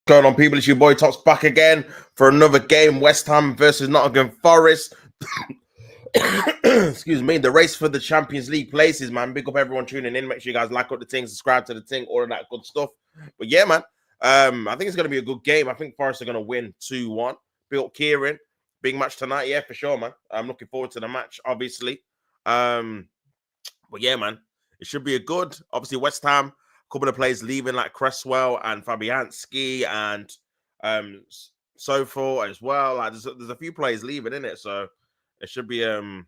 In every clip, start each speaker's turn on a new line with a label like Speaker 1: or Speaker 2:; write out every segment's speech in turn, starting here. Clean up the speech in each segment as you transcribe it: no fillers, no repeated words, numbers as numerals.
Speaker 1: Going on, people? It's your boy Tops back again for another game. West Ham versus Nottingham Forest. Excuse me. The race for the Champions League places, man. Big up everyone tuning in. Make sure you guys like up the thing, subscribe to the thing, all of that good stuff. But yeah, man. I think it's gonna be a good game. I think Forest are gonna win 2-1. Big up Kieran. Big match tonight, yeah, for sure, man. I'm looking forward to the match, obviously. But yeah, man. It should be a good. Obviously, West Ham. Couple of players leaving like Cresswell and Fabianski and so forth as well. Like there's a few players leaving in it, so it should be a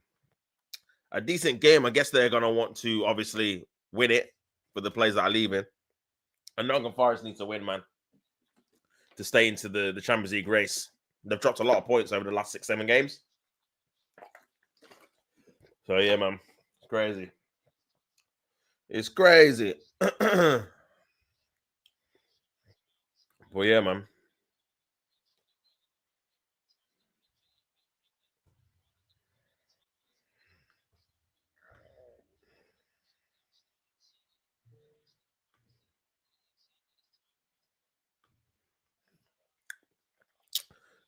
Speaker 1: decent game. I guess they're gonna want to obviously win it for the players that are leaving. And Nottingham Forest needs to win, man, to stay into the Champions League race. They've dropped a lot of points over the last 6-7 games. So yeah, man, it's crazy. It's crazy. Well, yeah, man.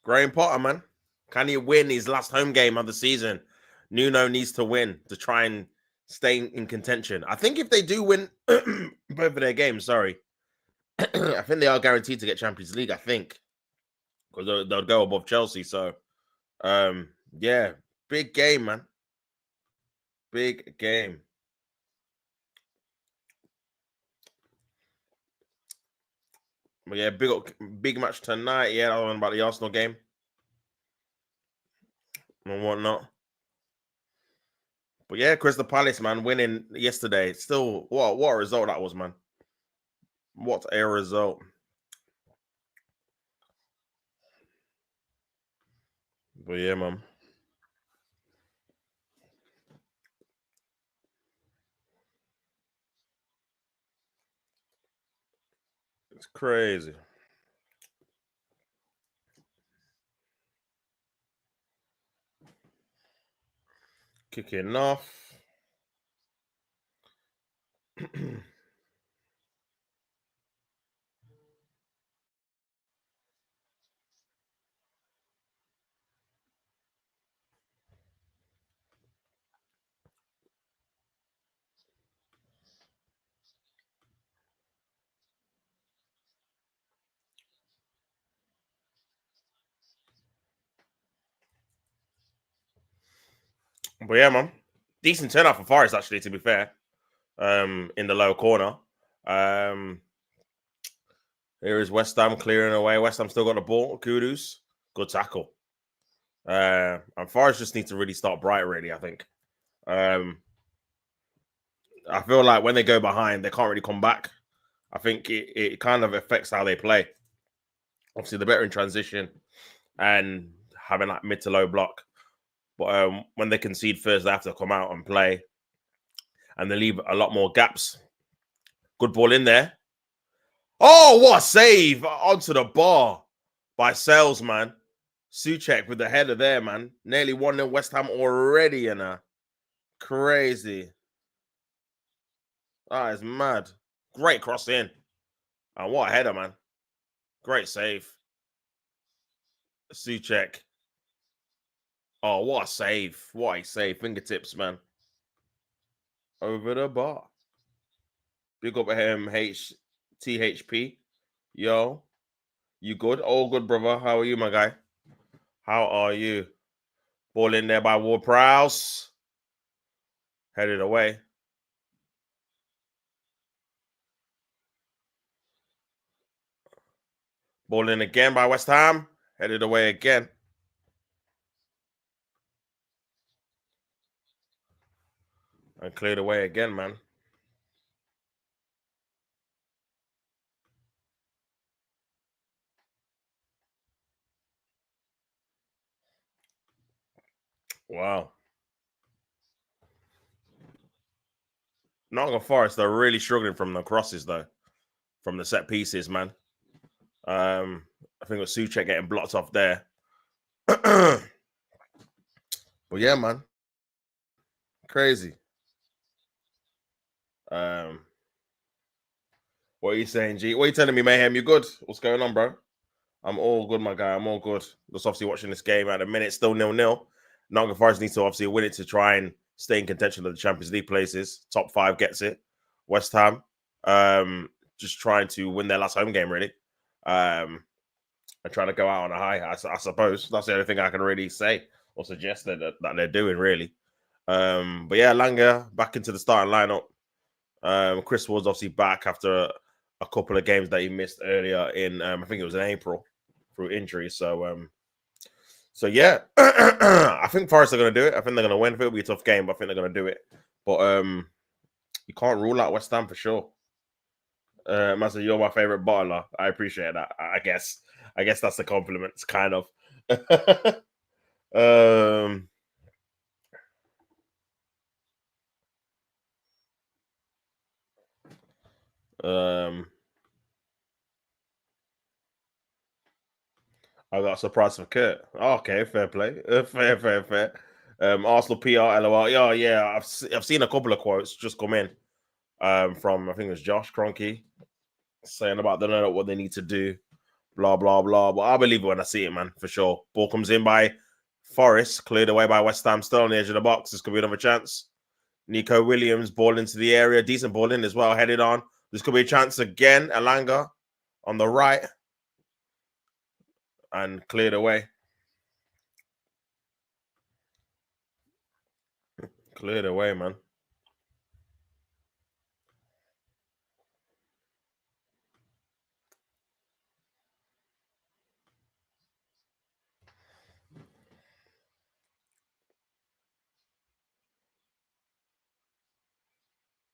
Speaker 1: Graham Potter, man. Can he win his last home game of the season? Nuno needs to win to try and stay in contention. I think if they do win both of their games, sorry, I think they are guaranteed to get Champions League, I think, because they'll go above Chelsea. So, yeah, big game, man. Big game. But yeah, big match tonight. Yeah, I don't know about the Arsenal game and whatnot. But yeah, Crystal Palace, man, winning yesterday. Still, what a result that was, man. What a result. But yeah, man. It's crazy. Kicking off. But yeah, man. Decent turnout for Forest, actually, to be fair. In the low corner. Here is West Ham clearing away. West Ham still got the ball. Kudus. Good tackle. And Forest just need to really start bright, really, I think. I feel like when they go behind, they can't really come back. I think it kind of affects how they play. Obviously, they're better in transition and having like mid to low block. But when they concede first, they have to come out and play. And they leave a lot more gaps. Good ball in there. Oh, what a save onto the bar by Sales, man. Souček with the header there, man. Nearly 1-0 West Ham already, you know. Crazy. That is mad. Great cross in. And what a header, man. Great save. Souček. Oh, what a save. What a save. Fingertips, man. Over the bar. Big up him, THP. Yo. You good? All good, brother. How are you, my guy? How are you? Ball in there by Ward-Prowse. Headed away. Ball in again by West Ham. Headed away again. And cleared away again, man. Wow. Nottingham Forest, they're really struggling from the crosses, though. From the set pieces, man. I think it was Souček getting blocked off there. But yeah, man. Crazy. What are you saying, G? What are you telling me, Mayhem? You good? What's going on, bro? I'm all good, my guy. I'm all good. Just obviously watching this game at the minute, still 0-0. Nottingham Forest needs to obviously win it to try and stay in contention of the Champions League places. Top 5 gets it. West Ham, just trying to win their last home game, really. And trying to go out on a high, I suppose. That's the only thing I can really say or suggest that they're doing, really. But yeah, Langer back into the starting lineup. Chris Ward's obviously back after a couple of games that he missed earlier in, I think it was in April through injury. So yeah, I think Forest are going to do it. I think they're going to win. It'll be a tough game, but I think they're going to do it. But you can't rule out West Ham for sure. Master, you're my favorite bottler. I appreciate that. I guess that's the compliment. It's kind of. I got a surprise for Kurt. Okay, fair play. Fair. Arsenal PR, LOL. Yeah. I've seen a couple of quotes just come in. From I think it was Josh Kroenke saying about they don't know what they need to do, blah blah blah. But I believe it when I see it, man, for sure. Ball comes in by Forest, cleared away by West Ham, still on the edge of the box. This could be another chance. Nico Williams, ball into the area, decent ball in as well, headed on. This could be a chance again. Alanga on the right and cleared away. Cleared away, man.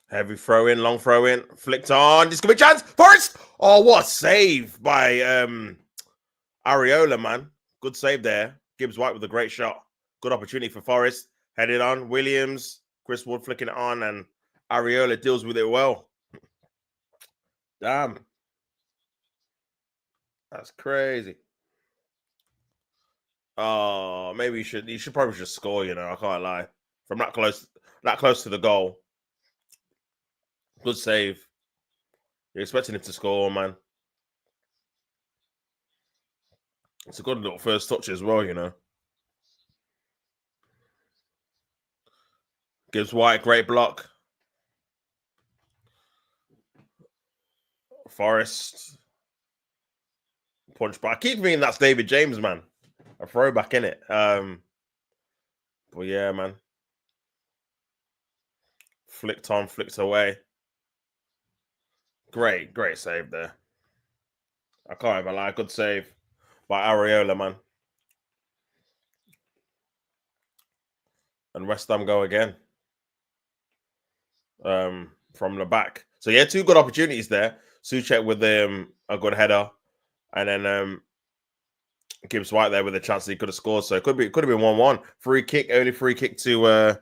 Speaker 1: Heavy throw in, long throw in, flicked on. This could be a chance. Forest! Oh, what a save by Areola, man. Good save there. Gibbs White with a great shot. Good opportunity for Forest. Headed on. Williams, Chris Wood flicking it on, and Areola deals with it well. Damn. That's crazy. Oh, maybe you should probably just score, you know. I can't lie. From that close to the goal. Good save. You're expecting him to score, man. It's a good little first touch as well, you know. Gibbs White, great block. Forest. Punch, but I keep thinking that's David James, man. A throwback in it. But yeah, man. Flicked on, flicked away. Great save there. I can't even lie. Good save by Areola, man. And West Ham go again. From the back. So yeah, 2 good opportunities there. Souček with a good header, and then Gibbs White there with a chance that he could have scored. So it could have been 1-1. Early free kick to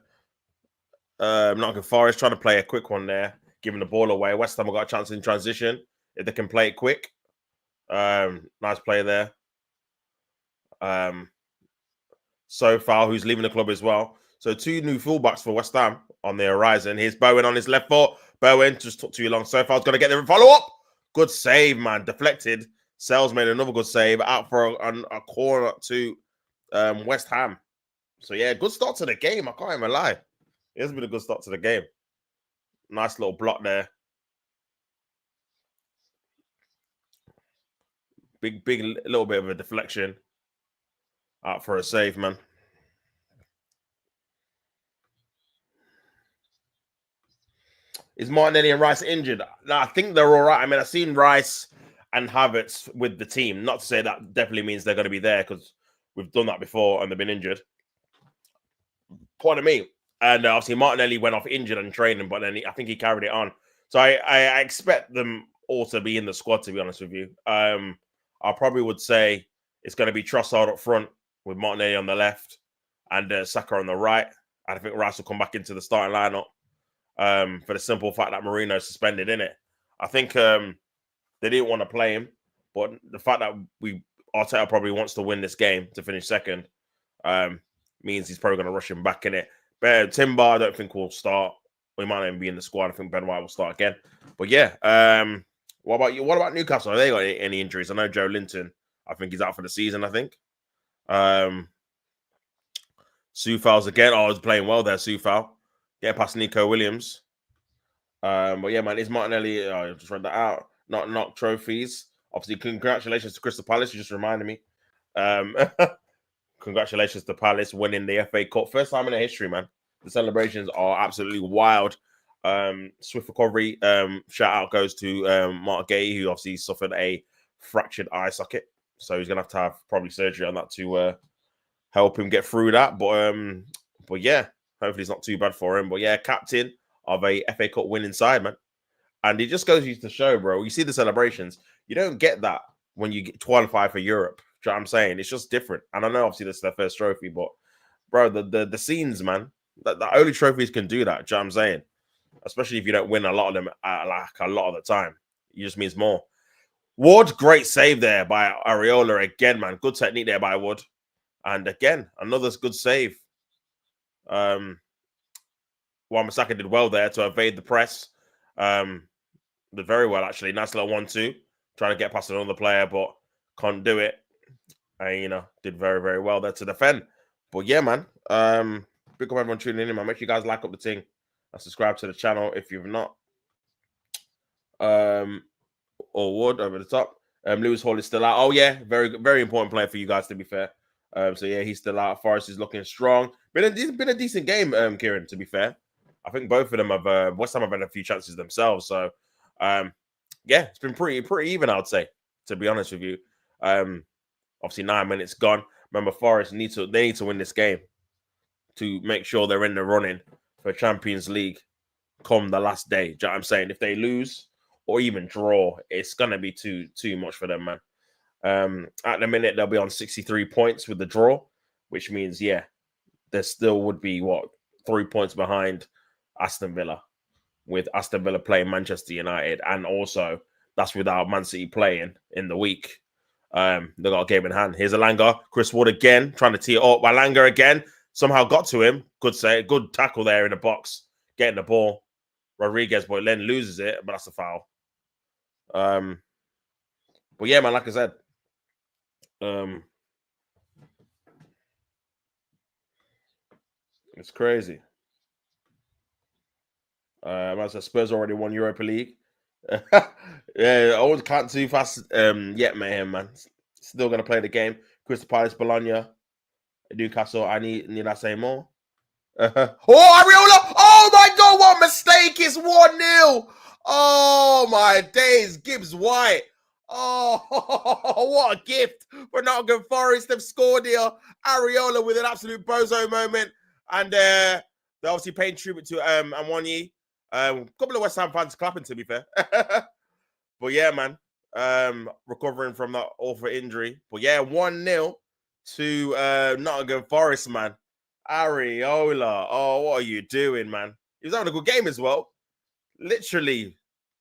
Speaker 1: Nottingham Forest, trying to play a quick one there, giving the ball away. West Ham have got a chance in transition if they can play it quick. Nice play there. Sofal, who's leaving the club as well. So 2 new fullbacks for West Ham on the horizon. Here's Bowen on his left foot. Bowen just took too long. Sofal's going to get there and follow up. Good save, man. Deflected. Sells made another good save out for a corner to West Ham. So yeah, good start to the game. I can't even lie. It has been a good start to the game. Nice little block there. Big little bit of a deflection. Out for a save, man. Is Martinelli and Rice injured? No, I think they're all right. I mean, I've seen Rice and Havertz with the team. Not to say that definitely means they're going to be there, because we've done that before and they've been injured. Pardon me. And obviously Martinelli went off injured and training, but then I think he carried it on. So I expect them all to be in the squad, to be honest with you. I probably would say it's going to be Trossard up front with Martinelli on the left and Saka on the right. And I think Rice will come back into the starting lineup for the simple fact that Marino's suspended, in it. I think they didn't want to play him, but the fact that Arteta probably wants to win this game to finish second means he's probably going to rush him back in it. But Timber, I don't think will start. We might not even be in the squad. I think Ben White will start again. But yeah, What about you? What about Newcastle? Have they got any injuries? I know Joe Linton, I think he's out for the season, I think. Soufal's again. Oh, I was playing well there, Soufal. Getting past Nico Williams. But yeah, man, is Martinelli, I just read that out. Not trophies. Obviously, congratulations to Crystal Palace. You just reminded me. Um, congratulations to Palace winning the FA Cup. First time in their history, man. The celebrations are absolutely wild. Swift recovery. Shout out goes to Mark Gay, who obviously suffered a fractured eye socket. So he's gonna have probably surgery on that to help him get through that. But yeah, hopefully it's not too bad for him. But yeah, captain of a FA Cup winning side, man. And it just goes to show, bro. You see the celebrations. You don't get that when you qualify for Europe. Do you know what I'm saying? It's just different. And I know obviously this is their first trophy, but bro, the scenes, man, the only trophies can do that. Do you know what I'm saying? Especially if you don't win a lot of them like a lot of the time. It just means more. Wood, great save there by Areola again, man. Good technique there by Wood. And again, another good save. Wan-Bissaka did well there to evade the press. Did very well, actually. Nice little 1-2. Trying to get past another player, but can't do it. And, did very, very well there to defend. But yeah, man. Big up everyone tuning in, man. Make sure you guys like up the thing and subscribe to the channel if you've not. Or Wood over the top. Lewis Hall is still out. Oh, yeah. Very, very important player for you guys, to be fair. So, yeah, he's still out. Forest is looking strong. Been a decent game, Kieran, to be fair. I think both of them have West Ham have had a few chances themselves. So, yeah, it's been pretty even, I would say, to be honest with you. Obviously 9 minutes gone. Remember, Forest need to win this game to make sure they're in the running for Champions League come the last day. Do you know what I'm saying? If they lose or even draw, it's gonna be too much for them, man. At the minute, they'll be on 63 points with the draw, which means, yeah, there still would be 3 points behind Aston Villa, with Aston Villa playing Manchester United, and also that's without Man City playing in the week. They got a game in hand. Here's Alanga. Chris Wood again, trying to tee it up. Alanga again, somehow got to him. Good tackle there in the box, getting the ball. Rodriguez, but then loses it, but that's a foul. But yeah, man, like I said, it's crazy. As I Spurs already won Europa League. Yeah, I always can't too fast yet, man. Still gonna play the game. Crystal Palace, Bologna, Newcastle. I need I say more? Oh, Areola! Oh my god, what a mistake! It's 1-0. Oh my days, Gibbs White. Oh, what a gift for Nottingham Forest. They've scored here. Areola with an absolute bozo moment. And they're obviously paying tribute to Amwani. A couple of West Ham fans clapping, to be fair. But yeah, man. Recovering from that awful injury. But yeah, 1-0 to Nottingham Forest, man. Areola. Oh, what are you doing, man? He was having a good game as well. Literally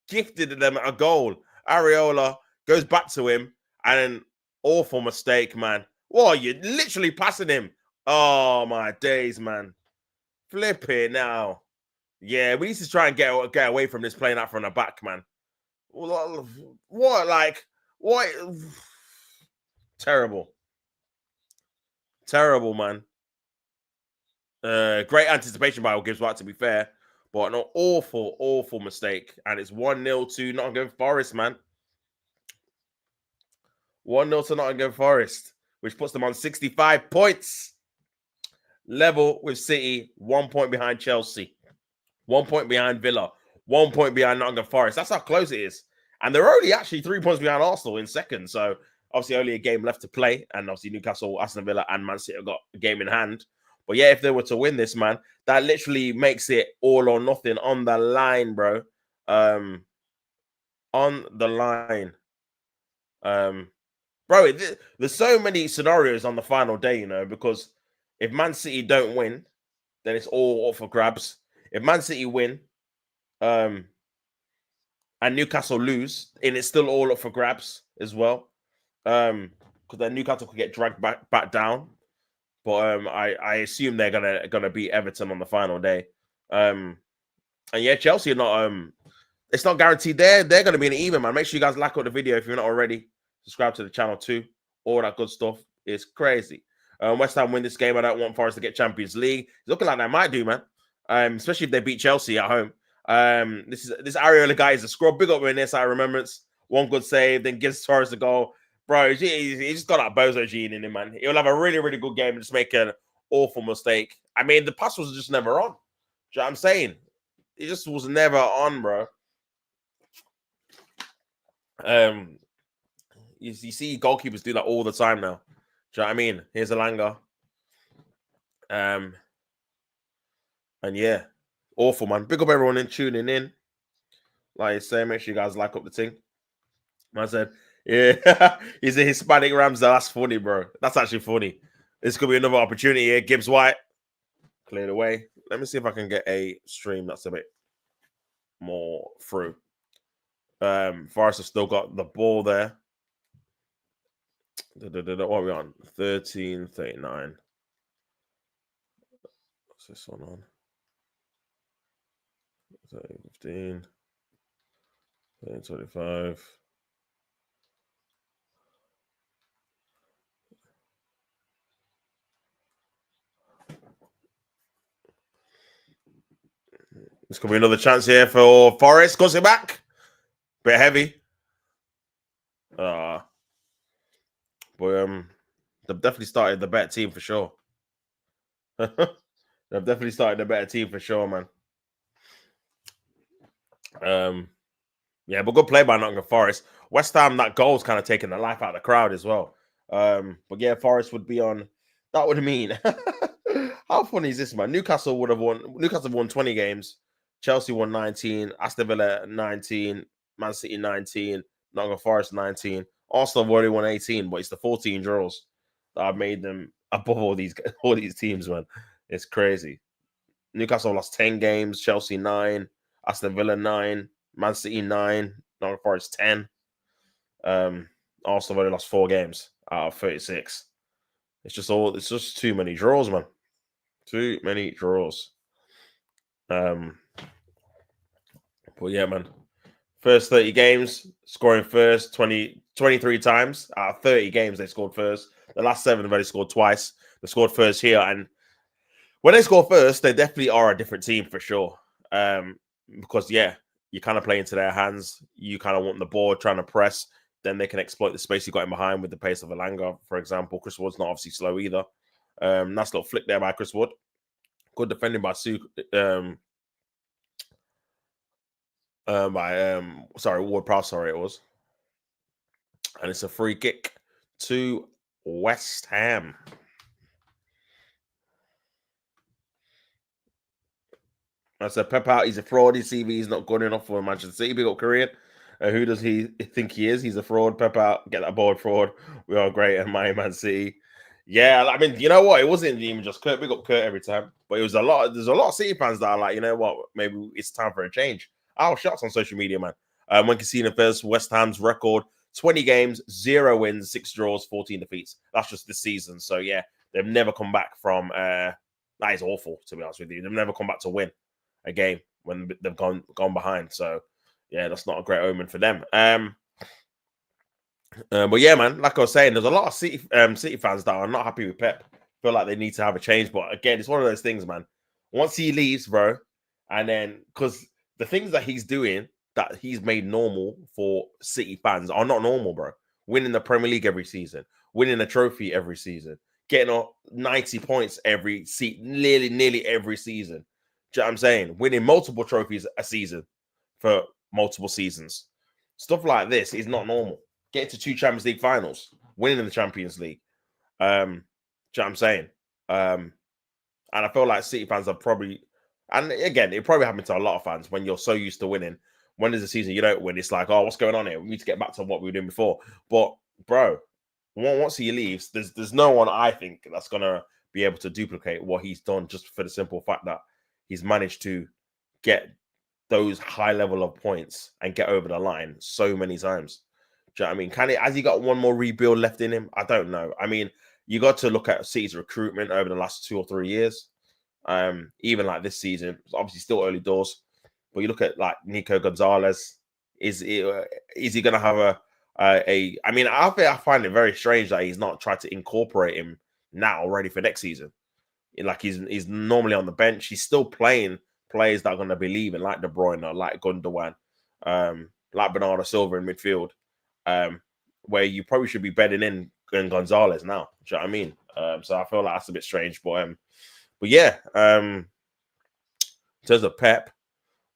Speaker 1: gifted them a goal. Areola goes back to him, and an awful mistake, man. What are you literally passing him? Oh, my days, man. Flipping now. Yeah, we need to try and get away from this playing out from the back, man. What? Terrible. Terrible, man. Great anticipation by Gibbs White, to be fair, but an awful mistake. And it's 1-0 to Nottingham Forest, man. 1-0 to Nottingham Forest, which puts them on 65 points. Level with City, 1 point behind Chelsea, 1 point behind Villa, 1 point behind Nottingham Forest. That's how close it is. And they're only actually 3 points behind Arsenal in second. So obviously only a game left to play. And obviously Newcastle, Aston Villa, and Man City have got a game in hand. But yeah, if they were to win this, man, that literally makes it all or nothing on the line, bro. On the line. Bro, there's so many scenarios on the final day, because if Man City don't win, then it's all up for grabs. If Man City win, and Newcastle lose, and it's still all up for grabs as well. Because then Newcastle could get dragged back down. But I assume they're gonna beat Everton on the final day. And yeah, Chelsea are not It's not guaranteed they're going to be an even, man. Make sure you guys like up the video if you're not already. Subscribe to the channel too. All that good stuff. It's crazy. West Ham win this game. I don't want Forest to get Champions League. It's looking like they might do, man. Especially if they beat Chelsea at home. This Areola guy is a scrub. Big up in this. I remembrance. One good save, then gives Torres a goal. Bro, he just got that bozo gene in him, man. He'll have a really, really good game and just make an awful mistake. I mean, the pass was just never on. Do you know what I'm saying? It just was never on, bro. You see goalkeepers do that all the time now. Do you know what I mean? Here's Alanga. And yeah, awful, man. Big up everyone in tuning in. Like I say, make sure you guys like up the thing. Man said, yeah, he's a Hispanic Ramsdale. That's funny, bro. That's actually funny. This could be another opportunity here. Gibbs White cleared away. Let me see if I can get a stream that's a bit more through. Forest have still got the ball there. What are we on? 13:39. What's this one on? 15. 13:25. This could be another chance here for Forest. Goes it back. Bit heavy. But they've definitely started the better team for sure. They've definitely started the better team for sure, man. Yeah, but good play by Nottingham Forest. West Ham, that goal's kind of taking the life out of the crowd as well. But yeah, Forest would be on. That would mean how funny is this, man? Newcastle would have won. Newcastle won 20 games. Chelsea won 19. Aston Villa 19. Man City 19. Nottingham Forest 19. Arsenal have already won 18, but it's the 14 draws that have made them above all these teams, man. It's crazy. Newcastle lost 10 games. Chelsea 9. Aston Villa 9. Man City 9. Nottingham Forest 10. Arsenal only lost 4 games out of 36. It's just too many draws, man. Too many draws. But yeah, man. First 30 games, scoring first 23 times. Out of 30 games, they scored first. The last 7 have only scored twice. They scored first here. And when they score first, they definitely are a different team for sure. Because, yeah, you kind of play into their hands. You kind of want the ball, trying to press. Then they can exploit the space you got in behind with the pace of Alanga, for example. Chris Wood's not obviously slow either. Nice little flick there by Chris Wood. Good defending by Ward-Prowse, it was. And it's a free kick to West Ham. I said, Pep out, he's a fraud. His CV is not good enough for Manchester City. Big up Korean. Who does he think he is? He's a fraud. Pep out, get that board, fraud. We are great at Man City. Yeah, I mean, you know what? It wasn't even just Kurt. Big up Kurt every time. But it was there's a lot of City fans that are like, you know what? Maybe it's time for a change. Shots on social media, man. When Casino first, West Ham's record, 20 games, 0 wins, 6 draws, 14 defeats. That's just this season. So, yeah, they've never come back from... that is awful, to be honest with you. They've never come back to win a game when they've gone behind. So, yeah, that's not a great omen for them. But yeah, man, like I was saying, there's a lot of City fans that are not happy with Pep. Feel like they need to have a change. But again, it's one of those things, man. Once he leaves, bro, and then because the things that he's doing that he's made normal for City fans are not normal, bro. Winning the Premier League every season, winning a trophy every season, getting 90 points nearly every season. Do you know what I'm saying? Winning multiple trophies a season for multiple seasons. Stuff like this is not normal. Getting to 2 Champions League finals, winning the Champions League. Do you know what I'm saying? And I feel like City fans are probably, and again, it probably happened to a lot of fans when you're so used to winning. When there's a season you don't win, it's like, oh, what's going on here? We need to get back to what we were doing before. But, bro, once he leaves, there's no one, I think, that's going to be able to duplicate what he's done just for the simple fact that he's managed to get those high level of points and get over the line so many times. Do you know what I mean? Has he got one more rebuild left in him? I don't know. I mean, you got to look at City's recruitment over the last 2 or 3 years. Even like this season, it's obviously still early doors. But you look at like Nico Gonzalez. Is he going to have a? I mean, I find it very strange that he's not tried to incorporate him now already for next season. Like he's normally on the bench. He's still playing players that are going to be leaving, like De Bruyne, like Gundogan, like Bernardo Silva in midfield, where you probably should be bedding in Gonzalez now. Do you know what I mean? So I feel like that's a bit strange, but yeah. In terms of Pep,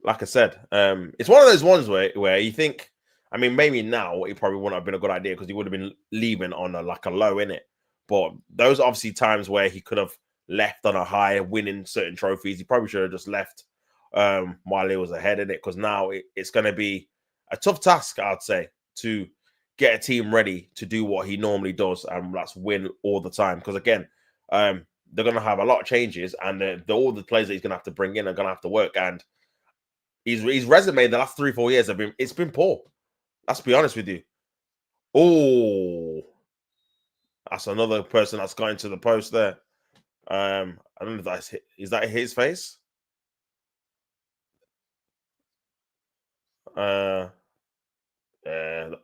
Speaker 1: like I said, it's one of those ones where you think, I mean, maybe now it probably wouldn't have been a good idea because he would have been leaving on a low in it. But those are obviously times where he could have left on a high, winning certain trophies. He probably should have just left while he was ahead in it, because now it's going to be a tough task, I'd say, to get a team ready to do what he normally does, and that's win all the time. Because again, they're going to have a lot of changes, and all the players that he's going to have to bring in are going to have to work. And his resume the last 3-4 years it's been poor. Let's be honest with you. Oh, that's another person that's got into the post there. I don't know if is that his face? Yeah, that,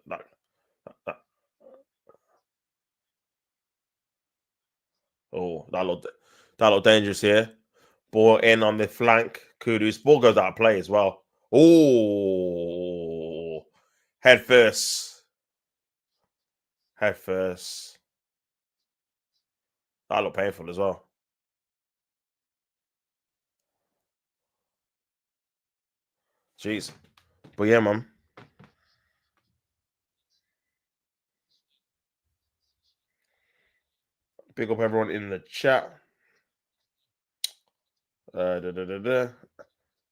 Speaker 1: oh, that looked dangerous here. Ball in on the flank. Kudus. Ball goes out of play as well. Oh, head first. Head first. That looked painful as well. Jeez. But yeah, man. Big up everyone in the chat.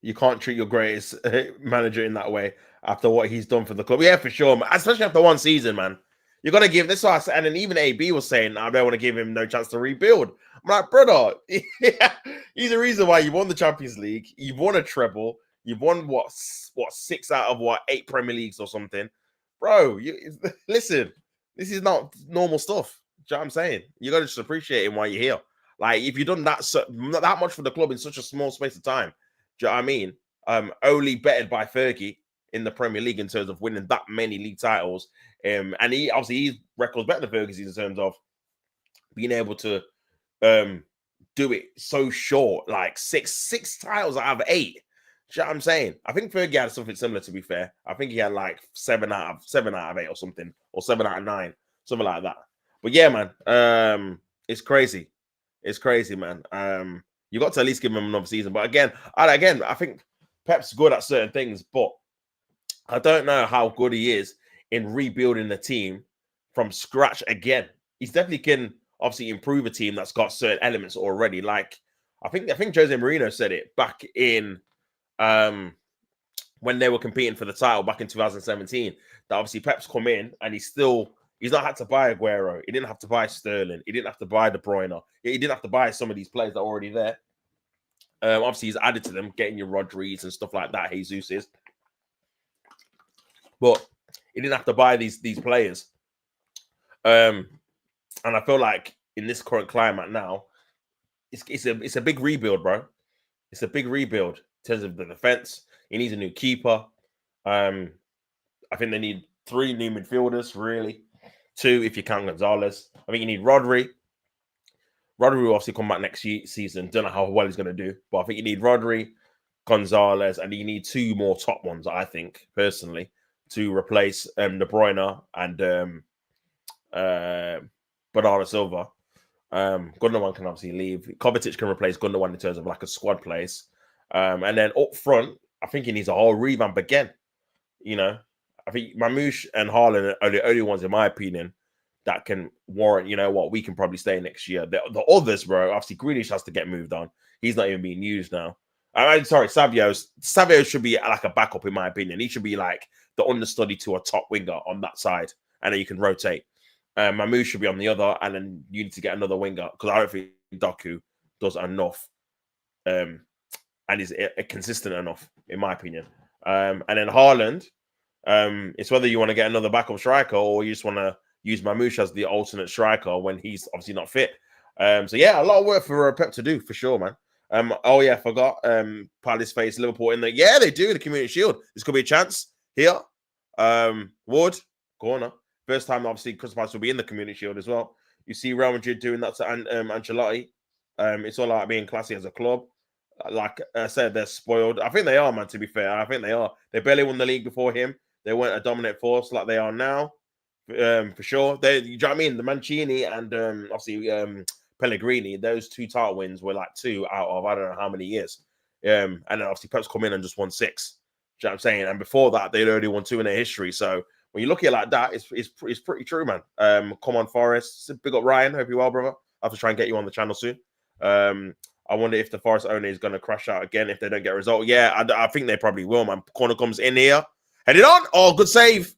Speaker 1: You can't treat your greatest manager in that way after what he's done for the club. Yeah, for sure, man. Especially after one season, man. You got to give this. And then even AB was saying, I don't want to give him no chance to rebuild. I'm like, brother, he's the reason why you won the Champions League. You've won a treble. You've won, what 6 out of 8 Premier Leagues or something. Bro, listen, this is not normal stuff. Do you know what I'm saying? You got to just appreciate him while you're here. Like, if you've done that much for the club in such a small space of time, do you know what I mean? Only bettered by Fergie in the Premier League in terms of winning that many league titles. And his record's better than Fergie's in terms of being able to do it so short, like six titles out of 8. Do you know what I'm saying? I think Fergie had something similar, to be fair. I think he had like 7 out of 8 or something, or 7 out of 9, something like that. But yeah, man, it's crazy. It's crazy, man. You got to at least give him another season. But again, I think Pep's good at certain things, but I don't know how good he is in rebuilding the team from scratch again. He's definitely can obviously improve a team that's got certain elements already. Like I think Jose Mourinho said it back in when they were competing for the title back in 2017. That obviously Pep's come in and he's not had to buy Aguero. He didn't have to buy Sterling. He didn't have to buy De Bruyne. He didn't have to buy some of these players that are already there. Obviously, he's added to them, getting your Rodriguez and stuff like that. Jesus is, but he didn't have to buy these players. And I feel like in this current climate now, it's a big rebuild, bro. It's a big rebuild in terms of the defense. He needs a new keeper. I think they need 3 new midfielders, really. 2 if you count Gonzalez. I think you need Rodri. Rodri will obviously come back next season. Don't know how well he's going to do, but I think you need Rodri, Gonzalez, and you need 2 more top ones, I think, personally, to replace De Bruyne and Bernardo Silva. Gundogan can obviously leave. Kovacic can replace Gundogan in terms of like a squad place. And then up front, I think he needs a whole revamp again. You know, I think Mamouche and Haaland are the only ones, in my opinion, that can warrant, you know what, we can probably stay next year. The others, bro, obviously Grealish has to get moved on. He's not even being used now. I'm sorry, Savio should be like a backup, in my opinion. He should be like the understudy to a top winger on that side, and then you can rotate. Mamouche should be on the other, and then you need to get another winger, because I don't think Doku does enough and is consistent enough, in my opinion. And then Haaland, it's whether you want to get another backup striker or you just want to use Mamouche as the alternate striker when he's obviously not fit. So yeah, a lot of work for Pep to do, for sure, man. Oh yeah, I forgot. Palace face Liverpool in the they do the Community Shield. This could be a chance here. Wood corner. First time, obviously, Crystal Palace will be in the Community Shield as well. You see Real Madrid doing that to Ancelotti. It's all about being classy as a club. Like I said, they're spoiled. I think they are, man. To be fair, I think they are. They barely won the league before him. They weren't a dominant force like they are now, for sure. You know what I mean? The Mancini and obviously Pellegrini, those 2 title wins were like 2 out of I don't know how many years. And then obviously Pep's come in and just won 6. Do you know what I'm saying? And before that, they'd already won 2 in their history. So when you look at it like that, it's pretty true, man. Come on, Forest. Big up Ryan. Hope you're well, brother. I have to try and get you on the channel soon. I wonder if the Forest owner is going to crash out again if they don't get a result. Yeah, I think they probably will, man. Corner comes in here. Headed on. Oh, good save.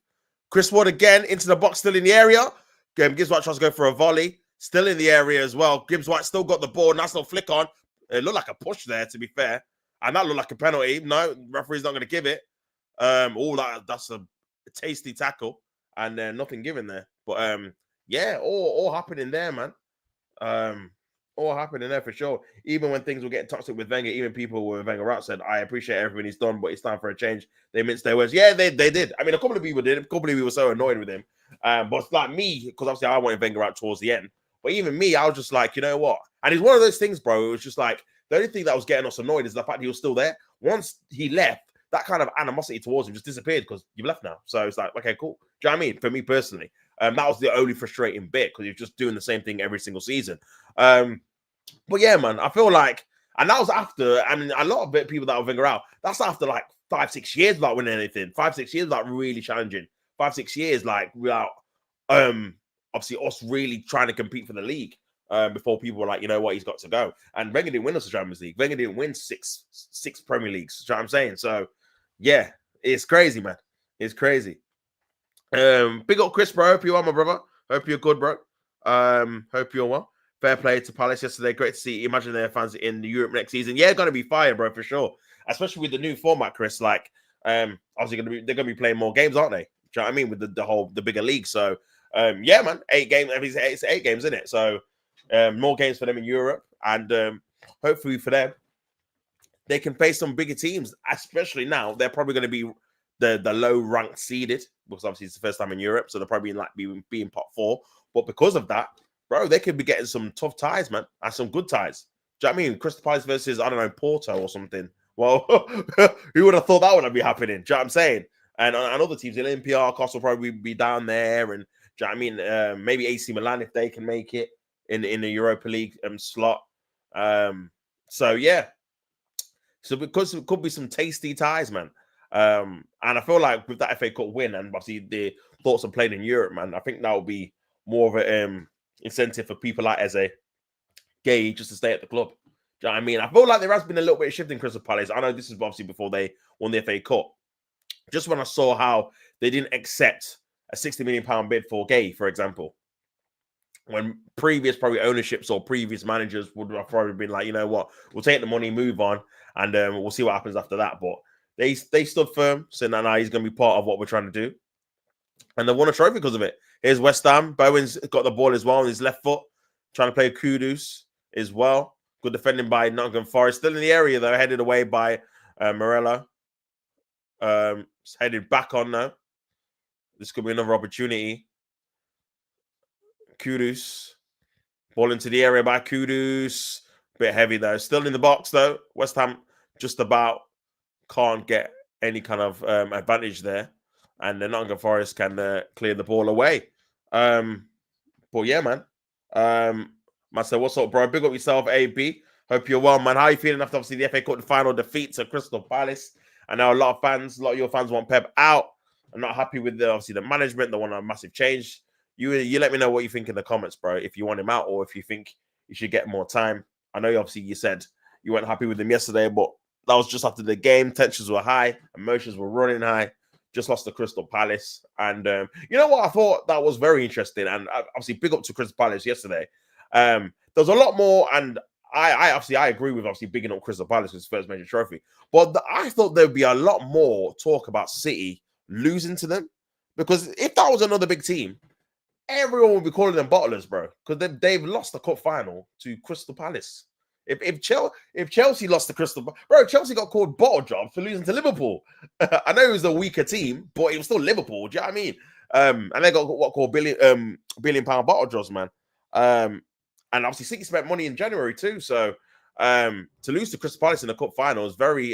Speaker 1: Chris Wood again into the box, still in the area. Gibbs White tries to go for a volley. Still in the area as well. Gibbs White still got the ball. Nice little flick on. It looked like a push there, to be fair. And that looked like a penalty. No, referee's not going to give it. That's a tasty tackle. And nothing given there. But yeah, all happening there, man. All happening there for sure. Even when things were getting toxic with Wenger, even people with Wenger out said, I appreciate everything he's done, but it's time for a change. They minced their words. Yeah, they did. I mean, a couple of people did. A couple of people were so annoyed with him. But it's like me, because obviously I wanted Wenger out towards the end. But even me, I was just like, you know what? And it's one of those things, bro. It was just like, the only thing that was getting us annoyed is the fact he was still there. Once he left, that kind of animosity towards him just disappeared because you've left now. So it's like, okay, cool. Do you know what I mean? For me personally, that was the only frustrating bit because you're just doing the same thing every single season. But yeah, man, I feel like, and that was after, I mean, a lot of people that will Wenger out, that's after like 5-6 years without winning anything. 5-6 years like really challenging. 5-6 years like without obviously us really trying to compete for the league before people were like, you know what, he's got to go. And Wenger didn't win us the Champions League. Wenger didn't win six Premier Leagues. You know what I'm saying? So yeah, it's crazy, man. It's crazy. Big up Chris, bro. Hope you are, my brother. Hope you're good, bro. Hope you're well. Fair play to Palace yesterday. Great to see. Imagine their fans in the Europe next season. Yeah, gonna be fire, bro, for sure. Especially with the new format, Chris. Like, obviously they're gonna be playing more games, aren't they? Do you know what I mean? With the bigger league. So, yeah, man, 8 games. It's 8 games, isn't it? So, more games for them in Europe, and hopefully for them, they can face some bigger teams. Especially now, they're probably going to be the low ranked seeded because obviously it's the first time in Europe, so they're probably like being pot 4. But because of that, bro, they could be getting some tough ties, man, and some good ties. Do you know what I mean? Crystal Palace versus, I don't know, Porto or something. Well, who would have thought that would be happening? Do you know what I'm saying? And other teams, Olympiacos will probably be down there. And do you know what I mean? Maybe AC Milan if they can make it in the Europa League slot. So, yeah. So because it could be some tasty ties, man. And I feel like with that FA Cup win and obviously the thoughts of playing in Europe, man, I think that will be more of an incentive for people like Eze, Gay, just to stay at the club. Do you know what I mean? I feel like there has been a little bit of shift in Crystal Palace. I know this is obviously before they won the FA Cup. Just when I saw how they didn't accept a £60 million bid for Gay, for example, when previous probably ownerships or previous managers would have probably been like, you know what, we'll take the money, move on, and we'll see what happens after that. But they stood firm, saying that now he's going to be part of what we're trying to do. And they won a trophy because of it. Here's West Ham. Bowen's got the ball as well on his left foot, trying to play Kudus as well. Good defending by Nottingham Forest. Still in the area, though, headed away by Morello. Headed back on now. This could be another opportunity. Kudus. Ball into the area by Kudus. Bit heavy, though. Still in the box, though. West Ham just about can't get any kind of advantage there. And the Nottingham Forest can clear the ball away. But yeah, man. Master, what's up, bro? Big up yourself, AB. Hope you're well, man. How are you feeling after obviously the FA Cup final defeat to Crystal Palace? I know a lot of your fans want Pep out. I'm not happy with obviously the management. They want a massive change. You let me know what you think in the comments, bro. If you want him out or if you think you should get more time. I know obviously you said you weren't happy with him yesterday, but that was just after the game. Tensions were high, emotions were running high. Just lost to Crystal Palace. And you know what? I thought that was very interesting. And obviously, big up to Crystal Palace yesterday. There was a lot more. And I agree with obviously bigging up Crystal Palace with his first major trophy. But I thought there would be a lot more talk about City losing to them. Because if that was another big team, everyone would be calling them bottlers, bro. Because they've lost the cup final to Crystal Palace. If Chelsea lost to bro, Chelsea got called bottle job for losing to Liverpool. I know it was a weaker team, but it was still Liverpool. Do you know what I mean? And they got what called billion pound bottle jobs, man. And obviously City spent money in January too. So to lose to Crystal Palace in the cup final is very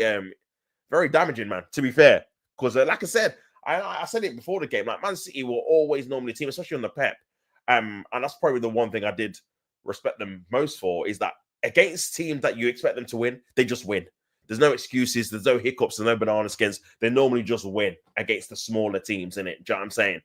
Speaker 1: damaging, man. To be fair, because like I said, I said it before the game. Like Man City were always normally a team, especially on the Pep. And that's probably the one thing I did respect them most for is that against teams that you expect them to win, they just win. There's no excuses. There's no hiccups. There's no banana skins. They normally just win against the smaller teams, innit? Do you know what I'm saying?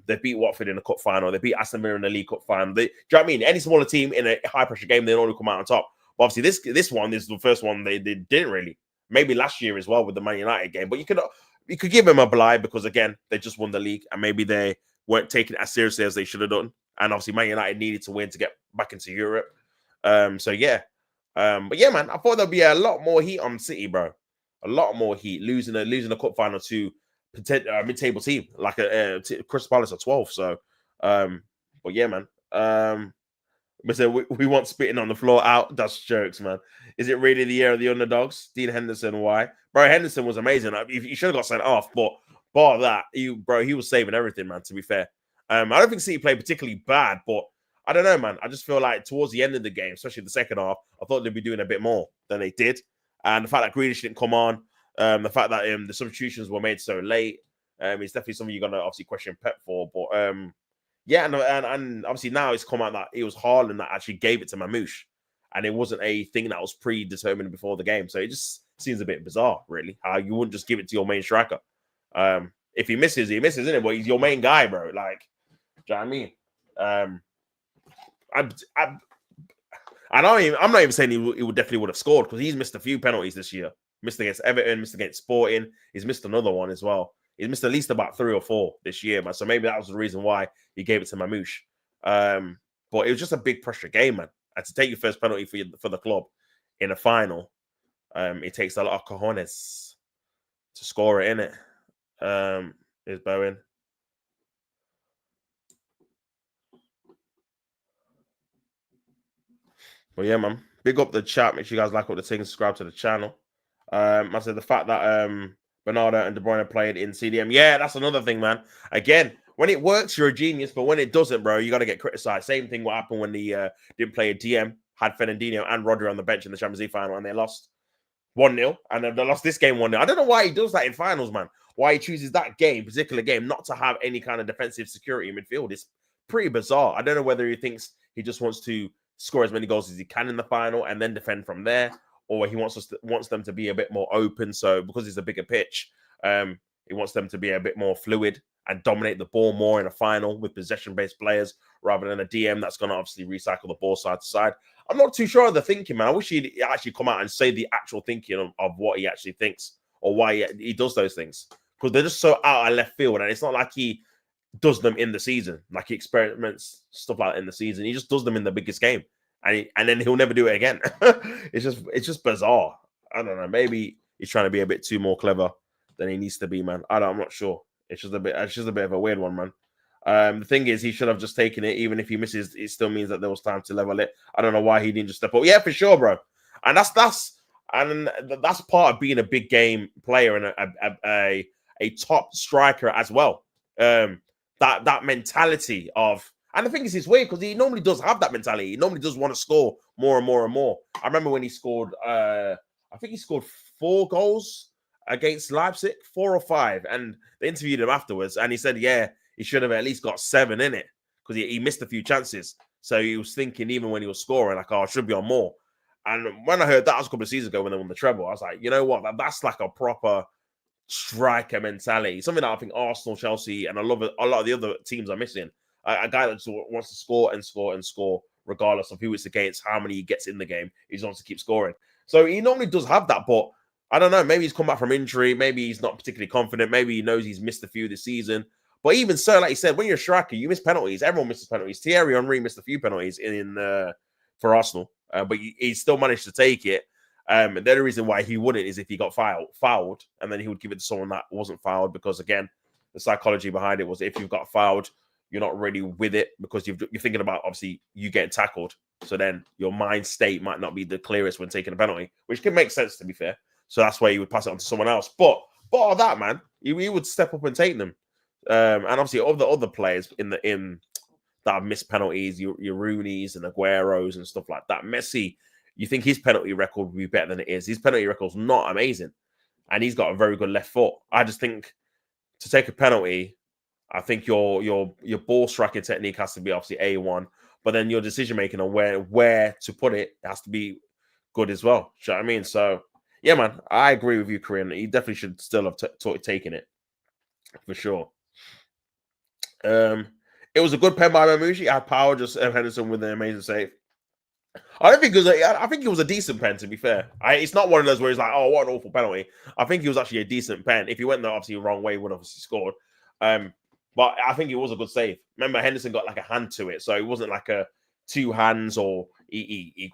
Speaker 1: They beat Watford in the cup final. They beat Aston Villa in the League Cup final. Do you know what I mean? Any smaller team in a high-pressure game, they normally come out on top. But obviously, this one is the first one they didn't really. Maybe last year as well with the Man United game. But you could give them a blind because, again, they just won the league. And maybe they weren't taking it as seriously as they should have done. And obviously, Man United needed to win to get back into Europe. So, yeah. But yeah, man, I thought there'd be a lot more heat on City, bro. A lot more heat losing a cup final to a mid-table team like Crystal Palace at 12. So, but yeah, man. We want spitting on the floor out. That's jokes, man. Is it really the year of the underdogs? Dean Henderson, why? Bro, Henderson was amazing. He should have got sent off, but bar that, he was saving everything, man. To be fair, I don't think City played particularly bad, but I don't know, man. I just feel like towards the end of the game, especially the second half, I thought they'd be doing a bit more than they did. And the fact that Grealish didn't come on, the fact that the substitutions were made so late, it's definitely something you're gonna obviously question Pep for. But yeah, and obviously now it's come out that it was Haaland that actually gave it to Mamouche, and it wasn't a thing that was predetermined before the game. So it just seems a bit bizarre, really, how you wouldn't just give it to your main striker. If he misses, isn't it? But he's your main guy, bro. Like, do you know what I mean? I'm not even saying he would definitely would have scored because he's missed a few penalties this year. Missed against Everton, missed against Sporting. He's missed another one as well. He's missed at least about 3 or 4 this year, man. So maybe that was the reason why he gave it to Mamouche. But it was just a big pressure game, man. And to take your first penalty for the club in a final, it takes a lot of cojones to score it, innit? Is Bowen. But yeah, man. Big up the chat. Make sure you guys like what the thing, subscribe to the channel. I said the fact that Bernardo and De Bruyne played in CDM. Yeah, that's another thing, man. Again, when it works, you're a genius, but when it doesn't, bro, you got to get criticized. Same thing what happened when they didn't play a DM, had Fernandinho and Rodri on the bench in the Champions League final, and they lost 1-0, and they lost this game 1-0. I don't know why he does that in finals, man. Why he chooses that particular game, not to have any kind of defensive security in midfield. It's pretty bizarre. I don't know whether he thinks he just wants to score as many goals as he can in the final and then defend from there, or he wants them to be a bit more open. So because it's a bigger pitch, he wants them to be a bit more fluid and dominate the ball more in a final with possession-based players rather than a DM that's going to obviously recycle the ball side to side. I'm not too sure of the thinking, man. I wish he'd actually come out and say the actual thinking of what he actually thinks or why he does those things, because they're just so out of left field, and it's not like he does them in the season, like he experiments stuff like that in the season. He just does them in the biggest game, and then he'll never do it again. It's just bizarre. I don't know. Maybe he's trying to be a bit too more clever than he needs to be, man. I'm not sure. It's just a bit of a weird one, man. The thing is, he should have just taken it. Even if he misses, it still means that there was time to level it. I don't know why he didn't just step up. Yeah, for sure, bro. And that's part of being a big game player and a top striker as well. That mentality of, and the thing is, it's weird because he normally does have that mentality. He normally does want to score more and more and more. I remember when he scored, I think he scored 4 goals against Leipzig, 4 or 5, and they interviewed him afterwards, and he said, yeah, he should have at least got 7 in it because he missed a few chances. So he was thinking, even when he was scoring, like, oh, I should be on more. And when I heard that was a couple of seasons ago when they won the treble, I was like, you know what? That's like a proper striker mentality. Something that I think Arsenal, Chelsea, and a lot of the other teams are missing. A guy that just wants to score and score and score, regardless of who it's against, how many he gets in the game. He just wants to keep scoring. So he normally does have that, but I don't know. Maybe he's come back from injury. Maybe he's not particularly confident. Maybe he knows he's missed a few this season. But even so, like you said, when you're a striker, you miss penalties. Everyone misses penalties. Thierry Henry missed a few penalties for Arsenal, but he still managed to take it. And the only reason why he wouldn't is if he got fouled, and then he would give it to someone that wasn't fouled, because, again, the psychology behind it was if you've got fouled, you're not really with it because you're thinking about, obviously, you getting tackled. So then your mind state might not be the clearest when taking a penalty, which can make sense, to be fair. So that's why you would pass it on to someone else. But all that, man, he would step up and take them. And obviously, all the other players in that have missed penalties, your Rooney's and Aguero's and stuff like that. Messi, you think his penalty record would be better than it is. His penalty record's not amazing. And he's got a very good left foot. I just think to take a penalty, I think your ball striking technique has to be obviously A1, but then your decision making on where to put it has to be good as well. Do you know what I mean? So yeah, man, I agree with you, Korean. He definitely should still have taken it for sure. It was a good pen by Mamouche. He had power, just Henderson with an amazing save. I don't think it was. I think it was a decent pen. To be fair, it's not one of those where it's like, oh, what an awful penalty. I think it was actually a decent pen. If he went the obviously wrong way, he would have obviously scored. But I think it was a good save. Remember, Henderson got like a hand to it, so it wasn't like a two hands or he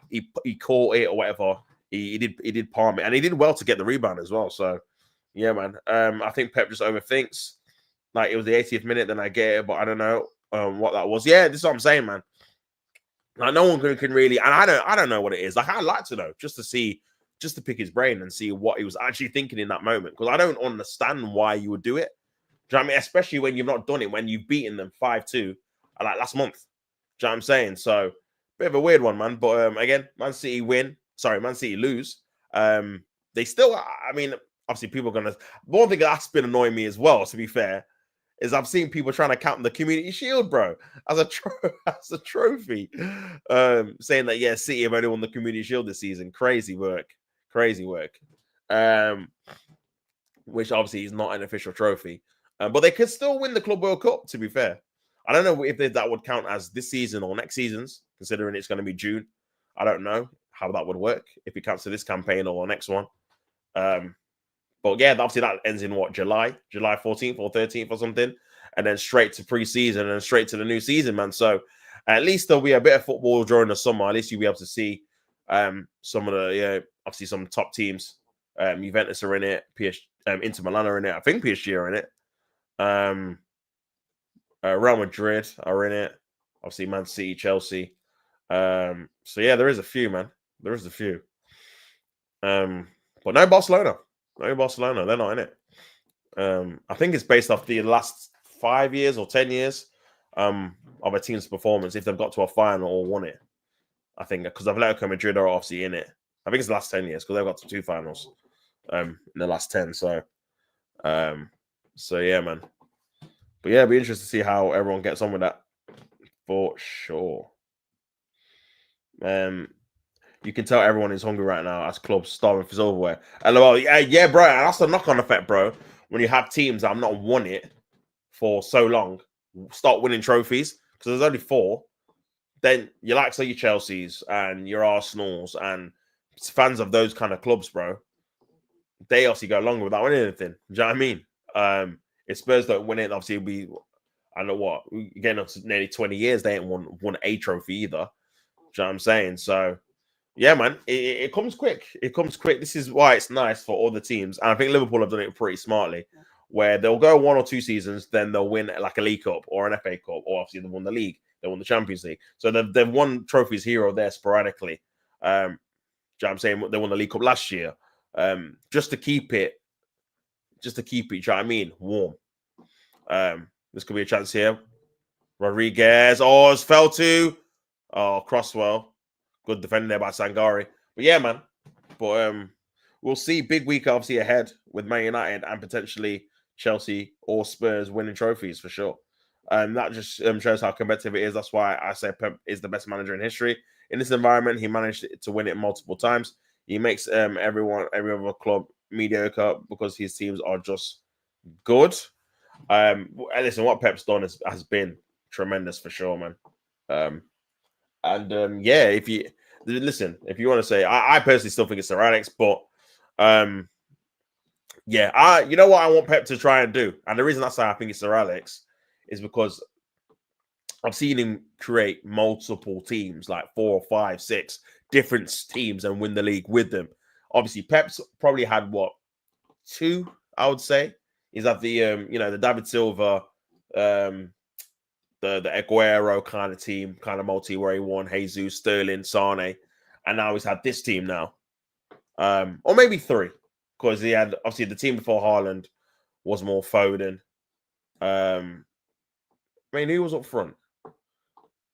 Speaker 1: caught it or whatever. He did palm it, and he did well to get the rebound as well. So yeah, man. I think Pep just overthinks. Like it was the 80th minute, then I get it, but I don't know what that was. Yeah, this is what I'm saying, man. Like no one can really, and I don't know what it is. Like I'd like to know just to pick his brain and see what he was actually thinking in that moment, because I don't understand why you would do it. Do you know what I mean? Especially when you've not done it, when you've beaten them 5-2 like last month. Do you know what I'm saying? So bit of a weird one, man. But again, Man City lose. They still, I mean, obviously people are gonna. One thing that's been annoying me as well, to be fair, is I've seen people trying to count the Community Shield, bro, as a trophy, saying that yeah, City have only won the Community Shield this season. Crazy work. Which obviously is not an official trophy, but they could still win the Club World Cup. To be fair, I don't know if that would count as this season or next season's, considering it's going to be June. I don't know how that would work if it counts to this campaign or next one. But yeah, obviously that ends in what, July 14th or 13th or something, and then straight to pre-season and straight to the new season, man. So at least there'll be a bit of football during the summer. At least you'll be able to see some of the obviously some top teams. Juventus are in it, Inter Milan are in it. I think PSG are in it. Real Madrid are in it. Obviously Man City, Chelsea. So yeah, there is a few, man. There is a few. But no Barcelona. No Barcelona. They're not in it. I think it's based off the last 5 years or 10 years of a team's performance if they've got to a final or won it. I think because Atletico Madrid are obviously in it. I think it's the last 10 years because they've got to 2 finals in the last 10. So yeah, man. But yeah, it'll be interesting to see how everyone gets on with that for sure. You can tell everyone is hungry right now as clubs starving for silverware. LOL, yeah, bro. That's the knock-on effect, bro. When you have teams that have not won it for so long, start winning trophies because there's only 4. Then you like say your Chelseas and your Arsenals and fans of those kind of clubs, bro. They obviously go longer without winning anything. Do you know what I mean? If Spurs don't win it, obviously it'll be, I don't know what, getting up to nearly 20 years, they ain't won a trophy either. Do you know what I'm saying? So yeah, man, it comes quick. It comes quick. This is why it's nice for all the teams. And I think Liverpool have done it pretty smartly, where they'll go 1 or 2 seasons, then they'll win like a League Cup or an FA Cup, or obviously they won the league, they won the Champions League. So they've won trophies here or there sporadically. Do you know what I'm saying? They won the League Cup last year. Just to keep it, do you know what I mean, warm. This could be a chance here. Rodriguez. Oh, it's fell to. Oh, Crosswell. Good defending there by Sangari. But yeah, man. But we'll see. Big week obviously ahead with Man United and potentially Chelsea or Spurs winning trophies for sure. That just shows how competitive it is. That's why I say Pep is the best manager in history. In this environment, he managed to win it multiple times. He makes every other club mediocre because his teams are just good. Listen, what Pep's done has been tremendous for sure, man. Yeah, if you want to say, I personally still think it's Sir Alex, but yeah, you know what I want Pep to try and do, and the reason I say I think it's Sir Alex is because I've seen him create multiple teams, like 4, 5, 6 different teams, and win the league with them. Obviously, Pep's probably had 2, I would say. He's had the the David Silva the Aguero kind of team, kind of multi where he won Jesus, Sterling, Sane, and now he's had this team now, or maybe three, because he had obviously the team before Haaland was more Foden. I mean, who was up front?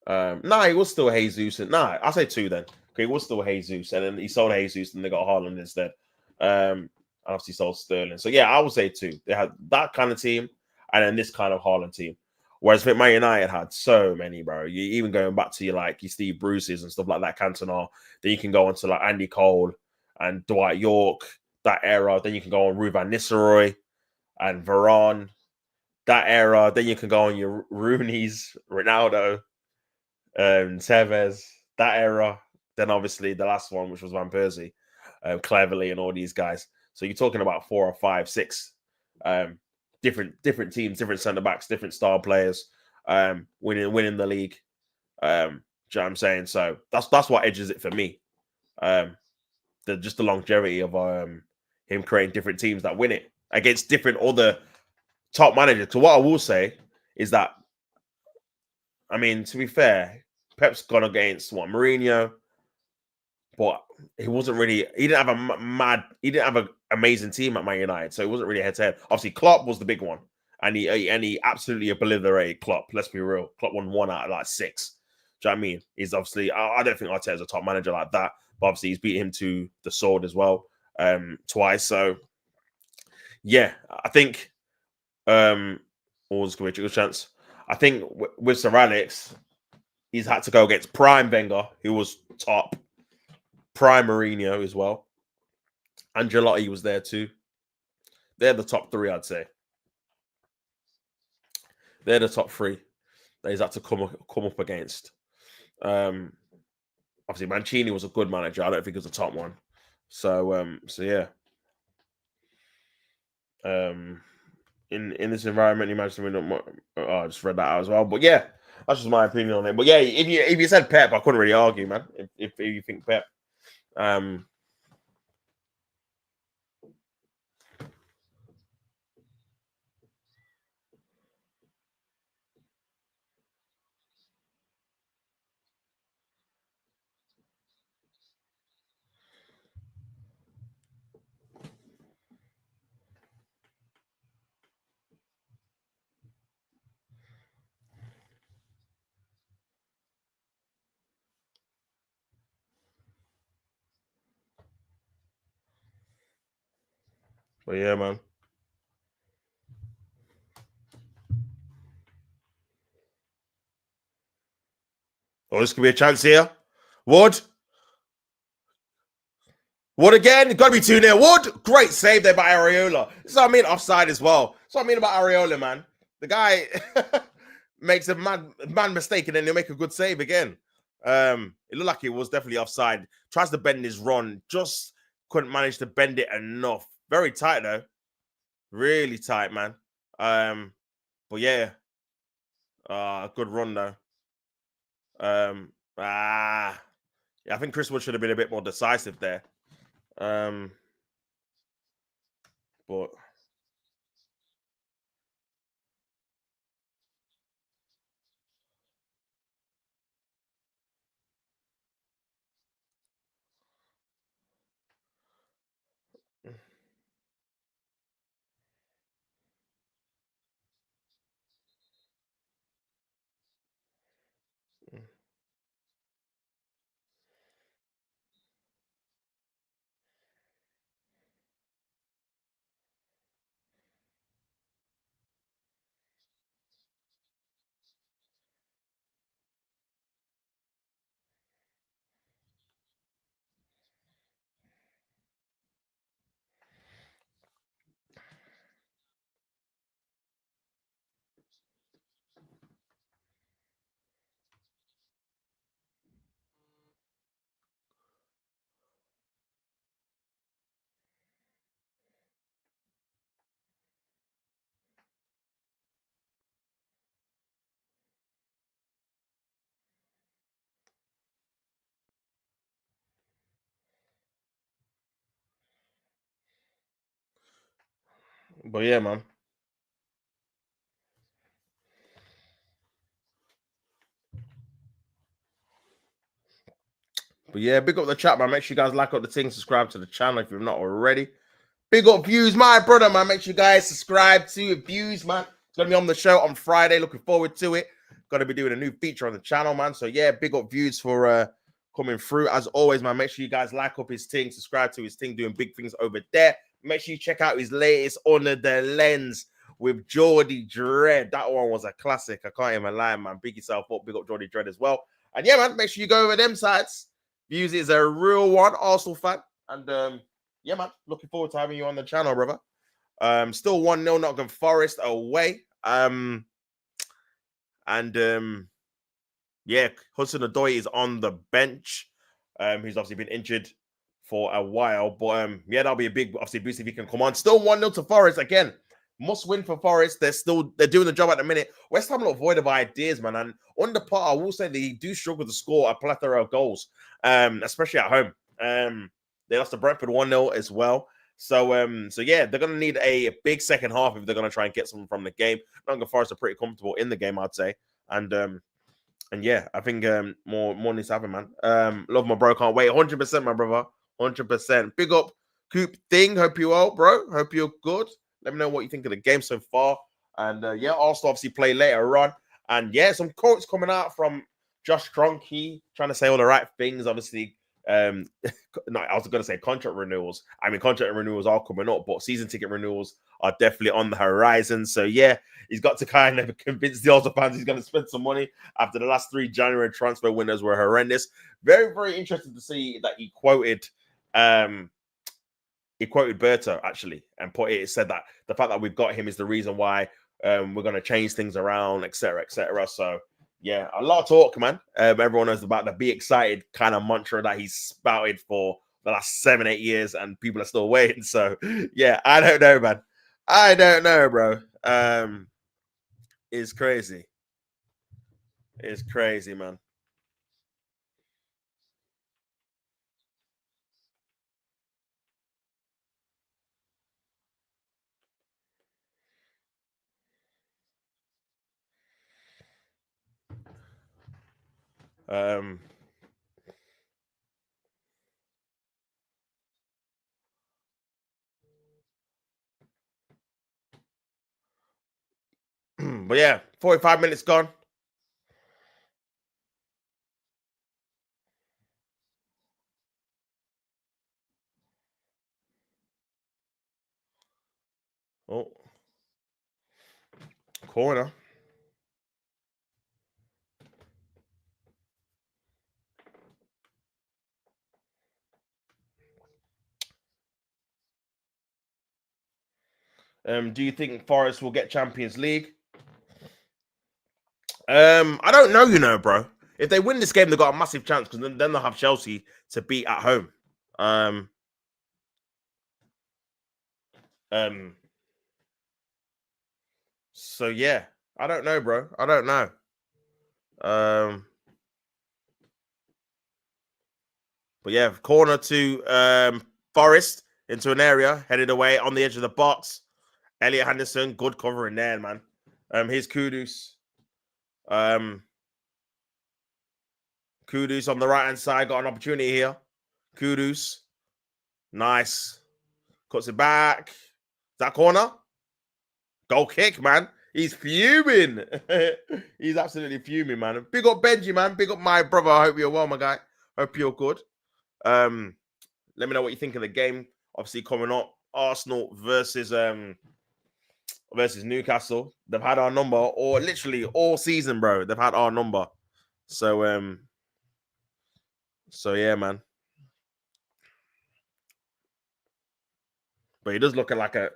Speaker 1: Nah, he was still Jesus. And nah, I'll say two then. Okay, he was still Jesus, and then he sold Jesus, and they got Haaland instead. And obviously sold Sterling. So yeah, I would say two. They had that kind of team, and then this kind of Haaland team. Whereas I think Man United had so many, bro. You even going back to your Steve Bruce's and stuff like that, Cantona. Then you can go on to like Andy Cole and Dwight York, that era. Then you can go on Ruben Nistelrooy and Varane, that era. Then you can go on your Rooney's, Ronaldo, Tevez, that era. Then obviously the last one, which was Van Persie, Cleverly, and all these guys. So you're talking about 4 or 5, 6 different teams, different centre backs, different star players, winning the league. Do you know what I'm saying? So that's what edges it for me. Just the longevity of him creating different teams that win it against different other top managers. So what I will say is that, I mean, to be fair, Pep's gone against Mourinho, but he wasn't really. He didn't have He didn't have an amazing team at Man United, so it wasn't really head to head. Obviously, Klopp was the big one, and he absolutely obliterated Klopp. Let's be real, Klopp won 1 out of like 6. Do you know what I mean? He's obviously. I don't think Arteta's a top manager like that, but obviously he's beat him to the sword as well, twice. So yeah, I think always gonna be a good chance. I think with Sir Alex, he's had to go against Prime Wenger, who was top. Prime Mourinho as well. Angelotti was there too. They're the top 3, I'd say. They're the top 3 that he's had to come up against. Obviously, Mancini was a good manager. I don't think he was a top one. So yeah. In this environment, you imagine we don't. Oh, I just read that out as well. But yeah, that's just my opinion on it. But yeah, if you said Pep, I couldn't really argue, man. If you think Pep, but yeah, man. Oh, this could be a chance here. Wood. Wood again. Got to be 2-0. Wood. Great save there by Areola. This is what I mean. Offside as well. That's what I mean about Areola, man. The guy makes a man mistake and then he'll make a good save again. It looked like it was definitely offside. Tries to bend his run. Just couldn't manage to bend it enough. Very tight, though. Really tight, man. But yeah. Good run, though. Yeah, I think Chris Wood should have been a bit more decisive there. But yeah, man. But yeah, big up the chat, man. Make sure you guys like up the thing, subscribe to the channel if you've not already. Big up Views, my brother, man. Make sure you guys subscribe to Views, man. It's going to be on the show on Friday. Looking forward to it. Going to be doing a new feature on the channel, man. So yeah, big up Views for coming through. As always, man, make sure you guys like up his thing, subscribe to his thing, doing big things over there. Make sure you check out his latest Under the Lens with Geordie Dread. That one was a classic. I can't even lie, man. Big yourself up. Big up Geordie Dread as well. And yeah, man, make sure you go over them sites. Views is a real one, Arsenal fan. And yeah, man, looking forward to having you on the channel, brother. Still 1-0 Nottingham Forest away. Yeah, Hudson-Odoi is on the bench. He's obviously been injured for a while. But yeah, that'll be a big obviously boost if he can come on. Still 1-0 to Forest again. Must win for Forest. They're doing the job at the minute. West Ham are void of ideas, man. And under par, I will say they do struggle to score a plethora of goals, especially at home. They lost to Brentford 1-0 as well. So yeah, they're gonna need a big second half if they're gonna try and get something from the game. Nottingham Forest are pretty comfortable in the game, I'd say. And yeah, I think more needs to happen, man. Love my bro, can't wait. 100%, my brother. 100%. Big up Coop Thing. Hope you well, bro. Hope you're good. Let me know what you think of the game so far. And yeah, Arsenal obviously play later on. And yeah, some quotes coming out from Josh Kroenke, trying to say all the right things. Obviously, no, I was going to say contract renewals. I mean, contract renewals are coming up, but season ticket renewals are definitely on the horizon. So yeah, he's got to kind of convince the Arsenal fans he's going to spend some money after the last 3 January transfer windows were horrendous. Very, very interesting to see that he quoted Berto actually, and said that the fact that we've got him is the reason why we're going to change things around, etc., etc. So yeah, a lot of talk, man. Everyone knows about the "be excited" kind of mantra that he's spouted for the last 7-8 years, and people are still waiting. So yeah, I don't know, man. I don't know, bro. It's crazy. It's crazy, man. But yeah, 45 minutes gone. Oh, corner. Do you think Forest will get Champions League? I don't know, bro. If they win this game, they've got a massive chance because then they'll have Chelsea to beat at home. So yeah, I don't know, bro. I don't know. But yeah, corner to Forest into an area, headed away on the edge of the box. Elliot Henderson, good covering there, man. Here's Kudus. Kudus on the right-hand side, got an opportunity here. Kudus. Nice. Cuts it back. Is that corner? Goal kick, man. He's fuming. He's absolutely fuming, man. Big up Benji, man. Big up my brother. I hope you're well, my guy. Hope you're good. Let me know what you think of the game. Obviously, coming up, Arsenal versus Newcastle. They've had our number, or literally all season, bro. They've had our number. So yeah, man. But he does look like a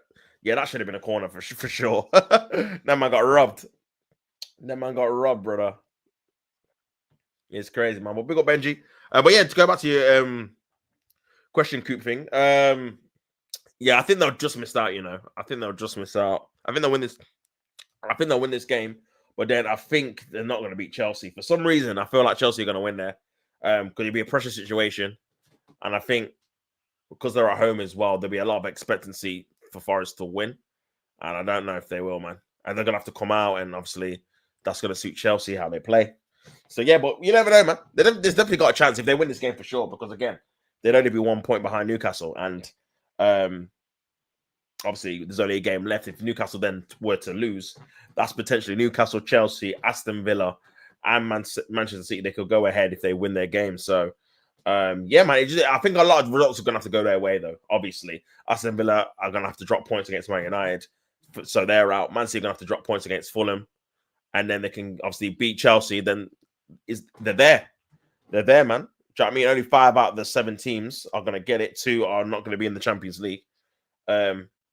Speaker 1: that should have been a corner for sure. That man got robbed. Brother. It's crazy, man. But big up Benji. But yeah, to go back to your question, Coop thing. Yeah, I think they'll just miss out. I think they'll just miss out. I think they'll win this. I think they'll win this game, but then I think they're not going to beat Chelsea for some reason. I feel like Chelsea are going to win there because it'll be a pressure situation, and I think because they're at home as well, there'll be a lot of expectancy for Forest to win, and I don't know if they will, man. And they're going to have to come out, and obviously that's going to suit Chelsea how they play. So yeah, but you never know, man. There's definitely got a chance if they win this game for sure. Because again, they'd only be 1 point behind Newcastle, and obviously there's only a game left. If Newcastle then were to lose, that's potentially Newcastle, Chelsea, Aston Villa, and Manchester City. They could go ahead if they win their game. So yeah, man. I think a lot of results are going to have to go their way, though. Obviously, Aston Villa are going to have to drop points against Man United, so they're out. Man City are going to have to drop points against Fulham, and then they can obviously beat Chelsea. Then they're there. They're there, man. Do you know what I mean? Only 5 out of the 7 teams are going to get it. 2 are not going to be in the Champions League.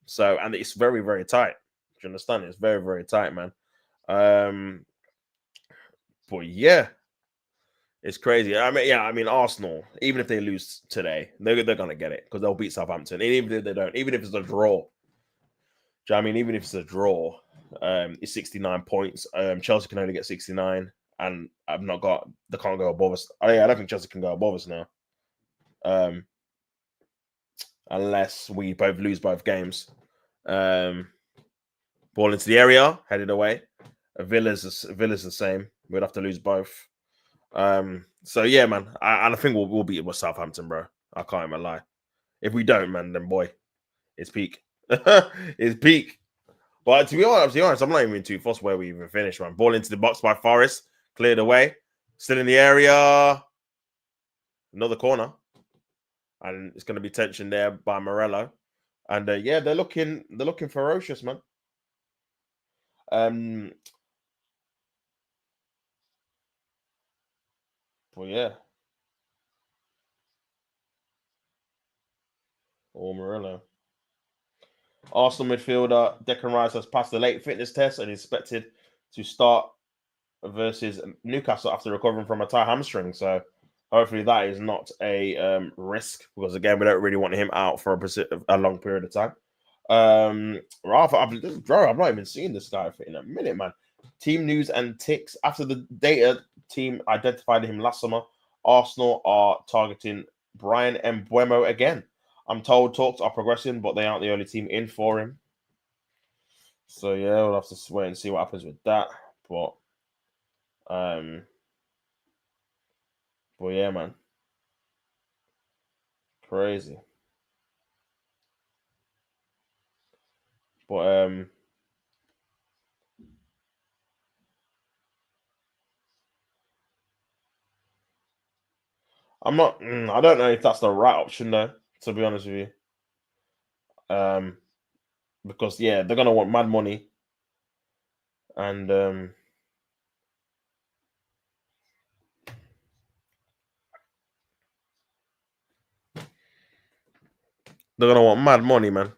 Speaker 1: So, and it's very, very tight. Do you understand? It's very, very tight, man. But yeah, it's crazy. I mean, Arsenal, even if they lose today, they're going to get it because they'll beat Southampton. And even if they don't, even if it's a draw, do you know what I mean? Even if it's a draw, it's 69 points. Chelsea can only get 69, and they can't go above us. I don't think Chelsea can go above us now. Unless we both lose both games. Ball into the area, headed away. Villa's the same. We'd have to lose both. So yeah, man. I think we'll beat with Southampton, bro. I can't even lie. If we don't, man, then boy, it's peak. It's peak. But to be honest, I'm not even too fussed where we even finish, man. Ball into the box by Forest, cleared away, still in the area. Another corner. And it's going to be tension there by Morello, and yeah, they're looking ferocious, man. Well, yeah, or Morello. Arsenal midfielder Declan Rice has passed the late fitness test and is expected to start versus Newcastle after recovering from a tie hamstring. So hopefully that is not a risk because again, we don't really want him out for a long period of time. Ralph, I've not even seen this guy in a minute, man. Team news and ticks. After the data team identified him last summer, Arsenal are targeting Brian Mbeumo again. I'm told talks are progressing, but they aren't the only team in for him. So yeah, we'll have to wait and see what happens with that. But yeah, man, crazy. But I'm not. I don't know if that's the right option though. To be honest with you, because yeah, they're gonna want mad money, and they're gonna want mad money, man.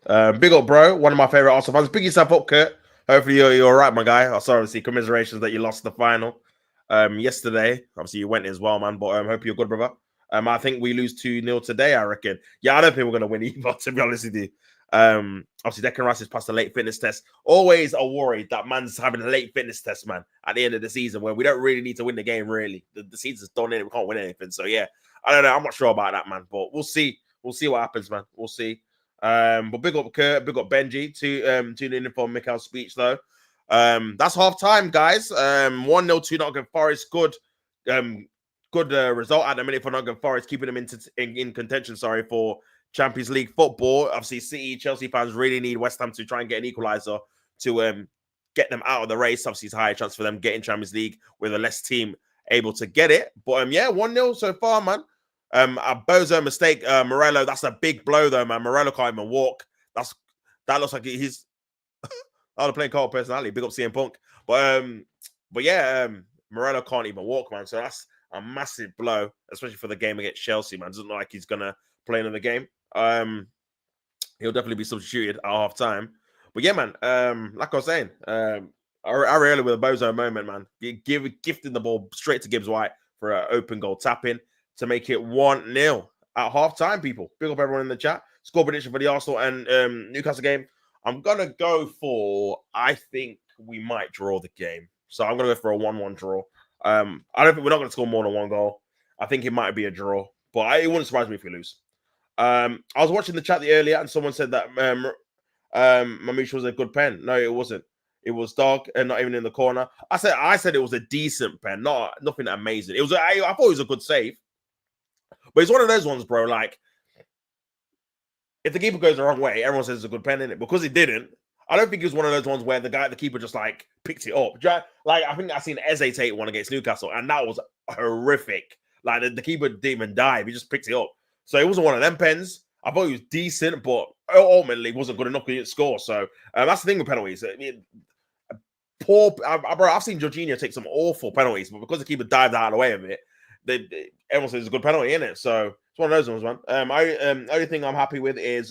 Speaker 1: Big up, bro. One of my favorite Arsenal fans. Big yourself up, Kurt. Hopefully you're all right, my guy. I saw obviously commiserations that you lost the final yesterday. Obviously you went as well, man. But hope you're good, brother. I think we lose 2-0 today, I reckon. Yeah, I don't think we're gonna win either, to be honest with you. Obviously Declan Rice has passed a late fitness test. Always a worry that man's having a late fitness test, man, at the end of the season where we don't really need to win the game, really. The season's done in, we can't win anything. So yeah, I don't know. I'm not sure about that, man. But we'll see. We'll see what happens, man. We'll see. But big up Kurt, big up Benji tuning in for Mikel's speech though. That's half time, guys. 1-0 to Nottingham Forest. Good result at the minute for Nottingham Forest, keeping them in contention, sorry, for Champions League football. Obviously, City, Chelsea fans really need West Ham to try and get an equaliser to get them out of the race. Obviously, it's a higher chance for them getting Champions League with a less team able to get it. But yeah, 1-0 so far, man. A bozo mistake, Morello. That's a big blow, though, man. Morello can't even walk. That looks like he's playing card personality. Big up CM Punk, but yeah, Morello can't even walk, man. So that's a massive blow, especially for the game against Chelsea, man. Doesn't look like he's gonna play another game. He'll definitely be substituted at half time. But yeah, man. Like I was saying, Ariella with a bozo moment, man. Gifting the ball straight to Gibbs White for an open goal tap-in to make it 1-0 at half time, people. Big up everyone in the chat. Score prediction for the Arsenal and Newcastle game. I'm going to go for, I think we might draw the game. So I'm going to go for a 1-1 draw. I don't think we're not going to score more than 1 goal. I think it might be a draw, but it wouldn't surprise me if we lose. I was watching the chat earlier, and someone said that Mamouche was a good pen. No, it wasn't. It was dark and not even in the corner. I said it was a decent pen, nothing amazing. It was. I thought it was a good save, but it's one of those ones, bro. Like if the keeper goes the wrong way, everyone says it's a good pen in it because it didn't. I don't think it was one of those ones where the keeper just like picked it up. Like I think I seen Eze take one against Newcastle, and that was horrific. Like the keeper didn't even dive; he just picked it up. So it wasn't one of them pens. I thought he was decent, but ultimately wasn't good enough to score. So that's the thing with penalties. Bro, I've seen Jorginho take some awful penalties, but because the keeper dived out of the way of it, everyone says it's a good penalty, isn't it? So it's one of those ones, man. Only thing I'm happy with is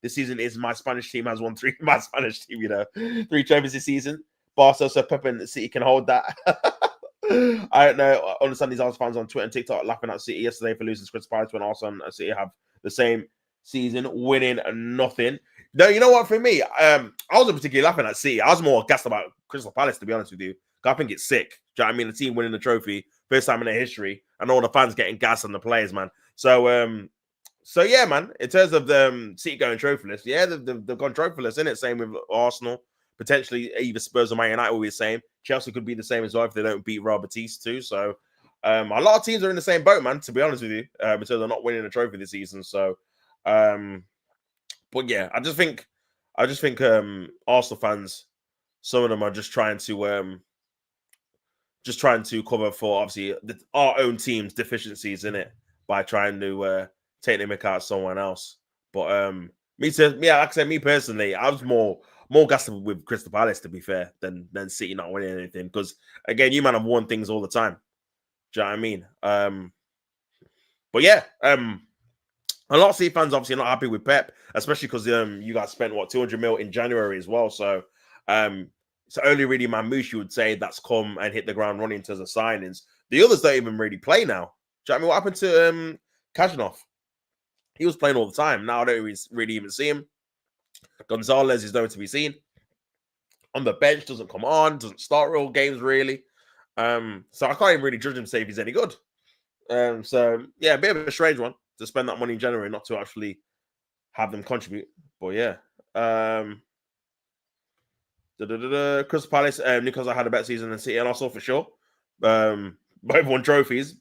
Speaker 1: this season is my Spanish team has won 3. My Spanish team, 3 trophies this season. Barca, so Pep and City can hold that. I don't know. I understand these Arsenal fans on Twitter and TikTok laughing at City yesterday for losing Crystal Palace when Arsenal and City have the same season, winning nothing. No, you know what? For me, I wasn't particularly laughing at City. I was more gassed about Crystal Palace, to be honest with you. I think it's sick. Do you know what I mean? The team winning the trophy, first time in their history, and all the fans getting gassed on the players, man. So yeah, man. In terms of the City going trophyless, yeah, they've gone trophyless, isn't it? Same with Arsenal. Potentially, either Spurs or Man United will be the same. Chelsea could be the same as well if they don't beat Real Betis too. So a lot of teams are in the same boat, man. To be honest with you, in terms of not winning a trophy this season. So, but yeah, I just think Arsenal fans, some of them are just trying to cover for obviously our own team's deficiencies in it by trying to take the mick out of someone else. But like I said, me personally, I was more gassed with Crystal Palace, to be fair, than City not winning anything. Because again, you man have won things all the time. Do you know what I mean? But yeah, a lot of City fans obviously are not happy with Pep, especially because you guys spent 200 mil in January as well. So it's only really Mamouche you would say that's come and hit the ground running in terms of signings. The others don't even really play now. Do you know what I mean? What happened to Kajanoff? He was playing all the time. Now I don't really even see him. Gonzalez is nowhere to be seen. On the bench, doesn't come on, doesn't start real games really. So I can't even really judge him to say if he's any good. So yeah, a bit of a strange one to spend that money in January, not to actually have them contribute. But yeah. Crystal Palace, Newcastle had a better season than City and Arsenal for sure. Both won trophies.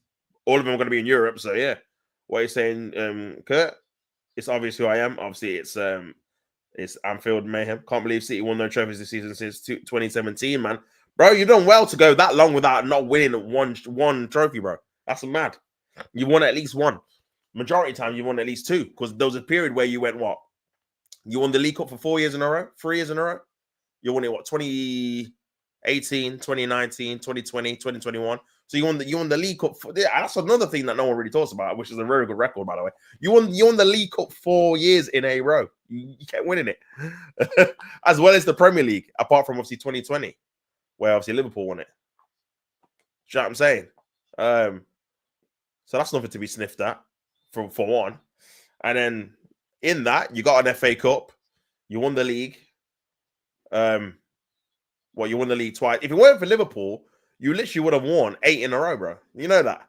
Speaker 1: All of them are going to be in Europe. So yeah. What are you saying, Kurt? It's obvious who I am. Obviously, it's Anfield mayhem. Can't believe City won no trophies this season since 2017, man. Bro, you've done well to go that long without not winning one trophy, bro. That's mad. You won at least one. Majority of time, you won at least 2. Because there was a period where you went what? You won the League Cup for 4 years in a row? 3 years in a row? You won it, 2018, 2019, 2020, 2021. So you won the League Cup. That's another thing that no one really talks about, which is a very good record, by the way. You won the League Cup 4 years in a row. You kept winning it. As well as the Premier League, apart from obviously 2020, where obviously Liverpool won it. You know what I'm saying? So that's nothing to be sniffed at, for one. And then in that, you got an FA Cup. You won the league. You won the league twice. If it weren't for Liverpool, you literally would have won 8 in a row, bro. You know that.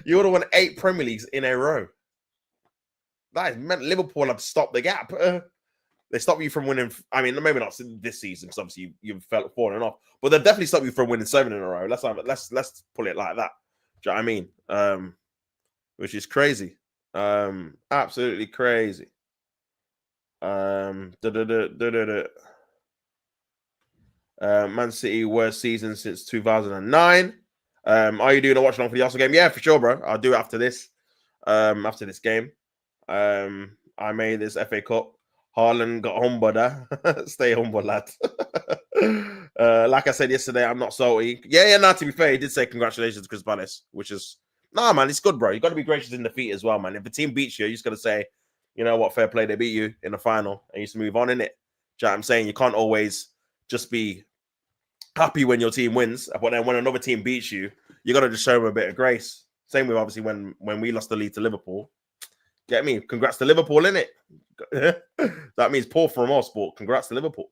Speaker 1: You would have won 8 Premier Leagues in a row. That is meant Liverpool have stopped the gap. They stop you from winning. I mean, maybe not this season because obviously you've fallen off, but they've definitely stopped you from winning 7 in a row. Let's pull it like that. Do you know what I mean? Which is crazy. Absolutely crazy. Man City worst season since 2009. Are you doing a watch along for the Arsenal game? Yeah, for sure, bro. I'll do it after this. After this game. I made this FA Cup. Haaland got humbled. Stay humble, lad. Like I said yesterday, I'm not salty. Yeah. To be fair, he did say congratulations to Chris Palace, which is man. It's good, bro. You got to be gracious in defeat as well, man. If the team beats you, you just got to say, you know what, fair play. They beat you in the final, and you just move on in it. Do you know what I'm saying? You can't always just be happy when your team wins, but then when another team beats you, you got to just show them a bit of grace. Same with obviously when we lost the lead to Liverpool. Get me? Congrats to Liverpool, innit? That means poor from our sport. Congrats to Liverpool.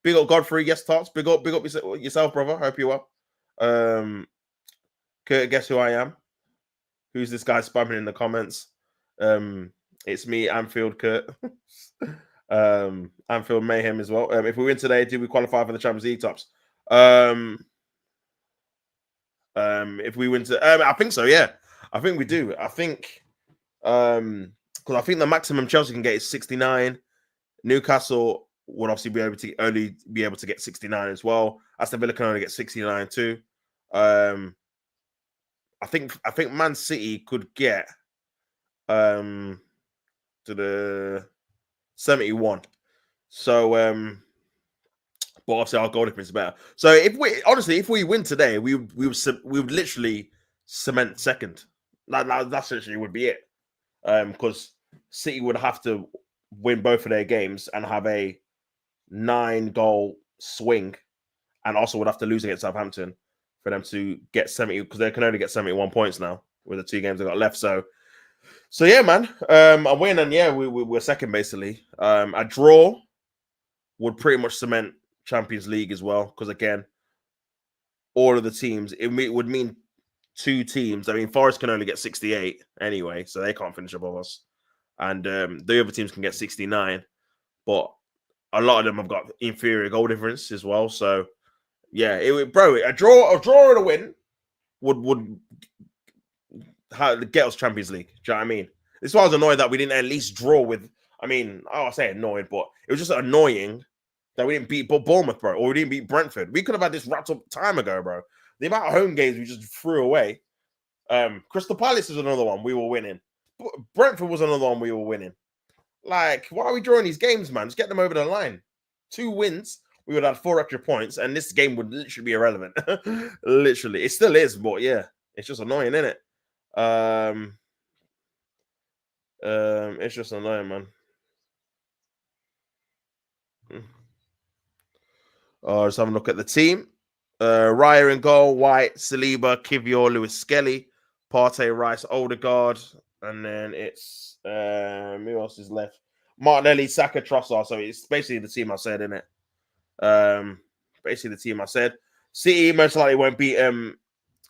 Speaker 1: Big up Godfrey, yes, Tots. Big up yourself, brother. Hope you are. Kurt, guess who I am? Who's this guy spamming in the comments? It's me, Anfield Kurt. Anfield Mayhem as well. If we win today, do we qualify for the Champions League tops? If we win to, I think so. Yeah, I think we do. I think, because I think the maximum Chelsea can get is 69. Newcastle would obviously be able to get 69 as well. Aston Villa can only get 69 too. I think Man City could get to the 71. So but obviously our goal difference is better. So if we win today, we would literally cement second. That essentially would be it. Because City would have to win both of their games and have a 9-goal swing, and also would have to lose against Southampton for them to get 70, because they can only get 71 points now with the 2 games they got left. So yeah, man. A win and yeah, we're second basically. A draw would pretty much cement Champions League as well, because again, all of the teams, it would mean 2 teams. I mean, Forest can only get 68 anyway, so they can't finish above us, and the other teams can get 69, but a lot of them have got inferior goal difference as well. So yeah, a draw and a win would get us Champions League. Do you know what I mean? This is why I was annoyed that we didn't at least draw with. I mean, I say annoyed, but it was just annoying that we didn't beat Bournemouth, bro, or we didn't beat Brentford. We could have had this wrapped up time ago, bro. The amount of home games we just threw away. Crystal Palace is another one we were winning. Brentford was another one we were winning. Like, why are we drawing these games, man? Just get them over the line. 2 wins, we would have 4 extra points, and this game would literally be irrelevant. Literally. It still is, but yeah, it's just annoying, isn't it? It's just annoying, man. Just having a look at the team. Raya in goal, White, Saliba, Kivior, Lewis Skelly, Partey, Rice, Odegaard, and then it's who else is left? Martinelli, Saka, Trossard. So it's basically the team I said, isn't it? Basically the team I said. City most likely won't beat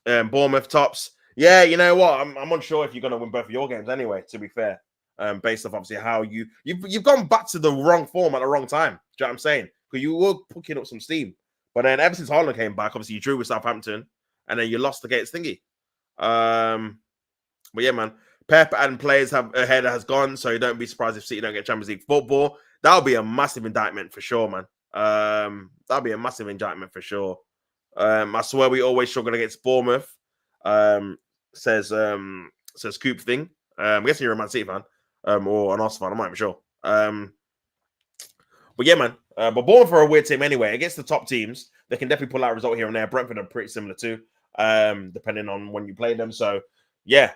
Speaker 1: Bournemouth tops. Yeah, you know what? I'm unsure if you're going to win both of your games anyway, to be fair. Based off obviously how you've gone back to the wrong form at the wrong time. Do you know what I'm saying? Because you were picking up some steam. But then ever since Haaland came back, obviously you drew with Southampton, and then you lost against Thingy. But yeah, man. Pep and players ahead has gone, so you don't be surprised if City don't get Champions League football. That'll be a massive indictment for sure, man. That'll be a massive indictment for sure. I swear we always struggle against Bournemouth. Says Coop thing. I'm guessing you're a Man City fan, or an Arsenal fan. I'm not even sure. But yeah, man. But Bournemouth are a weird team anyway. Against the top teams, they can definitely pull out a result here and there. Brentford are pretty similar too, depending on when you play them. So yeah,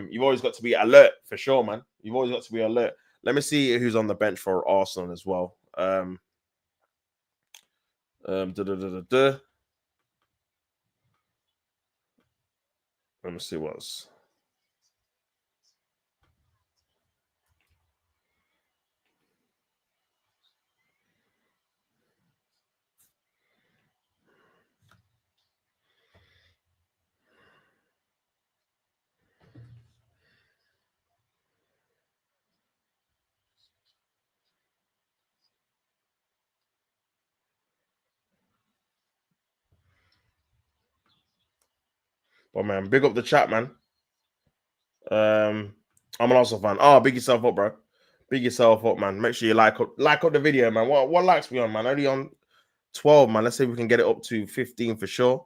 Speaker 1: you've always got to be alert for sure, man. You've always got to be alert. Let me see who's on the bench for Arsenal as well. Let me see what's. But man, big up the chat, man. I'm an Arsenal fan. Oh, big yourself up, bro. Big yourself up, man. Make sure you like up the video, man. What likes we on, man? Only on 12, man. Let's see if we can get it up to 15 for sure.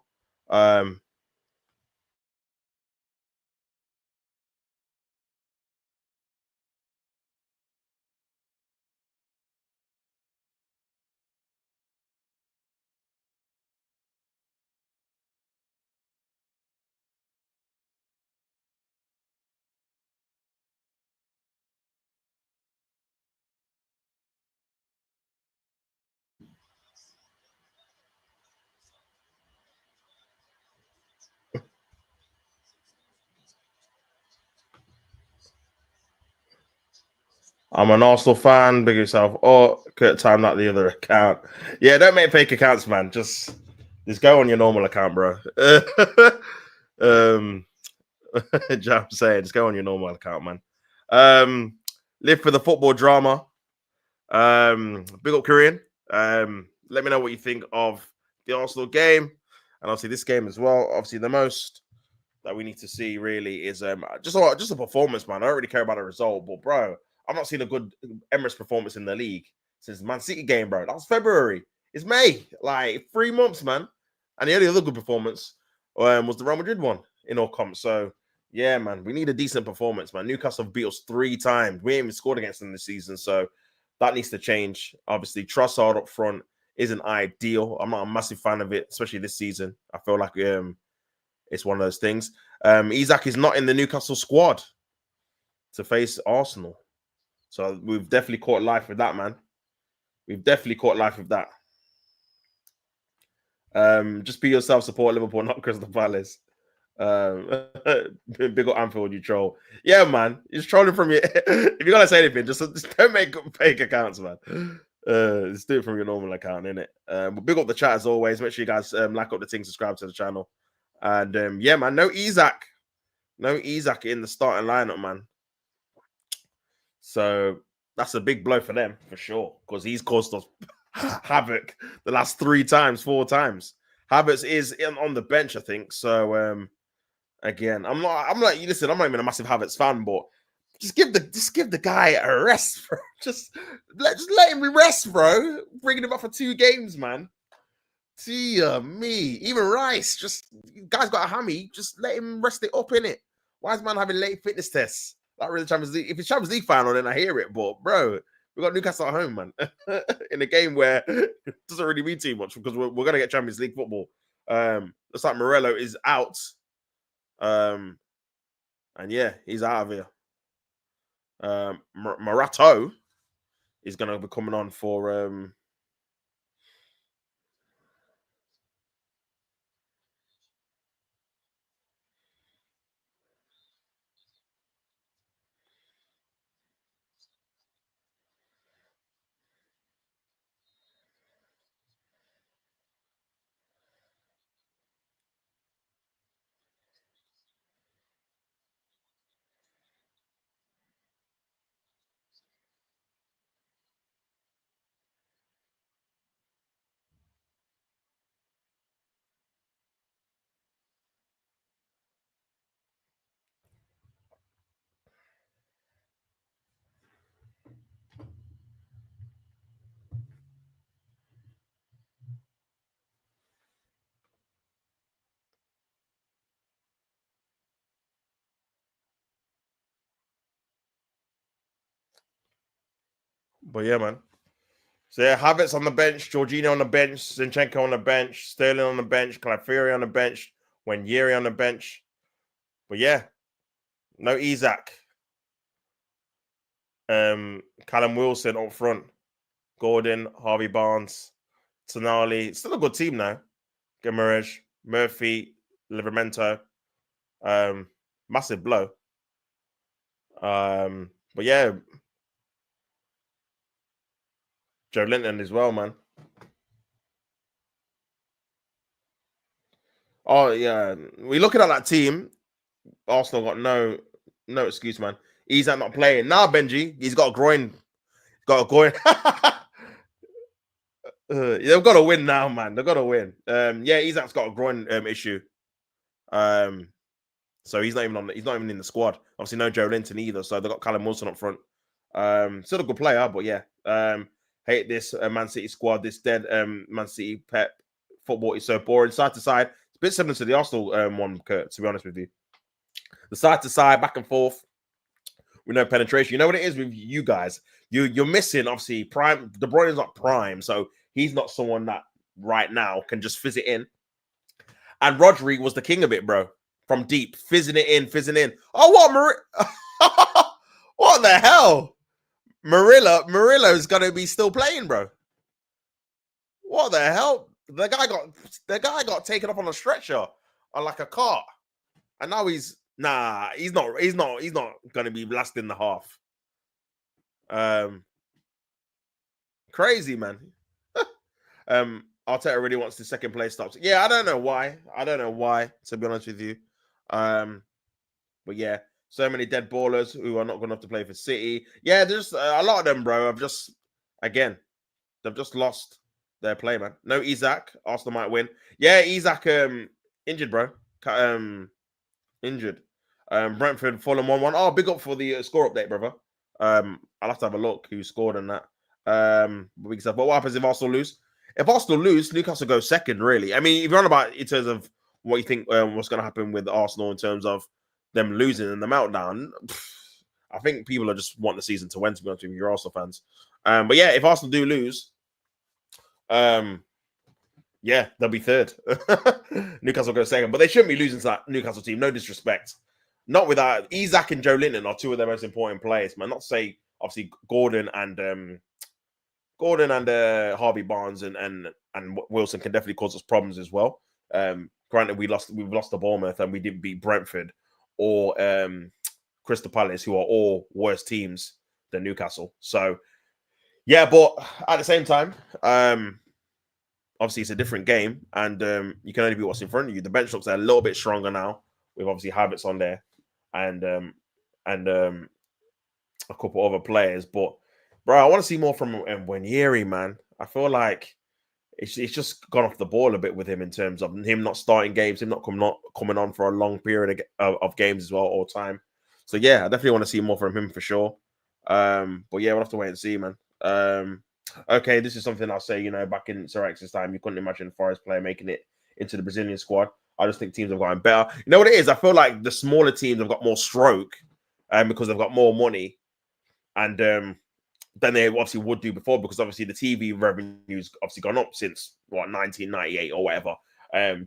Speaker 1: I'm an Arsenal fan. Big yourself. Oh, Kurt time not the other account. Yeah, don't make fake accounts, man. Just go on your normal account, bro. Do you know what I'm saying? Just go on your normal account, man. Live for the football drama. Big up Korean. Let me know what you think of the Arsenal game, and obviously this game as well. Obviously, the most that we need to see really is just a performance, man. I don't really care about the result, but bro, I've not seen a good Emirates performance in the league since the Man City game, bro. That was February. It's May, like 3 months, man. And the only other good performance was the Real Madrid one in all comps. So yeah, man, we need a decent performance, man. Newcastle have beat us 3 times. We ain't even scored against them this season, so that needs to change. Obviously, Trossard up front isn't ideal. I'm not a massive fan of it, especially this season. I feel like it's one of those things. Isak is not in the Newcastle squad to face Arsenal. So we've definitely caught life with that, man. We've definitely caught life with that. Just be yourself, support Liverpool, not Crystal Palace. Big up Anfield, you troll. Yeah, man. You're trolling from your if you're gonna say anything, just don't make fake accounts, man. Just do it from your normal account, innit? But big up the chat as always. Make sure you guys like up the thing, subscribe to the channel. And yeah, man, no Isak. No Isak in the starting lineup, man. So that's a big blow for them for sure, because he's caused us havoc the last 4 times. Havertz is on the bench, I think. So again, I'm not listen, I'm not even a massive Havertz fan, but just give the guy a rest, bro. Just let him rest, bro. Bringing him up for 2 games, man. Dear me. Even Rice, just guy's got a hammy, just let him rest it up in it. Why is man having late fitness tests? Like really Champions League. If it's Champions League final, then I hear it. But bro, we got Newcastle at home, man. In a game where it doesn't really mean too much because we're gonna get Champions League football. Looks like Morello is out. And yeah, he's out of here. Morato is gonna be coming on for but yeah, man. So yeah, Havertz on the bench, Jorginho on the bench, Zinchenko on the bench, Sterling on the bench, Calafiori on the bench, Yeri on the bench. But yeah, no Isak. Callum Wilson up front, Gordon, Harvey Barnes, Tonali. Still a good team now. Guimaraes, Murphy, Livramento. Massive blow. But yeah, Joe Linton as well, man. Oh yeah, we looking at that team. Arsenal got no excuse, man. He's not playing now. Benji, he's got a groin. Got a groin. They've got to win now, man. They've got to win. Yeah, Isak's got a groin issue. So he's not even in the squad. Obviously, no Joe Linton either. So they've got Callum Wilson up front. Still a good player, but yeah. Hate this Man City squad. This dead Man City Pep football is so boring. Side to side. It's a bit similar to the Arsenal one, Kurt, to be honest with you. The side to side, back and forth, with no penetration. You know what it is with you guys? You're missing, obviously, prime. De Bruyne is not prime, so he's not someone that right now can just fizz it in. And Rodri was the king of it, bro. From deep, fizzing it in, fizzing in. Oh, what? What the hell? Murillo's gonna be still playing, bro. What the hell? The guy got taken up on a stretcher on like a cart, and now he's not gonna be last in the half. Crazy, man. Arteta really wants the second place stops. Yeah, I don't know why. To be honest with you. But yeah, so many dead ballers who are not good enough to play for City. Yeah, there's a lot of them, bro. Again, they've just lost their play, man. No Isaac. Arsenal might win. Yeah, Isaac injured, bro. Injured. Brentford, Fulham 1-1. Oh, big up for the score update, brother. I'll have to have a look who scored on that. But what happens if Arsenal lose? If Arsenal lose, Newcastle goes second, really. I mean, if you're on about in terms of what you think what's going to happen with Arsenal in terms of them losing and the meltdown, I think people are just wanting the season to win, to be honest with you, you're Arsenal fans. But yeah, if Arsenal do lose, yeah, they'll be third. Newcastle go second, but they shouldn't be losing to that Newcastle team. No disrespect. Not without Isaac and Joe Linton are two of their most important players, man. Not to say obviously Gordon and Harvey Barnes and Wilson can definitely cause us problems as well. Granted, we've lost to Bournemouth and we didn't beat Brentford or Crystal Palace, who are all worse teams than Newcastle. So yeah, but at the same time, obviously it's a different game, and you can only be what's in front of you. The bench looks a little bit stronger now, with obviously Havertz on there, and a couple other players. But bro, I want to see more from Wanyeri, man. I feel like it's just gone off the ball a bit with him in terms of him not starting games, him not coming on for a long period of games as well, all time. So yeah, I definitely want to see more from him for sure. But yeah, we'll have to wait and see, man. Okay, this is something I'll say. Back in Sir Alex's time, you couldn't imagine a Forest player making it into the Brazilian squad. I just think teams have gotten better. You know what it is? I feel like the smaller teams have got more stroke, because they've got more money, and than they obviously would do before, because obviously the TV revenue's obviously gone up since 1998 or whatever.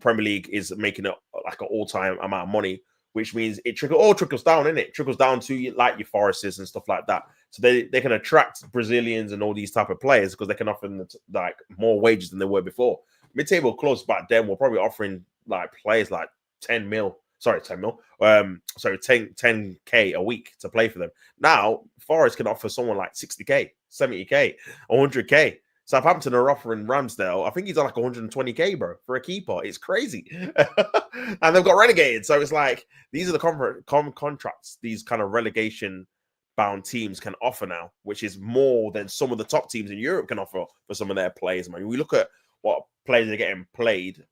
Speaker 1: Premier League is making it like an all-time amount of money, which means it trickles down, innit? It trickles down to like your Foresters and stuff like that. So they can attract Brazilians and all these type of players because they can offer them like more wages than they were before. Mid-table clubs back then were probably offering like players like 10 mil. Sorry, 10 mil. 10K a week to play for them. Now, Forest can offer someone like 60K, 70K, 100K. Southampton are offering Ramsdale, I think he's on like 120K, bro, for a keeper. It's crazy. And they've got relegated. So it's like, these are the contracts these kind of relegation-bound teams can offer now, which is more than some of the top teams in Europe can offer for some of their players, man. We look at what players are getting paid,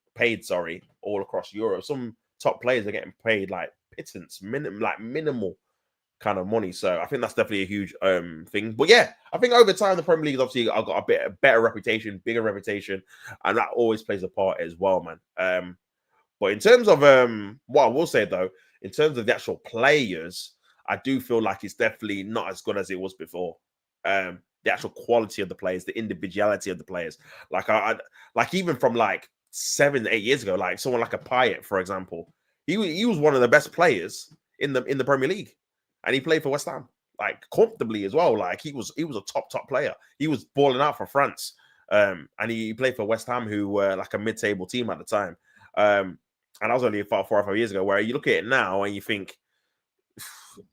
Speaker 1: all across Europe. Some top players are getting paid like pittance, minimal kind of money. So I think that's definitely a huge thing. But yeah, I think over time the Premier League has obviously got a better reputation, bigger reputation, and that always plays a part as well, man. But in terms of what I will say though, in terms of the actual players, I do feel like it's definitely not as good as it was before. The actual quality of the players, the individuality of the players, like I like even from like 7-8 years ago, like someone like a Payet, for example, he was one of the best players in the Premier League, and he played for West Ham like comfortably as well. Like he was a top player. He was balling out for France, and he played for West Ham, who were like a mid-table team at the time. And that was only about 4 or 5 years ago. Where you look at it now and you think,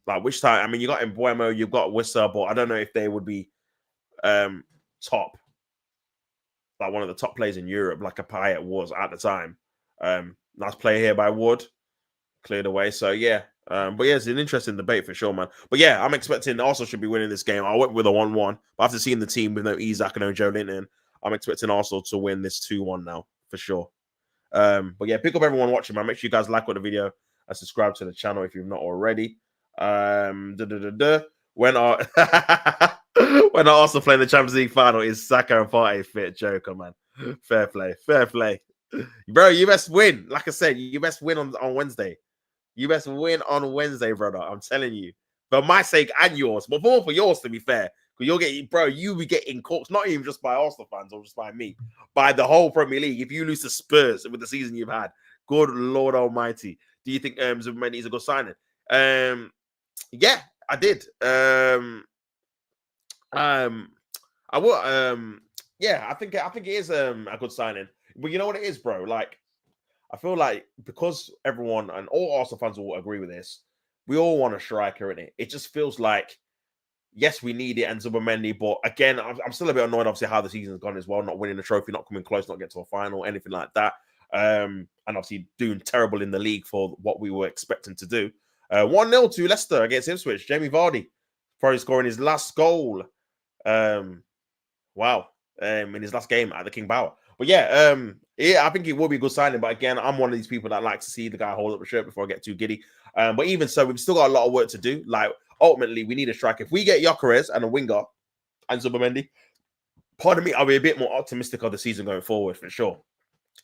Speaker 1: like, which time? I mean, you got Mbuemo, you've got Wissa, but I don't know if they would be top, like one of the top players in Europe, like a Payet was at the time. Nice play here by Wood, cleared away. So yeah, but yeah, it's an interesting debate for sure, man. But yeah, I'm expecting Arsenal should be winning this game. I went with a 1-1, but after seeing the team with no Isak and no Joe Linton, I'm expecting Arsenal to win this 2-1 now for sure. But yeah, pick up everyone watching, man. Make sure you guys like the video and subscribe to the channel if you've not already. When are when are Arsenal playing the Champions League final? Is Saka and Partey fit? Joker, man. Fair play, bro. You best win. Like I said, you best win on Wednesday. You best win on Wednesday, brother. I'm telling you, for my sake and yours, but more for yours, to be fair. Because you'll get, bro, you'll be getting cooked, not even just by Arsenal fans or just by me, by the whole Premier League. If you lose to Spurs with the season you've had, good Lord Almighty. Do you think Zubimendi is a good signing? Yeah, I did. I will. Yeah, I think it is a good signing. But you know what it is, bro? Like, I feel like because everyone and all Arsenal fans will agree with this, we all want a striker in it. It just feels like, yes, we need it and Zubimendi, but again, I'm still a bit annoyed, obviously, how the season's gone as well. Not winning the trophy, not coming close, not getting to a final, anything like that. And obviously doing terrible in the league for what we were expecting to do. 1-0 to Leicester against Ipswich. Jamie Vardy probably scoring his last goal. Wow. In his last game at the King Power. But yeah, I think it will be a good signing. But again, I'm one of these people that like to see the guy hold up a shirt before I get too giddy. But even so, we've still got a lot of work to do. Like, ultimately, we need a striker. If we get Gyökeres and a winger and Zubimendi, pardon me, I'll be a bit more optimistic of the season going forward for sure.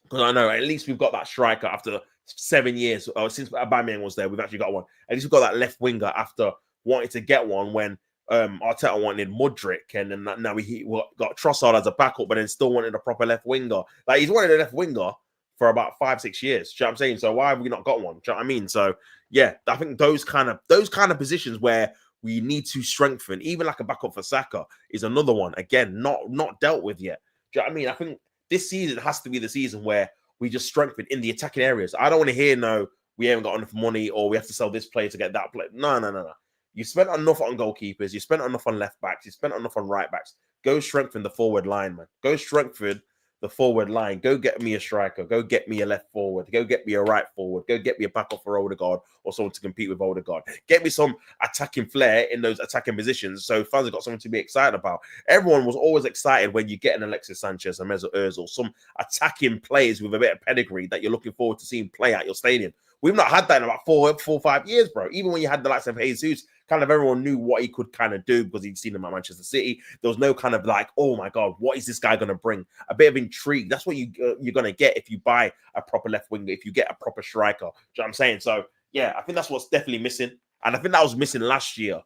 Speaker 1: Because I know at least we've got that striker after 7 years, or since Aubameyang was there, we've actually got one. At least we've got that left winger after wanting to get one when Arteta wanted Mudryk, and then now we got Trossard as a backup, but then still wanted a proper left winger. Like, he's wanted a left winger for about 5-6 years. Do you know what I'm saying? So why have we not got one? Do you know what I mean? So yeah, I think those kind of positions where we need to strengthen, even like a backup for Saka, is another one. Again, not dealt with yet. Do you know what I mean? I think this season has to be the season where we just strengthen in the attacking areas. I don't want to hear, no, we haven't got enough money or we have to sell this player to get that player. No. You spent enough on goalkeepers. You spent enough on left backs. You spent enough on right backs. Go strengthen the forward line, man. Go strengthen the forward line. Go get me a striker. Go get me a left forward. Go get me a right forward. Go get me a backup for Odegaard or someone to compete with Odegaard. Get me some attacking flair in those attacking positions so fans have got something to be excited about. Everyone was always excited when you get an Alexis Sanchez, a Mesut Ozil, some attacking players with a bit of pedigree that you're looking forward to seeing play at your stadium. We've not had that in about 4 or 5 years, bro. Even when you had the likes of Jesus, kind of everyone knew what he could kind of do because he'd seen him at Manchester City. There was no kind of like, oh my God, what is this guy going to bring? A bit of intrigue. That's what you're going to get if you buy a proper left winger, if you get a proper striker. Do you know what I'm saying? So yeah, I think that's what's definitely missing. And I think that was missing last year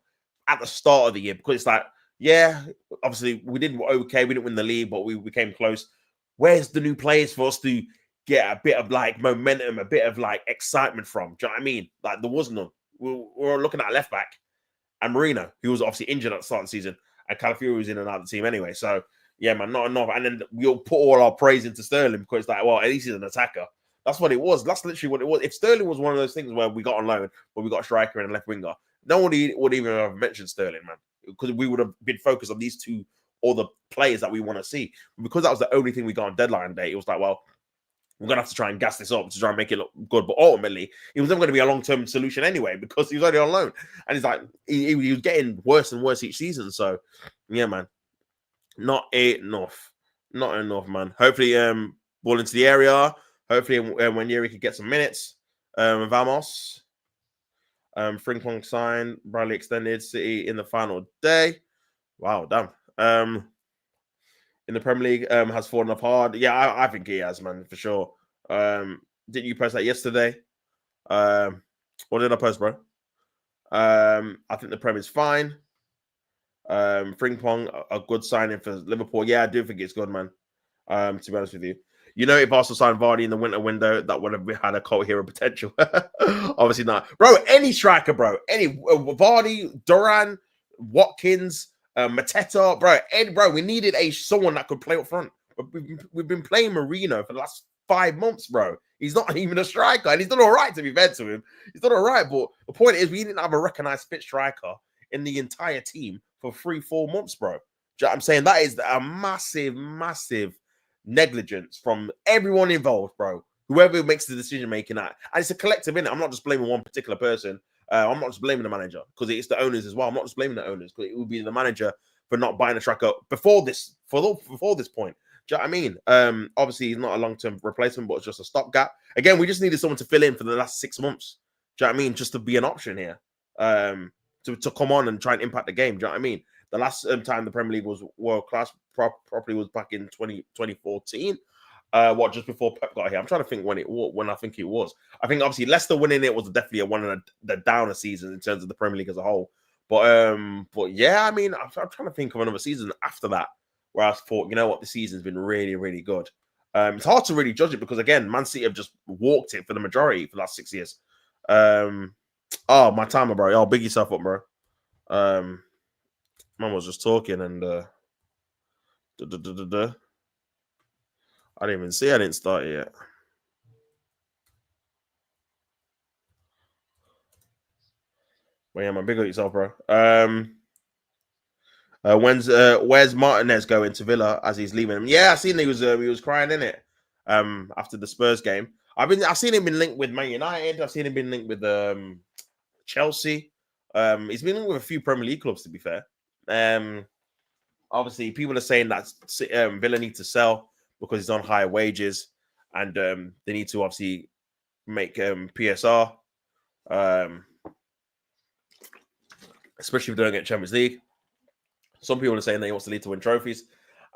Speaker 1: at the start of the year because it's like, yeah, obviously we did okay. We didn't win the league, but we came close. Where's the new players for us to get a bit of like momentum, a bit of like excitement from? Do you know what I mean? Like, there was none. We were looking at left back and Marino, who was obviously injured at the start of the season, and Calafiori was in and out of the team anyway. So yeah, man, not enough. And then we'll put all our praise into Sterling because it's like, well, at least he's an attacker. That's what it was. That's literally what it was. If Sterling was one of those things where we got on loan, but we got a striker and a left winger, nobody would even have mentioned Sterling, man, because we would have been focused on these two other players that we want to see. Because that was the only thing we got on deadline day, it was like, well, we're going to have to try and gas this up to try and make it look good. But ultimately, it was never going to be a long-term solution anyway because he was only on loan. And he's like, he was getting worse and worse each season. So, yeah, man, not enough. Not enough, man. Hopefully, ball into the area. Hopefully, when Yeri could get some minutes. Vamos. Frimpong signed. Bradley extended. City in the final day. Wow, damn. In the Premier League, has fallen off hard. Yeah, I think he has, man, for sure. Didn't you post that yesterday? What did I post, bro? I think the Prem is fine. Frimpong, a good signing for Liverpool. Yeah, I do think it's good, man. To be honest with you. You know, if Arsenal signed Vardy in the winter window, that would have had a cult hero potential. Obviously not. Bro, any striker, bro. Any Vardy, Duran, Watkins, Mateta, bro, we needed someone that could play up front. We've been playing Marino for the last 5 months, bro. He's not even a striker, and he's done all right, to be fair to him. He's done all right, but the point is we didn't have a recognized fit striker in the entire team for 3-4 months, bro. Do you know what I'm saying? That is a massive negligence from everyone involved, bro. Whoever makes the decision making that, and it's a collective, innit? I'm not just blaming one particular person. I'm not just blaming the manager because it's the owners as well. I'm not just blaming the owners because it would be the manager for not buying a striker before this point. Do you know what I mean? Obviously, he's not a long-term replacement, but it's just a stopgap. Again, we just needed someone to fill in for the last 6 months. Do you know what I mean? Just to be an option here, to come on and try and impact the game. Do you know what I mean? The last time the Premier League was world class properly was back in 2014. Just before Pep got here. I'm trying to think when I think it was. I think obviously Leicester winning it was definitely one of the downer seasons in terms of the Premier League as a whole. But yeah, I mean, I'm trying to think of another season after that where I thought, you know what, the season's been really, really good. It's hard to really judge it because again, Man City have just walked it for the majority for the last 6 years. Oh, my timer, bro. Oh, big yourself up, bro. Man was just talking and I didn't even see. I didn't start it yet. But yeah, man, big up yourself, bro. Where's Martinez going to Villa as he's leaving him? Yeah, I seen he was crying in it. After the Spurs game, I've seen him been linked with Man United. I've seen him been linked with Chelsea. He's been with a few Premier League clubs, to be fair. Obviously, people are saying that Villa need to sell because he's on higher wages, and they need to obviously make PSR, especially if they don't get Champions League. Some people are saying that he wants to lead to win trophies.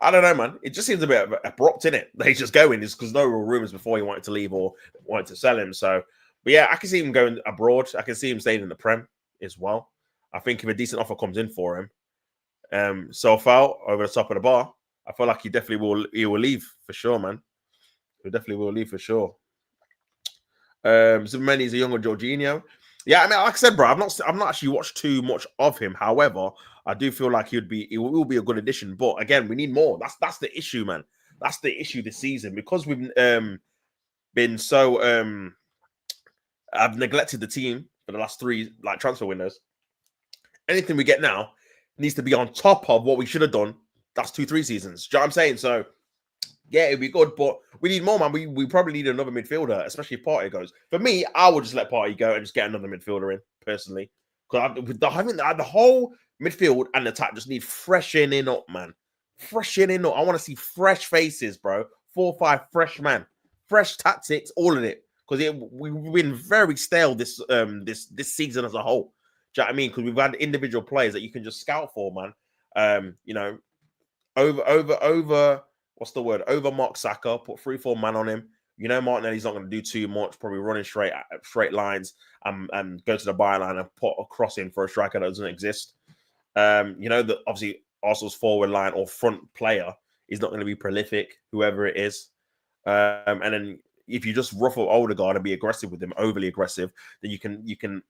Speaker 1: I don't know, man. It just seems a bit abrupt, innit? He's just going. It's because no real rumors before he wanted to leave or wanted to sell him. So, but yeah, I can see him going abroad. I can see him staying in the Prem as well. I think if a decent offer comes in for him, so far over the top of the bar, I feel like he will leave for sure, man. He definitely will leave for sure. Zimmerman's a younger Jorginho. Yeah, I mean, like I said, bro, I've not actually watched too much of him. However, I do feel like he will be a good addition. But again, we need more. That's the issue, man. That's the issue this season because we've been so I've neglected the team for the last 3 transfer windows. Anything we get now needs to be on top of what we should have done. That's 2-3 seasons. Do you know what I'm saying? So yeah, it'd be good, but we need more, man. We probably need another midfielder, especially if Partey goes. For me, I would just let Partey go and just get another midfielder in, personally. Because the whole midfield and attack just need freshening up, man. Freshening up. I want to see fresh faces, bro. 4 or 5 fresh man. Fresh tactics, all of it. Because we've been very stale this season as a whole. Do you know what I mean? Because we've had individual players that you can just scout for, man. Over what's the word? Over Mark Saka, put 3-4 man on him. You know, Martinelli's not going to do too much, probably running straight lines and go to the byline and put a cross in for a striker that doesn't exist. That obviously Arsenal's forward line or front player is not going to be prolific, whoever it is. And then if you just ruffle Odegaard and be aggressive with him, overly aggressive, then you can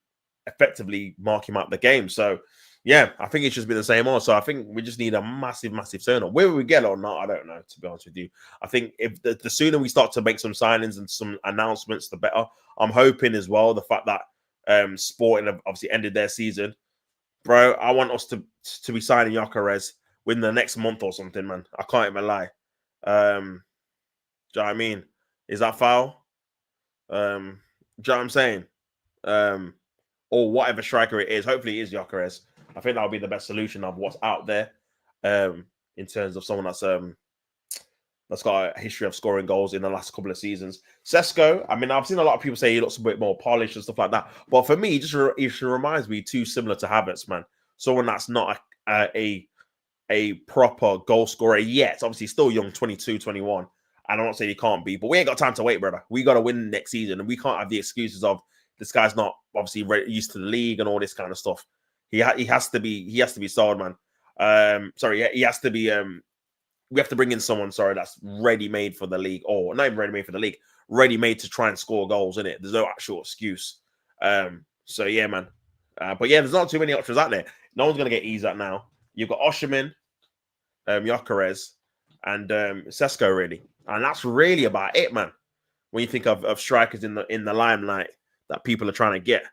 Speaker 1: effectively mark him out the game. So yeah, I think it's just been the same on. So I think we just need a massive turn up. Whether we get it or not, I don't know, to be honest with you. I think if the sooner we start to make some signings and some announcements, the better. I'm hoping as well, the fact that Sporting have obviously ended their season. Bro, I want us to be signing Gyökeres within the next month or something, man. I can't even lie. Do you know what I mean? Is that foul? Do you know what I'm saying? Or whatever striker it is. Hopefully it is Gyökeres. I think that'll be the best solution of what's out there in terms of someone that's got a history of scoring goals in the last couple of seasons. Sesko, I mean, I've seen a lot of people say he looks a bit more polished and stuff like that. But for me, it reminds me too similar to Havertz, man. Someone that's not a proper goal scorer yet. Obviously, still young, 22, 21. And I'm not saying he can't be, but we ain't got time to wait, brother. We got to win next season. And we can't have the excuses of this guy's not obviously used to the league and all this kind of stuff. He has to be sold, man. He has to be. We have to bring in someone, that's ready-made for the league, or not even ready-made for the league, ready-made to try and score goals, in it. There's no actual excuse. So yeah, man. But yeah, there's not too many options out there. No one's gonna get eased out now. You've got Osherman, Gyökeres, and Sesko, really, and that's really about it, man. When you think of strikers in the limelight that people are trying to get.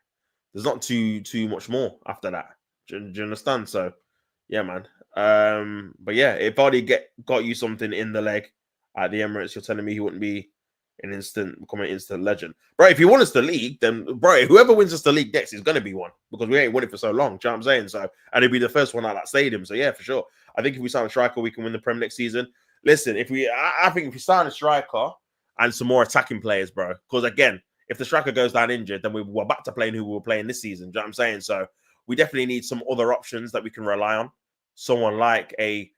Speaker 1: There's not too much more after that. Do you understand? So, yeah, man. But yeah, if Vardy got you something in the leg at the Emirates, you're telling me he wouldn't be become an instant legend, bro. If he won us the league, then bro, whoever wins us the league next is gonna be one because we ain't won it for so long. Do you know what I'm saying? So, and it'd be the first one at that stadium. So yeah, for sure. I think if we sign a striker, we can win the Prem next season. Listen, I think if we sign a striker and some more attacking players, bro, because again, if the striker goes down injured, then we're back to playing who we were playing this season. Do you know what I'm saying? So we definitely need some other options that we can rely on. Someone like a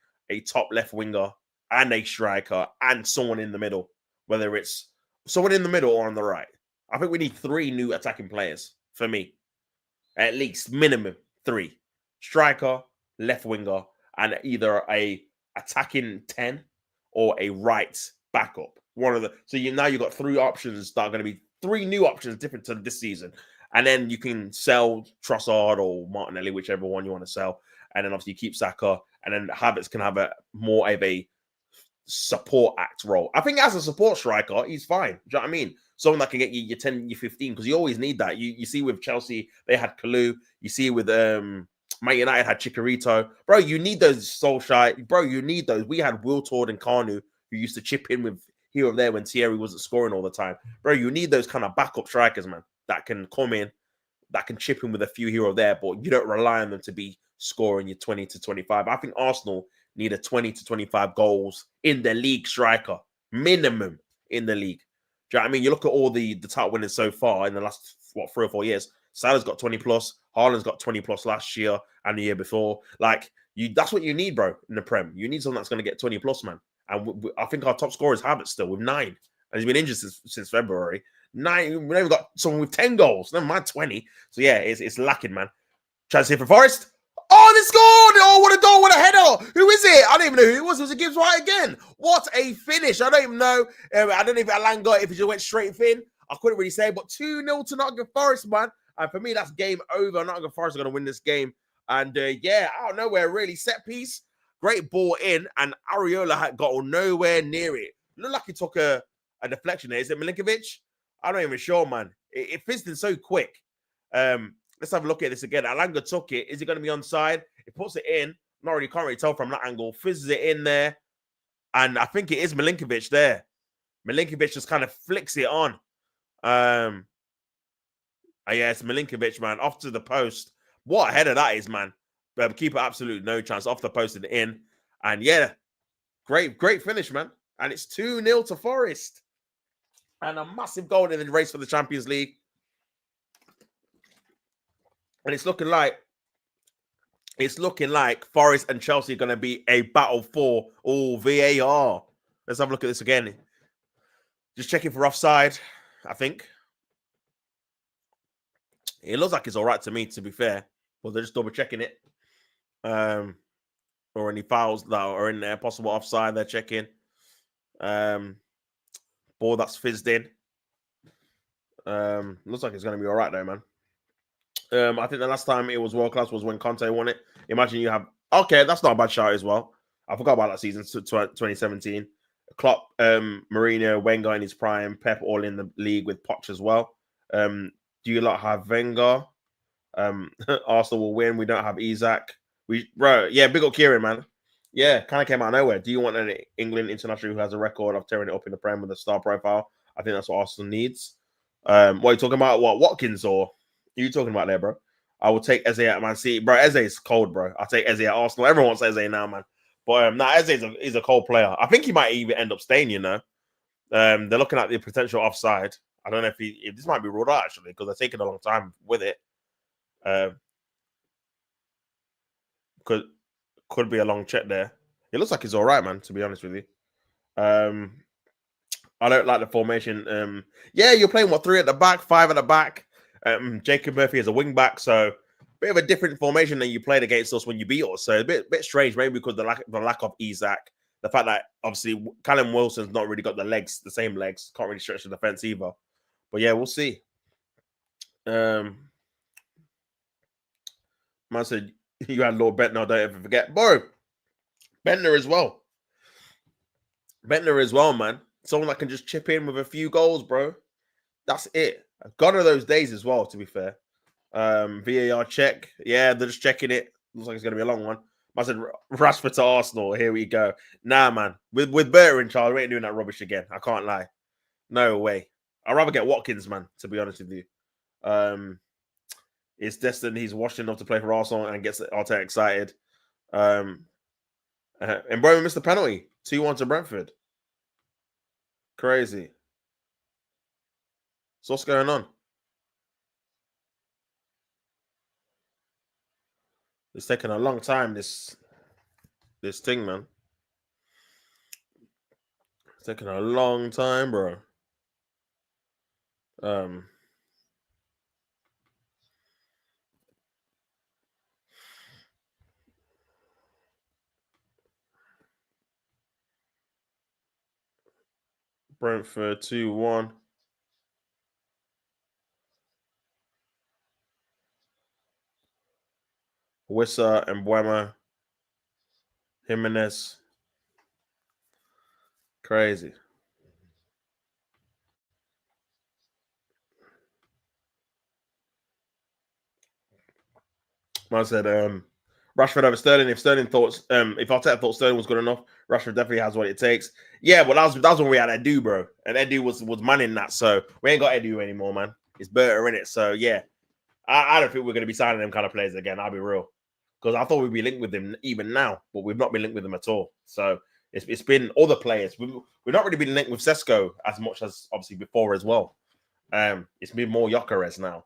Speaker 1: top left winger and a striker and someone in the middle, whether it's someone in the middle or on the right. I think we need 3 new attacking players for me. At least minimum 3. Striker, left winger, and either a attacking 10 or a right backup. So now you've got 3 options that are going to be 3 new options different to this season. And then you can sell Trossard or Martinelli, whichever one you want to sell. And then obviously you keep Saka. And then Havertz can have more of a support act role. I think as a support striker, he's fine. Do you know what I mean? Someone that can get you your 10, your 15, because you always need that. You see with Chelsea, they had Kalou. You see with Man United had Chicharito. Bro, you need those Solskjaer. Bro, you need those. We had Wiltord and Kanu who used to chip in with here or there when Thierry wasn't scoring all the time. Bro, you need those kind of backup strikers, man, that can come in, that can chip in with a few here or there, but you don't rely on them to be scoring your 20 to 25. I think Arsenal need a 20 to 25 goals in the league striker, minimum in the league. Do you know what I mean? You look at all the title winners so far in the last, 3 or 4 years. Salah's got 20 plus, Haaland's got 20 plus last year and the year before. Like, that's what you need, bro, in the Prem. You need someone that's going to get 20 plus, man. And I think our top scorers have it still with 9. And he's been injured since February. 9, we've got someone with 10 goals, never mind 20. So yeah, it's lacking, man. Chance here for Forest. Oh, they scored! Oh, what a goal, what a header! Who is it? I don't even know who it was. Was it Gibbs White again? What a finish. I don't even know. I don't know if Alan got it, if it just went straight in. I couldn't really say, but 2-0 to Nottingham Forest, man. And for me, that's game over. Nottingham Forest are going to win this game. And yeah, out of nowhere, really, set piece. Great ball in, and Areola had got nowhere near it. Looked like he took a deflection there. Is it Milinkovic? I'm not even sure, man. It fizzed in so quick. Let's have a look at this again. Alanga took it. Is it going to be onside? It puts it in. Not really, can't really tell from that angle. Fizzes it in there. And I think it is Milinkovic there. Milinkovic just kind of flicks it on. Yeah, it's Milinkovic, man. Off to the post. What a header that is, man. Keeper absolutely no chance. Off the post and in. And yeah, great finish, man. And it's 2-0 to Forest. And a massive goal in the race for the Champions League. And it's looking like Forest and Chelsea are going to be a battle for VAR. Let's have a look at this again. Just checking for offside, I think. It looks like it's all right to me, to be fair. But they're just double checking it. Or any fouls that are in there, possible offside, they're checking. Ball that's fizzed in. Looks like it's going to be all right though, man. I think the last time it was world class was when Conte won it. Imagine you have... Okay, that's not a bad shout as well. I forgot about that season, 2017. Klopp, Mourinho, Wenger in his prime, Pep all in the league with Poch as well. Do you lot have Wenger? Arsenal will win. We don't have Isaac. Yeah, big up Kieran, man. Yeah, kind of came out of nowhere. Do you want an England international who has a record of tearing it up in the Prem with a star profile? I think that's what Arsenal needs. What are you talking about? What, Watkins or... Who are you talking about there, bro? I will take Eze at Man City. Bro, Eze is cold, bro. I'll take Eze at Arsenal. Everyone wants Eze now, man. But Eze is a cold player. I think he might even end up staying, you know. They're looking at the potential offside. I don't know if this might be ruled out, actually, because they're taking a long time with it. Could be a long check there. It looks like he's all right, man, to be honest with you. I don't like the formation. Yeah, you're playing, 3 at the back, 5 at the back. Jacob Murphy is a wing back, so bit of a different formation than you played against us when you beat us. So a bit strange, maybe because the lack of Isaac, the fact that obviously Callum Wilson's not really got the same legs, can't really stretch the defense either. But yeah, we'll see. Man said you had Lord Bentner, don't ever forget, bro. Bentner as well, man. Someone that can just chip in with a few goals, bro. That's it. Gone are those days as well, to be fair. VAR check. Yeah, they're just checking it. Looks like it's going to be a long one. I said Rashford to Arsenal. Here we go. Nah, man. With Berta in charge, we ain't doing that rubbish again. I can't lie. No way. I'd rather get Watkins, man, to be honest with you. It's destined. He's washed enough to play for Arsenal and gets Arteta excited. And Broman missed the penalty. 2-1 to Brentford. Crazy. So what's going on? It's taking a long time, this thing, man. It's taking a long time, bro. Brentford 2-1. Wissa and Buema. Jimenez. Crazy. I said Rashford over Sterling. If Sterling thought if Arteta thought Sterling was good enough, Rashford definitely has what it takes. Yeah, but that was when we had Edu, bro. And Edu was manning that. So we ain't got Edu anymore, man. It's Berta in it. So yeah. I don't think we're going to be signing them kind of players again. I'll be real, because I thought we'd be linked with them even now, but we've not been linked with them at all. So it's been other players. We've not really been linked with Sesko as much as obviously before as well. It's been more Gyökeres now.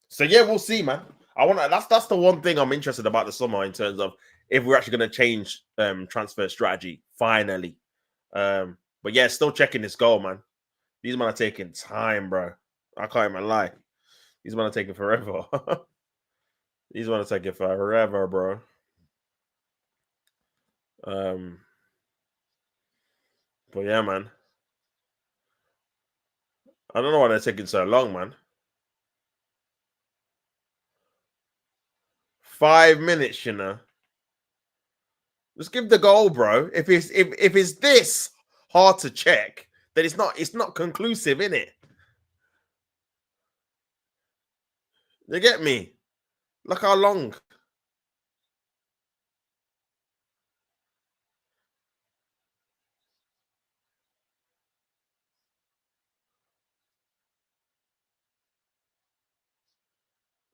Speaker 1: So yeah, we'll see, man. That's the one thing I'm interested about the summer in terms of if we're actually going to change transfer strategy finally. But yeah, still checking this goal, man. These men are taking time, bro. I can't even lie. These men are taking forever. These men are taking forever, bro. But yeah, man. I don't know why they're taking so long, man. 5 minutes, you know. Just give the goal, bro. If it's this hard to check, then it's not conclusive, innit? You get me? Look how long.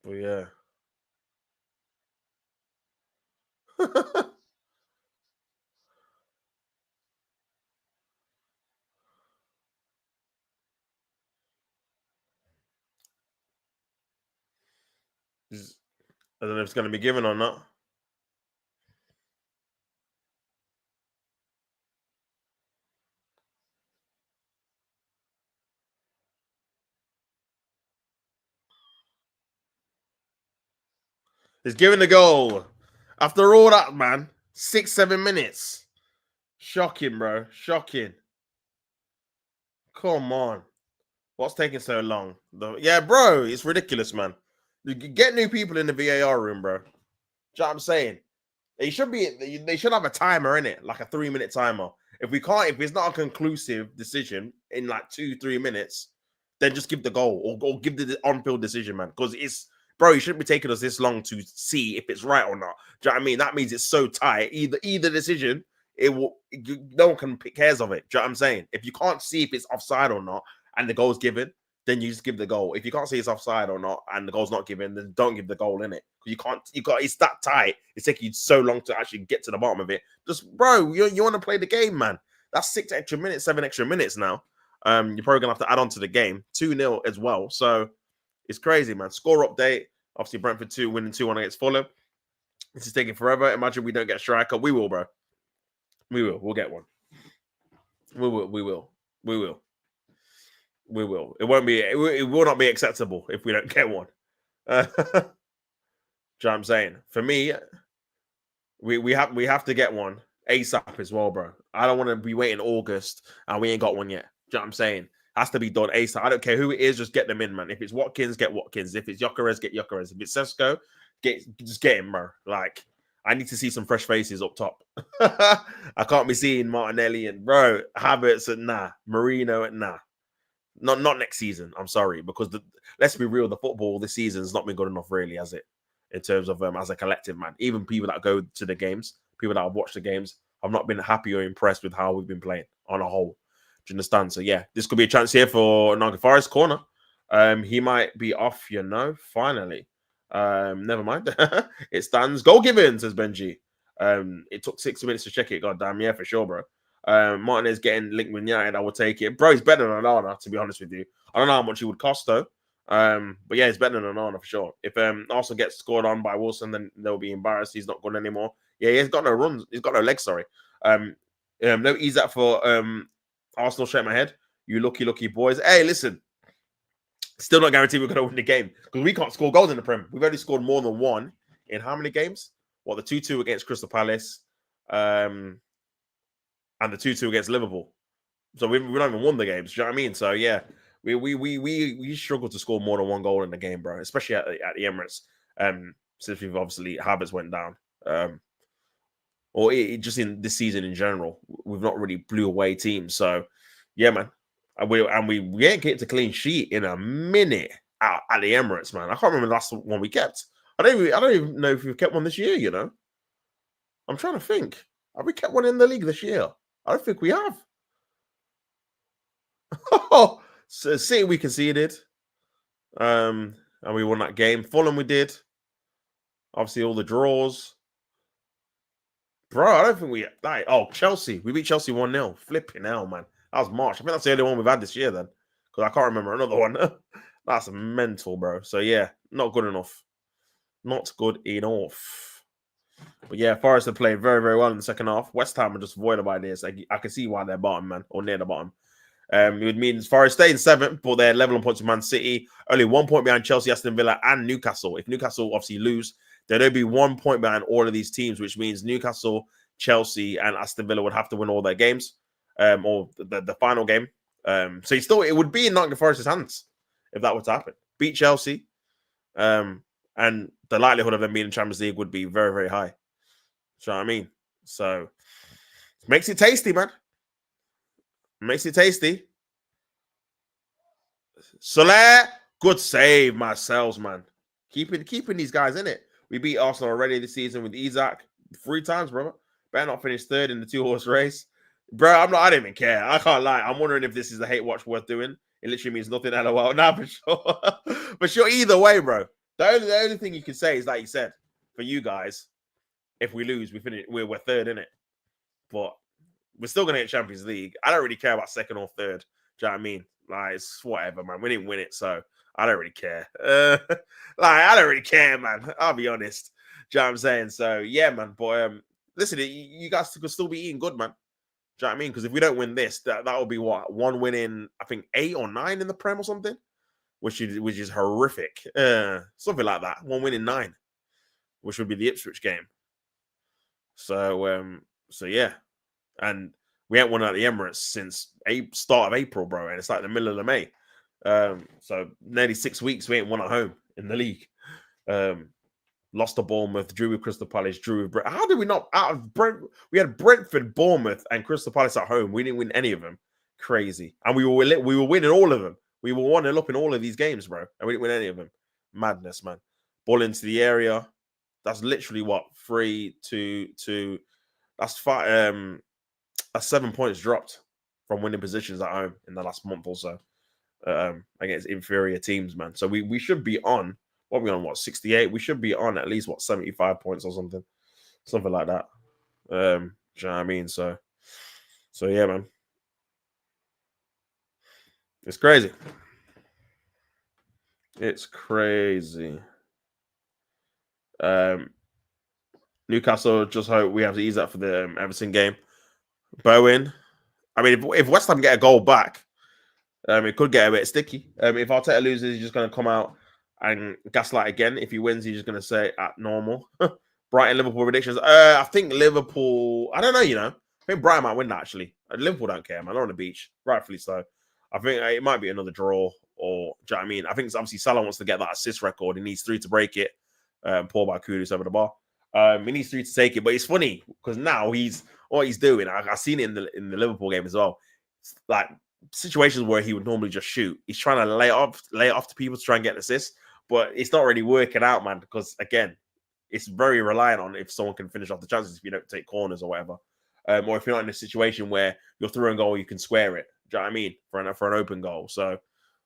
Speaker 1: But yeah. I don't know if it's gonna be given or not. It's giving the goal. After all that, man. 6, 7 minutes. Shocking, bro. Shocking. Come on. What's taking so long? Yeah, bro, it's ridiculous, man. You get new people in the VAR room, bro. Do you know what I'm saying? They should have a timer in it, like a 3 minute timer. If it's not a conclusive decision in like 2, 3 minutes, then just give the goal or give the on-field decision, man. Because bro, you shouldn't be taking us this long to see if it's right or not. Do you know what I mean? That means it's so tight. Either decision, no one cares of it. Do you know what I'm saying? If you can't see if it's offside or not and the goal's given, then you just give the goal. If you can't see it's offside or not and the goal's not given, then don't give the goal in it. It's that tight. It's taking you so long to actually get to the bottom of it. Just, bro, you want to play the game, man. That's 6 extra minutes, 7 extra minutes now. You're probably gonna have to add on to the game. 2-0 as well. So it's crazy, man. Score update. Obviously, Brentford 2 winning 2-1 against Fulham. This is taking forever. Imagine we don't get a striker. We will, bro. We will. We'll get one. We will. We will. We will. We will. It won't be. It will not be acceptable if we don't get one. Do you know what I'm saying? For me, we have to get one ASAP as well, bro. I don't want to be waiting August and we ain't got one yet. Do you know what I'm saying? Has to be done ASAP. I don't care who it is, just get them in, man. If it's Watkins, get Watkins. If it's Gyökeres, get Gyökeres. If it's Sesko, just get him, bro. Like, I need to see some fresh faces up top. I can't be seeing Martinelli and bro Havertz and nah, Marino and nah. Not next season. I'm sorry, because let's be real, the football this season has not been good enough, really, has it? In terms of as a collective, man. Even people that go to the games, people that have watched the games, have not been happy or impressed with how we've been playing on a whole. Do you understand? So yeah, this could be a chance here for Nottingham Forest corner. He might be off, finally. Never mind. It stands. Goal given, says Benji. It took 6 minutes to check it. God damn, yeah, for sure, bro. Martinez getting linked with United, I would take it. Bro, he's better than Onana, to be honest with you. I don't know how much he would cost, though. But yeah, it's better than Onana for sure. If Arsenal gets scored on by Wilson, then they'll be embarrassed. He's not good anymore. Yeah, he's got no runs. He's got no legs, sorry. No ease that for Arsenal, shake my head. You lucky boys. Hey, listen. Still not guaranteed we're going to win the game because we can't score goals in the Prem. We've only scored more than one in how many games? Well, the 2-2 against Crystal Palace and the 2-2 against Liverpool. So we've not even won the games. Do you know what I mean? So yeah, we struggle to score more than one goal in the game, bro. Especially at the Emirates. Since we've obviously Havertz went down, or just in this season in general, we've not really blew away teams. So yeah, man, and we ain't get to clean sheet in a minute at the Emirates, man. I can't remember the last one we kept. I don't even know if we've kept one this year. I'm trying to think. Have we kept one in the league this year? I don't think we have. So City we conceded. and we won that game. Fulham, we did. Obviously, all the draws. Bro, I don't think we like. Oh, Chelsea. We beat Chelsea 1-0. Flipping hell, man. That was March. I think that's the only one we've had this year then. Because I can't remember another one. That's mental, bro. So yeah, not good enough. Not good enough. But yeah, Forest have played very, very well in the second half. West Ham are just void of ideas. I can see why they're bottom, man, or near the bottom. It would mean Forest stay in seventh, but they're level on points with Man City. Only 1 point behind Chelsea, Aston Villa, and Newcastle. If Newcastle obviously lose, then there'd be 1 point behind all of these teams, which means Newcastle, Chelsea, and Aston Villa would have to win all their games, or the final game. So it would be in Nottingham Forest's hands if that were to happen. Beat Chelsea, and the likelihood of them being in Champions League would be very, very high. Do you know what I mean? So makes it tasty, man. Makes it tasty. Soler, good save, Marcel's, man. Keeping these guys in it. We beat Arsenal already this season with Isaac 3 times, brother. Better not finish third in the 2-horse race. Bro, I don't even care. I can't lie. I'm wondering if this is a hate watch worth doing. It literally means nothing. LOL. Nah, for sure. For sure, either way, bro. The only thing you can say is, like you said, for you guys, if we lose, we're third in it. But we're still gonna get Champions League. I don't really care about second or third. Do you know what I mean? Like, it's whatever, man. We didn't win it, so I don't really care. I don't really care, man. I'll be honest. Do you know what I'm saying? So yeah, man. But listen, you guys could still be eating good, man. Do you know what I mean? Because if we don't win this, that will be what, 1 win in, I think, 8 or 9 in the Prem or something, which is horrific. Something like that. 1 win in 9, which would be the Ipswich game. So yeah. And we haven't won at the Emirates since start of April, bro. And it's like the middle of May. So nearly 6 weeks we ain't won at home in the league. Lost to Bournemouth, drew with Crystal Palace, drew with Brent. How did we not out of Brent? We had Brentford, Bournemouth, and Crystal Palace at home. We didn't win any of them. Crazy. And we were winning all of them. We were 1-0 up in all of these games, bro. And we didn't win any of them. Madness, man. Ball into the area. That's literally what? 3-2. That's 5. That's 7 points dropped from winning positions at home in the last month or so against inferior teams, man. So we should be on. What are we on? What, 68? We should be on at least 75 points or something like that. Do you know what I mean? So yeah, man. It's crazy. It's crazy. Newcastle just hope we have to ease that for the Everton game. Bowen. I mean, if West Ham get a goal back, it could get a bit sticky. If Arteta loses, he's just going to come out and gaslight again. If he wins, he's just going to say at normal. Brighton, Liverpool predictions. I think Liverpool. I don't know. I think Brighton might win that actually. Liverpool don't care, man. They're on the beach, rightfully so. I think it might be another draw, or do you know what I mean? I think obviously Salah wants to get that assist record. He needs 3 to break it. Paul by Kudus over the bar. He needs 3 to take it, but it's funny because now what he's doing. I've seen it in the Liverpool game as well. It's like situations where he would normally just shoot. He's trying to lay it off to people to try and get an assist, but it's not really working out, man. Because again, it's very reliant on if someone can finish off the chances if you don't take corners or whatever, or if you're not in a situation where you're throwing a goal, you can square it. Do you know what I mean? For an open goal. So,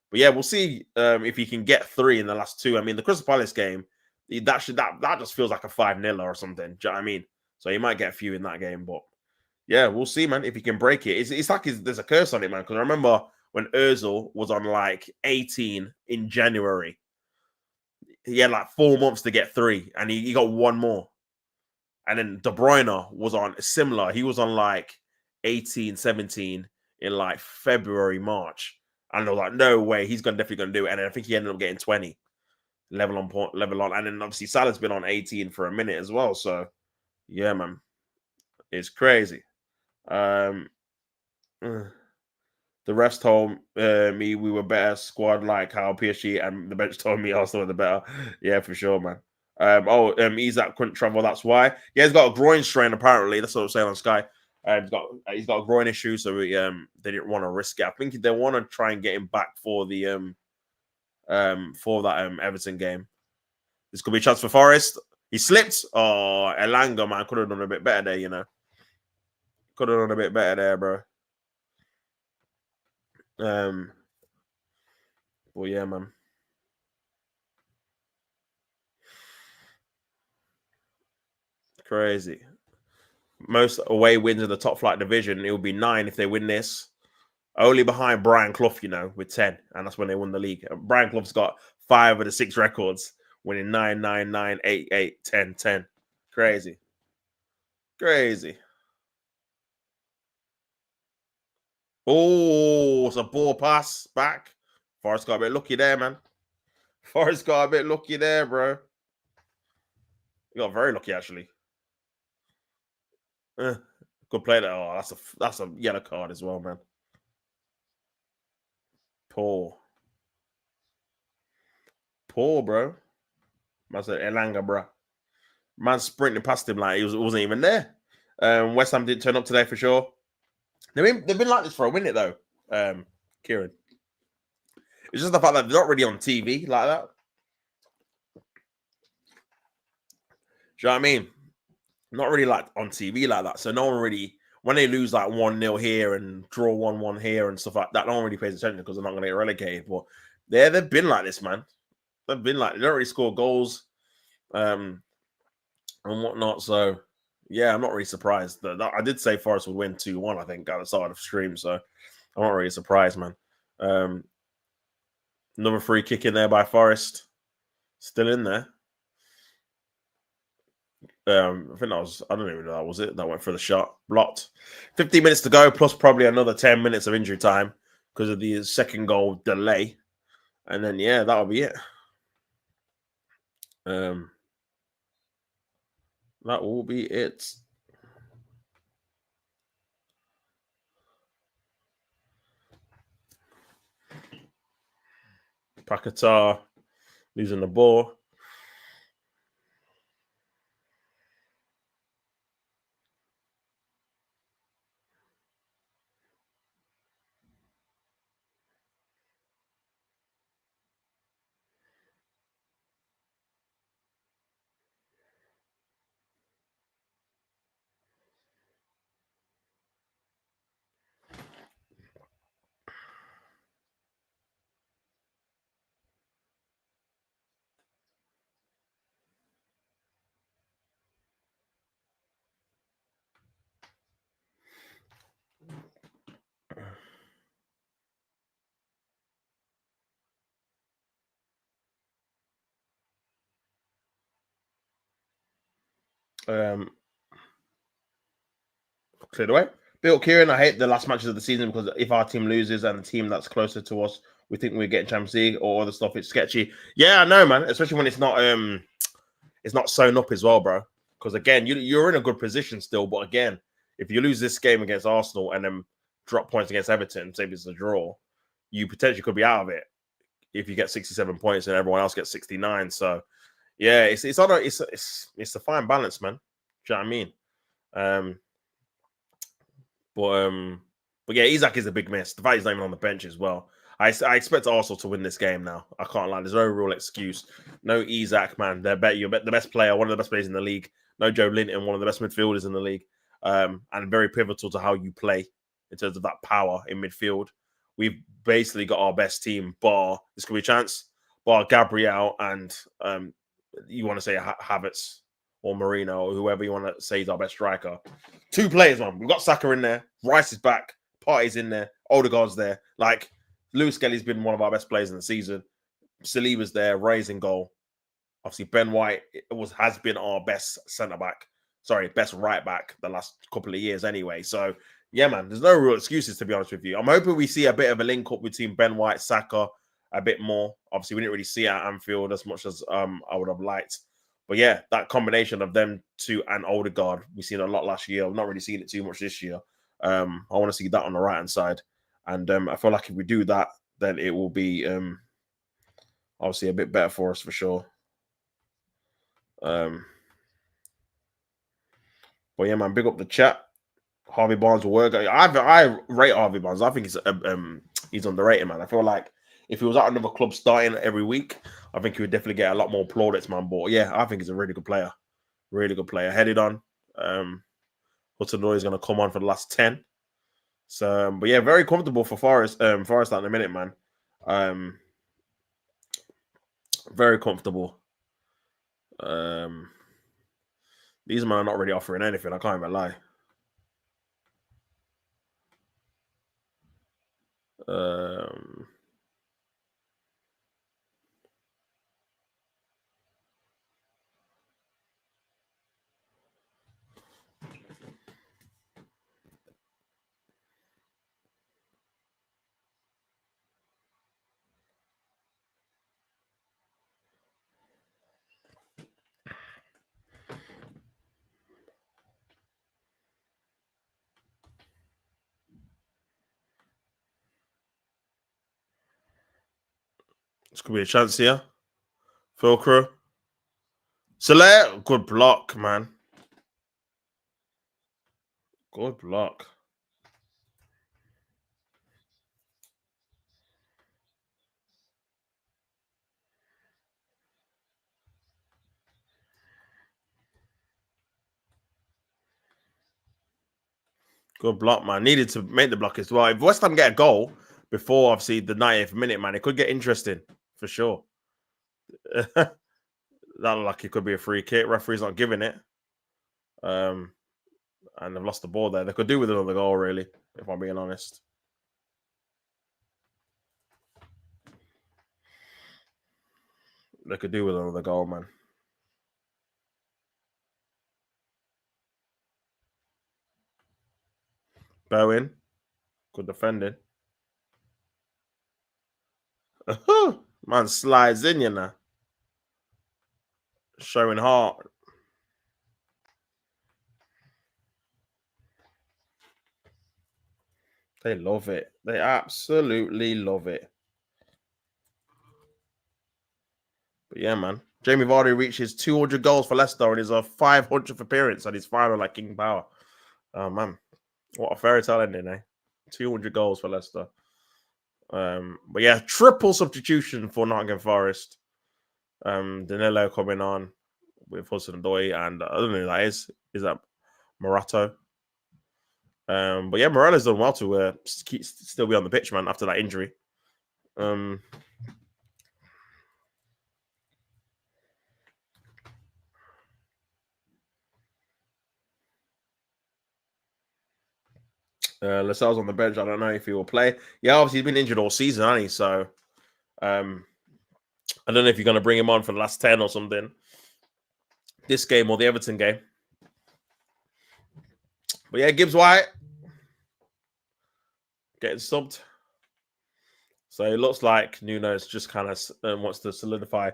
Speaker 1: but yeah, we'll see if he can get 3 in the last 2. I mean, the Crystal Palace game, that just feels like a 5-0 or something. Do you know what I mean? So he might get a few in that game, but yeah, we'll see, man, if he can break it. It's like there's a curse on it, man. Because I remember when Ozil was on like 18 in January, he had like 4 months to get 3, and he got 1 more. And then De Bruyne was on similar. He was on like 18, 17 in like February, March. And I was like, no way, he's definitely gonna do it. And then I think he ended up getting 20, level on. And then obviously Salah's been on 18 for a minute as well. So yeah, man, it's crazy. The refs told me we were better squad, like how PSG and the bench told me Arsenal were the better. Yeah, for sure, man. Isaac couldn't travel. That's why. Yeah, he's got a groin strain. Apparently, that's what I'm saying on Sky. He's got a groin issue, so they didn't want to risk it. I think they want to try and get him back for the Everton game. This could be a chance for Forest. He slipped. Oh, Elanga, man, could have done a bit better there. Could have done a bit better there, bro. Well, yeah, man. Crazy. Most away wins in the top flight division. It would be 9 if they win this. Only behind Brian Clough, with 10. And that's when they won the league. Brian Clough's got 5 of the 6 records, winning 9, 9, 9, 8, 8, 10, 10. Crazy. Crazy. Oh, it's a ball pass back. Forrest got a bit lucky there, man. Forrest got a bit lucky there, bro. He got very lucky, actually. Good play there. Oh, that's a yellow card as well, man. Poor, bro. Man said Elanga, bro. Man sprinting past him like it wasn't even there. West Ham didn't turn up today for sure. They've been like this for a minute though. Kieran, it's just the fact that they're not really on TV like that. Do you know what I mean? Not really like on TV like that. So no one really, when they lose like 1-0 here and draw 1-1 here and stuff like that, no one really pays attention because they're not going to get relegated. But they've been like this, man. They've been like, they don't really score goals and whatnot. So yeah, I'm not really surprised. I did say Forest would win 2-1, I think, at the start of the stream. So I'm not really surprised, man. Another free kick in there by Forest. Still in there. I think that was, I don't even know that was it. That went for the shot. Blocked. 15 minutes to go, plus probably another 10 minutes of injury time because of the second goal delay. And then, yeah, that'll be it. That will be it. Paquetá losing the ball. Cleared away. Bill Kieran, I hate the last matches of the season because if our team loses and the team that's closer to us, we think we're getting Champions League or other stuff, it's sketchy. Yeah, I know, man. Especially when it's not sewn up as well, bro. Because again, you're in a good position still, but again, if you lose this game against Arsenal and then drop points against Everton, say it's a draw, you potentially could be out of it if you get 67 points and everyone else gets 69. So yeah, it's a fine balance, man. Do you know what I mean? But yeah, Isak is a big miss. The fact he's not even on the bench as well. I expect Arsenal to win this game now. I can't lie. There's no real excuse. No Isak, man. You're the best player, one of the best players in the league. No Joe Linton, one of the best midfielders in the league. And very pivotal to how you play in terms of that power in midfield. We've basically got our best team, bar, this could be a chance, bar Gabriel and you want to say Havertz or Marino or whoever you want to say is our best striker. 2 players, man. We've got Saka in there. Rice is back. Partey's in there. Odegaard's there. Like, Lewis Kelly's been one of our best players in the season. Saliba's there, raising goal. Obviously, Ben White has been our best centre-back. Sorry, best right-back the last couple of years anyway. So, yeah, man, there's no real excuses, to be honest with you. I'm hoping we see a bit of a link-up between Ben White, Saka, a bit more. Obviously, we didn't really see it at Anfield as much as I would have liked. But yeah, that combination of them two and Odegaard, we've seen a lot last year. I've not really seen it too much this year. I want to see that on the right-hand side. And I feel like if we do that, then it will be obviously a bit better for us for sure. But yeah, man, big up the chat. Harvey Barnes will work. I rate Harvey Barnes. I think he's underrated, man. I feel like if he was at another club starting every week, I think he would definitely get a lot more plaudits, man. But yeah, I think he's a really good player. Really good player. Headed on. Hudson-Odoi is going to come on for the last 10. So, but yeah, very comfortable for Forest. Forest at the minute, man. Very comfortable. These men are not really offering anything. I can't even lie. This could be a chance here. Fulcro. Select. Good block, man. Good block. Good block, man. Needed to make the block as well. If West Ham get a goal before, obviously, the 90th minute, man, it could get interesting for sure. That looked like it could be a free kick. Referee's not giving it. And they've lost the ball there. They could do with another goal, really, if I'm being honest. They could do with another goal, man. Bowen. Good defending. Man slides in, you know. Showing heart. They love it. They absolutely love it. But yeah, man. Jamie Vardy reaches 200 goals for Leicester and is a 500th appearance at his final like King Power. Oh, man. What a fairy tale ending, eh? 200 goals for Leicester. But yeah, triple substitution for Nottingham Forest. Danilo coming on with Hudson-Odoi, and I don't know who that is. Is that Morato? But yeah, Morela's done well to still be on the pitch, man, after that injury. Lascelles on the bench. I don't know if he will play. Yeah, obviously he's been injured all season, hasn't he? So I don't know if you're going to bring him on for the last 10 or something. This game or the Everton game. But yeah, Gibbs White getting subbed. So it looks like Nuno's just kind of wants to solidify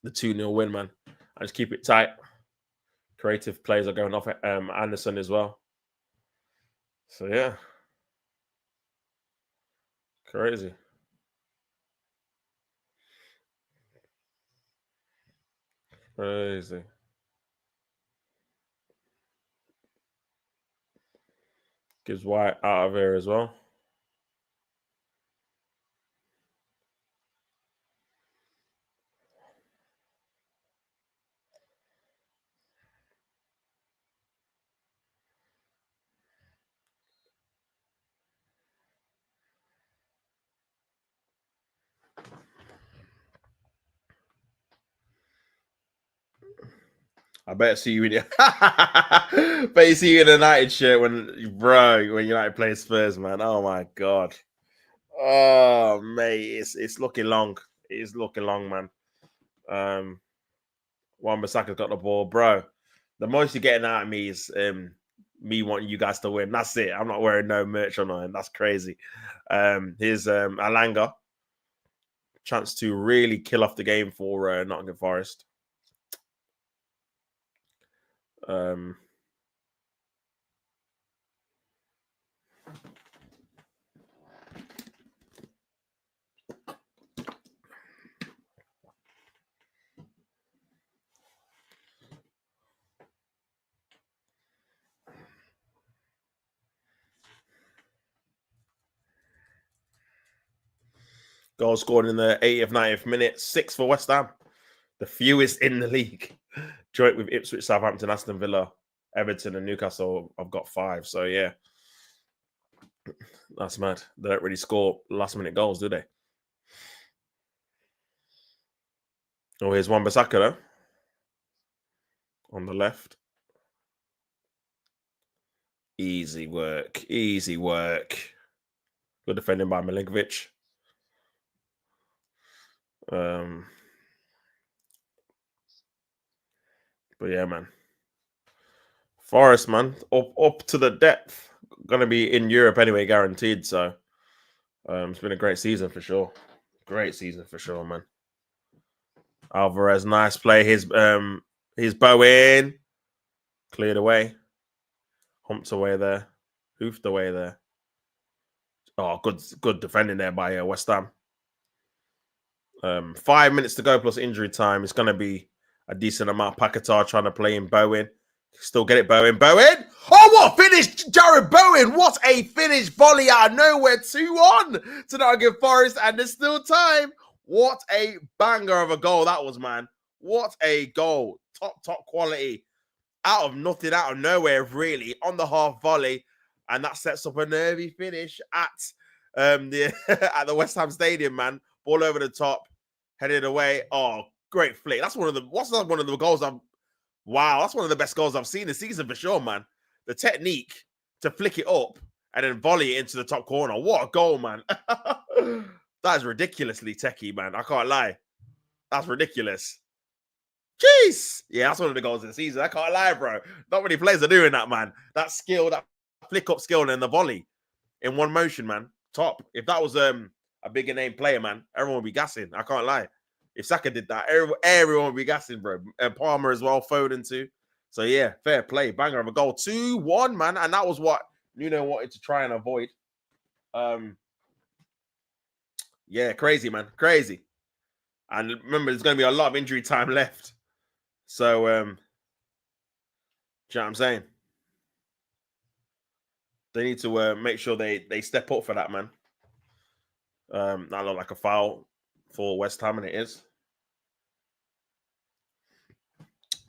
Speaker 1: the 2-0 win, man. And just keep it tight. Creative plays are going off at Anderson as well. So yeah. Crazy. Crazy. Gibbs White out of here as well. I better see you in the bet you see you in a United shirt when United play Spurs, man. Oh my god. Oh mate, it's looking long. It is looking long, man. Wan-Bissaka's got the ball, bro. The most you're getting out of me is me wanting you guys to win. That's it. I'm not wearing no merch on it. That's crazy. Here's Alanga. Chance to really kill off the game for Nottingham Forest. Goal scored in the 80th, 90th minute. 6 for West Ham. The fewest in the league. Joint with Ipswich, Southampton, Aston Villa, Everton, and Newcastle. I've got 5. So yeah. That's mad. They don't really score last minute goals, do they? Oh, here's Wan-Bissaka though. On the left. Easy work. Easy work. Good defending by Milinkovic. But yeah, man. Forest, man, up to the depth. Gonna be in Europe anyway, guaranteed. So it's been a great season for sure. Great season for sure, man. Alvarez, nice play. His bow in. Cleared away. Humped away there. Hoofed away there. Oh, good defending there by West Ham. 5 minutes to go plus injury time. It's going to be a decent amount. Paquetá trying to play in Bowen. Still get it, Bowen. Bowen! Oh, what finish! Jared Bowen! What a finish! Volley out of nowhere. 2-1 to Nottingham Forest, and there's still time. What a banger of a goal that was, man. What a goal. Top quality. Out of nothing, out of nowhere, really, on the half volley. And that sets up a nervy finish at the at the West Ham Stadium, man. Ball over the top, headed away. Oh, great flick. That's one of the goals wow, that's one of the best goals I've seen this season for sure, man. The technique to flick it up and then volley it into the top corner. What a goal, man. That is ridiculously techie, man. I can't lie. That's ridiculous. Jeez. Yeah, that's one of the goals of the season. I can't lie, bro. Not many players are doing that, man. That skill, that flick up skill and the volley in one motion, man. Top. If that was a bigger name player, man, everyone would be gassing. I can't lie. If Saka did that, everyone would be gassing, bro. And Palmer as well, Foden too. So yeah, fair play. Banger of a goal. 2-1, man. And that was what Nuno wanted to try and avoid. Yeah, crazy, man. Crazy. And remember, there's going to be a lot of injury time left. So, do you know what I'm saying? They need to make sure they step up for that, man. That looked like a foul for West Ham, and it is.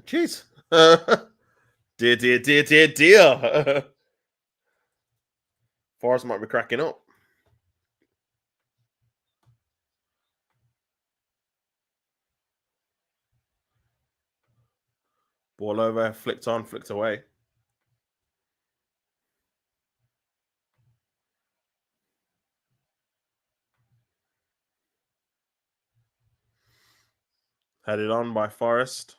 Speaker 1: Jeez. Dear. Forest might be cracking up. Ball over, flicked on, flicked away. Headed on by Forest.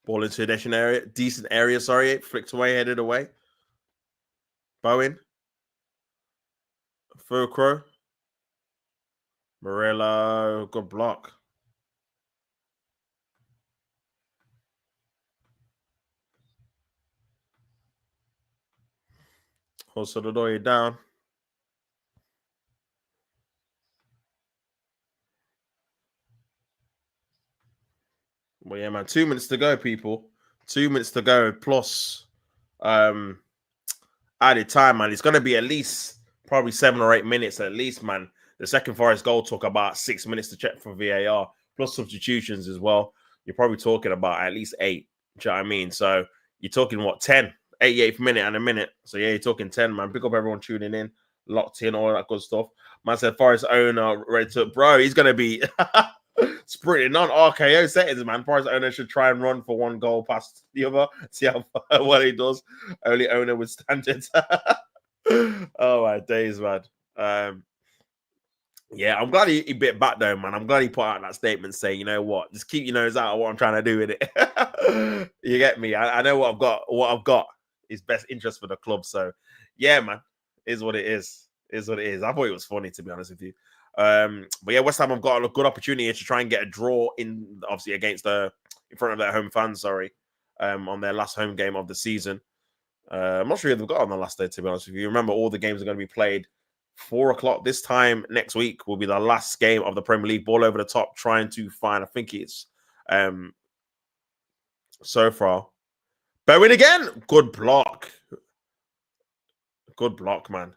Speaker 1: Ball into a decent area, sorry. Flicked away, headed away. Bowen. Furcrow. Morello, good block. Also the door down. Well, yeah, man. 2 minutes to go, people. 2 minutes to go plus added time, man. It's going to be at least probably 7 or 8 minutes at least, man. The second Forest goal took about 6 minutes to check for VAR, plus substitutions as well. You're probably talking about at least 8. Do you know what I mean? So you're talking, what, 10? 88th minute and a minute. So yeah, you're talking 10, man. Pick up everyone tuning in, locked in, all that good stuff. Man said Forest owner ready to, bro, he's going to be sprinting on RKO settings, man. Forest owner should try and run for one goal past the other. See how well he does. Only owner with standards. Oh my days, man. Yeah, I'm glad he bit back though, man. I'm glad he put out that statement saying, you know what, just keep your nose out of what I'm trying to do with it. You get me? I know what I've got. What I've got is best interest for the club. So, yeah, man, is what it is. Is what it is. I thought it was funny, to be honest with you. But yeah, West Ham have got a good opportunity here to try and get a draw in, obviously against in front of their home fans. Sorry, on their last home game of the season. I'm not sure who they've got on the last day, to be honest with you. Remember, all the games are going to be played 4 o'clock this time next week. Will be the last game of the Premier League. Ball over the top, trying to find. I think it's so far. Bowen again. Good block. Good block, man.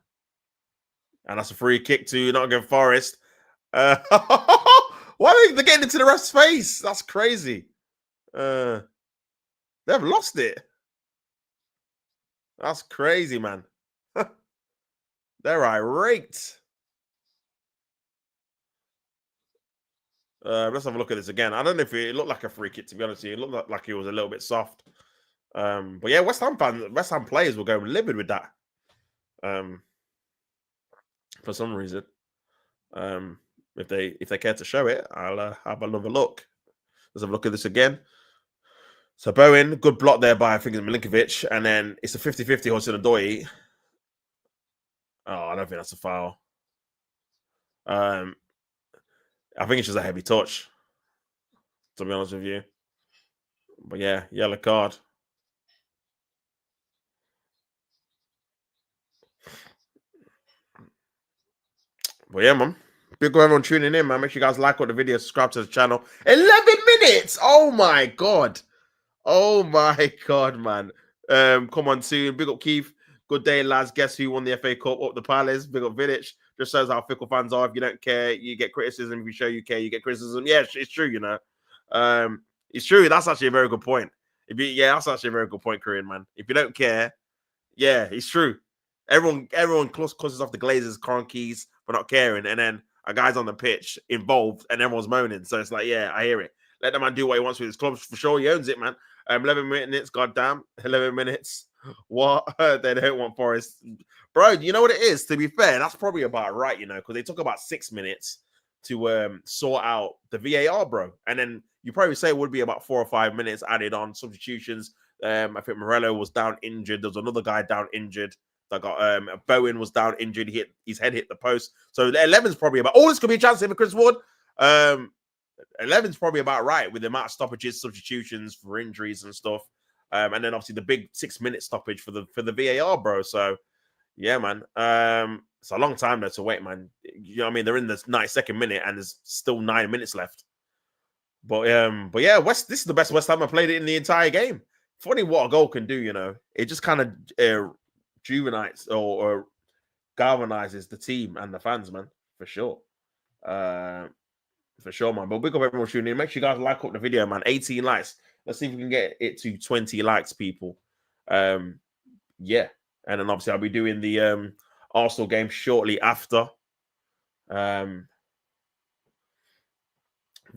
Speaker 1: And that's a free kick to Nottingham Forest. Why are they getting into the ref's face? That's crazy. They've lost it. That's crazy, man. They're irate. Let's have a look at this again. I don't know if it looked like a free kick, to be honest with you. It looked like it was a little bit soft. But yeah, West Ham players will go livid with that. For some reason. If they care to show it, I'll have another look. Let's have a look at this again. So Bowen, good block there by I think it's Milinkovic, and then it's a 50-50 Hudson-Odoi. Oh, I don't think that's a foul. I think it's just a heavy touch, to be honest with you. But yeah, yellow card. But yeah, man. Big up everyone tuning in, man. Make sure you guys like what the video, subscribe to the channel. 11 minutes! Oh my god. Oh my god, man. Come on soon. Big up Keith. Good day, lads. Guess who won the FA Cup? Up the Palace. Big up Village. Just shows how fickle fans are. If you don't care, you get criticism. If you show you care, you get criticism. Yeah, it's true, you know. It's true. That's actually a very good point. That's actually a very good point, Korean man. If you don't care, yeah, it's true. Everyone causes off the Glazers, Cronkies for not caring, and then a guy's on the pitch involved, and everyone's moaning. So it's like, yeah, I hear it. Let the man do what he wants with his club for sure. He owns it, man. 11 minutes, goddamn, 11 minutes. What? They don't want Forest, bro. You know what it is? To be fair, that's probably about right, you know, because they took about 6 minutes to sort out the VAR, bro, and then you probably say it would be about 4 or 5 minutes added on substitutions. I think Morello was down injured. There was another guy down injured. That got Bowen was down injured. His head hit the post. So 11's probably about. Oh, this could be a chance here for Chris Wood. 11's probably about right with the amount of stoppages, substitutions for injuries and stuff. And then obviously the big 6-minute stoppage for the VAR, bro. So yeah, man. It's a long time though to wait, man. You know what I mean? They're in the 92nd minute and there's still 9 minutes left. But yeah, this is the best West Ham I played it in the entire game. Funny what a goal can do, you know. It just kind of rejuvenates or galvanizes the team and the fans, man, for sure. For sure, man. But big up everyone tuning in. Make sure you guys like up the video, man. 18 likes. Let's see if we can get it to 20 likes, people. Yeah. And then obviously I'll be doing the Arsenal game shortly after. For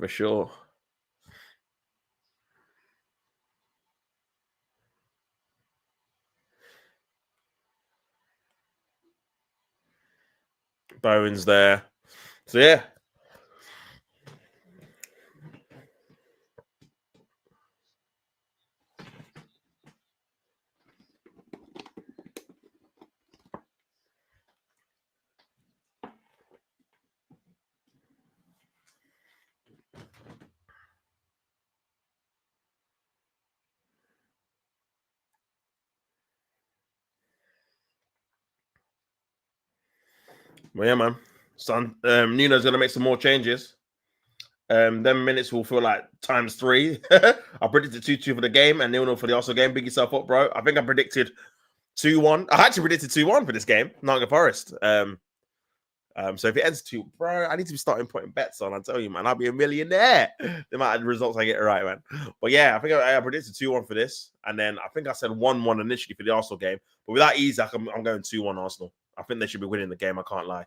Speaker 1: sure. Bowen's there. So yeah. Well, yeah, man. So Nuno's gonna make some more changes. Them minutes will feel like times 3. I predicted 2-2 for the game and 0-0 for the Arsenal game. Big yourself up, bro. I think I predicted 2-1. I actually predicted 2-1 for this game, Nottingham Forest. So if it ends 2, bro, I need to be starting putting bets on. I tell you, man, I'll be a millionaire. The amount of results I get right, man. But yeah, I think I predicted 2-1 for this, and then I think I said 1-1 initially for the Arsenal game. But without Isaac, I'm going 2-1 Arsenal. I think they should be winning the game. I can't lie.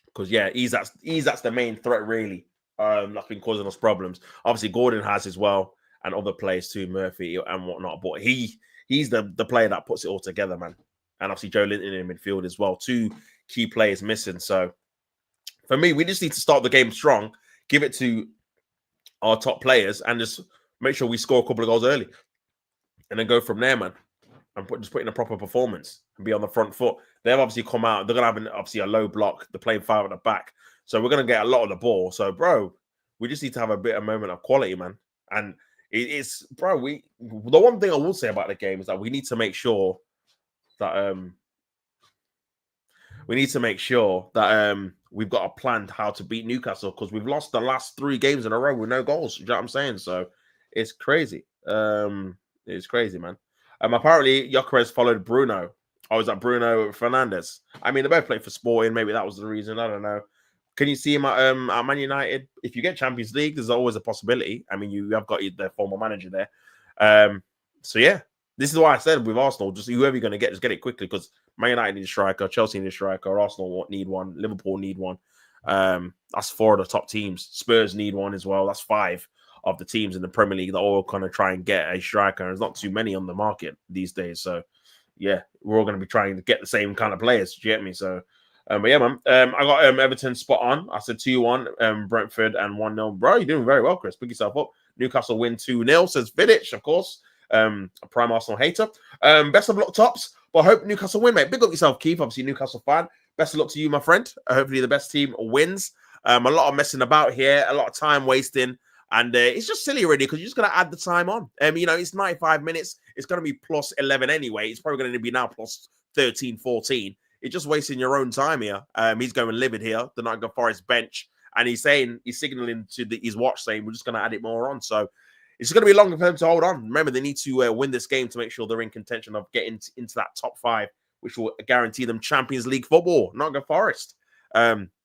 Speaker 1: Because yeah, Isak's the main threat really. That's been causing us problems. Obviously, Gordon has as well, and other players too, Murphy and whatnot. But he's the player that puts it all together, man. And obviously Joe Linton in midfield as well. 2 key players missing. So for me, we just need to start the game strong, give it to our top players, and just make sure we score a couple of goals early, and then go from there, man. And just put in a proper performance and be on the front foot. They've obviously come out. They're gonna have obviously a low block. They're playing 5 at the back, so we're gonna get a lot of the ball. So, bro, we just need to have a bit of moment of quality, man. And it's bro. The one thing I will say about the game is that we need to make sure that we've got a plan how to beat Newcastle, because we've lost the last 3 games in a row with no goals. You know what I'm saying? So it's crazy. It's crazy, man. Apparently, Gyökeres followed Bruno. Oh, was that Bruno Fernandes? I mean, they both played for Sporting. Maybe that was the reason. I don't know. Can you see him at Man United? If you get Champions League, there's always a possibility. I mean, you have got the former manager there. So, yeah. This is why I said with Arsenal, just whoever you're going to get, just get it quickly because Man United need a striker, Chelsea need a striker, Arsenal need one, Liverpool need one. That's four of the top teams. Spurs need one as well. That's five of the teams in the Premier League that all kind of try and get a striker. There's not too many on the market these days. So, yeah, we're all going to be trying to get the same kind of players. Do you get me? So, but yeah, man. I got Everton spot on. I said 2-1, Brentford and 1-0. Bro, you're doing very well, Chris. Pick yourself up. Newcastle win 2-0, says Vidic, of course. A prime Arsenal hater. Best of luck, tops. But I hope Newcastle win, mate. Big up yourself, Keith. Obviously, Newcastle fan. Best of luck to you, my friend. Hopefully, the best team wins. A lot of messing about here, a lot of time wasting. And it's just silly, really, because you're just going to add the time on. It's 95 minutes. It's going to be plus 11 anyway. It's probably going to be now plus 13, 14. It's just wasting your own time here. He's going livid here, the Nottingham Forest bench. And he's signaling to his watch saying, we're just going to add it more on. So it's going to be longer for them to hold on. Remember, they need to win this game to make sure they're in contention of getting into that top 5, which will guarantee them Champions League football. Nottingham Forest.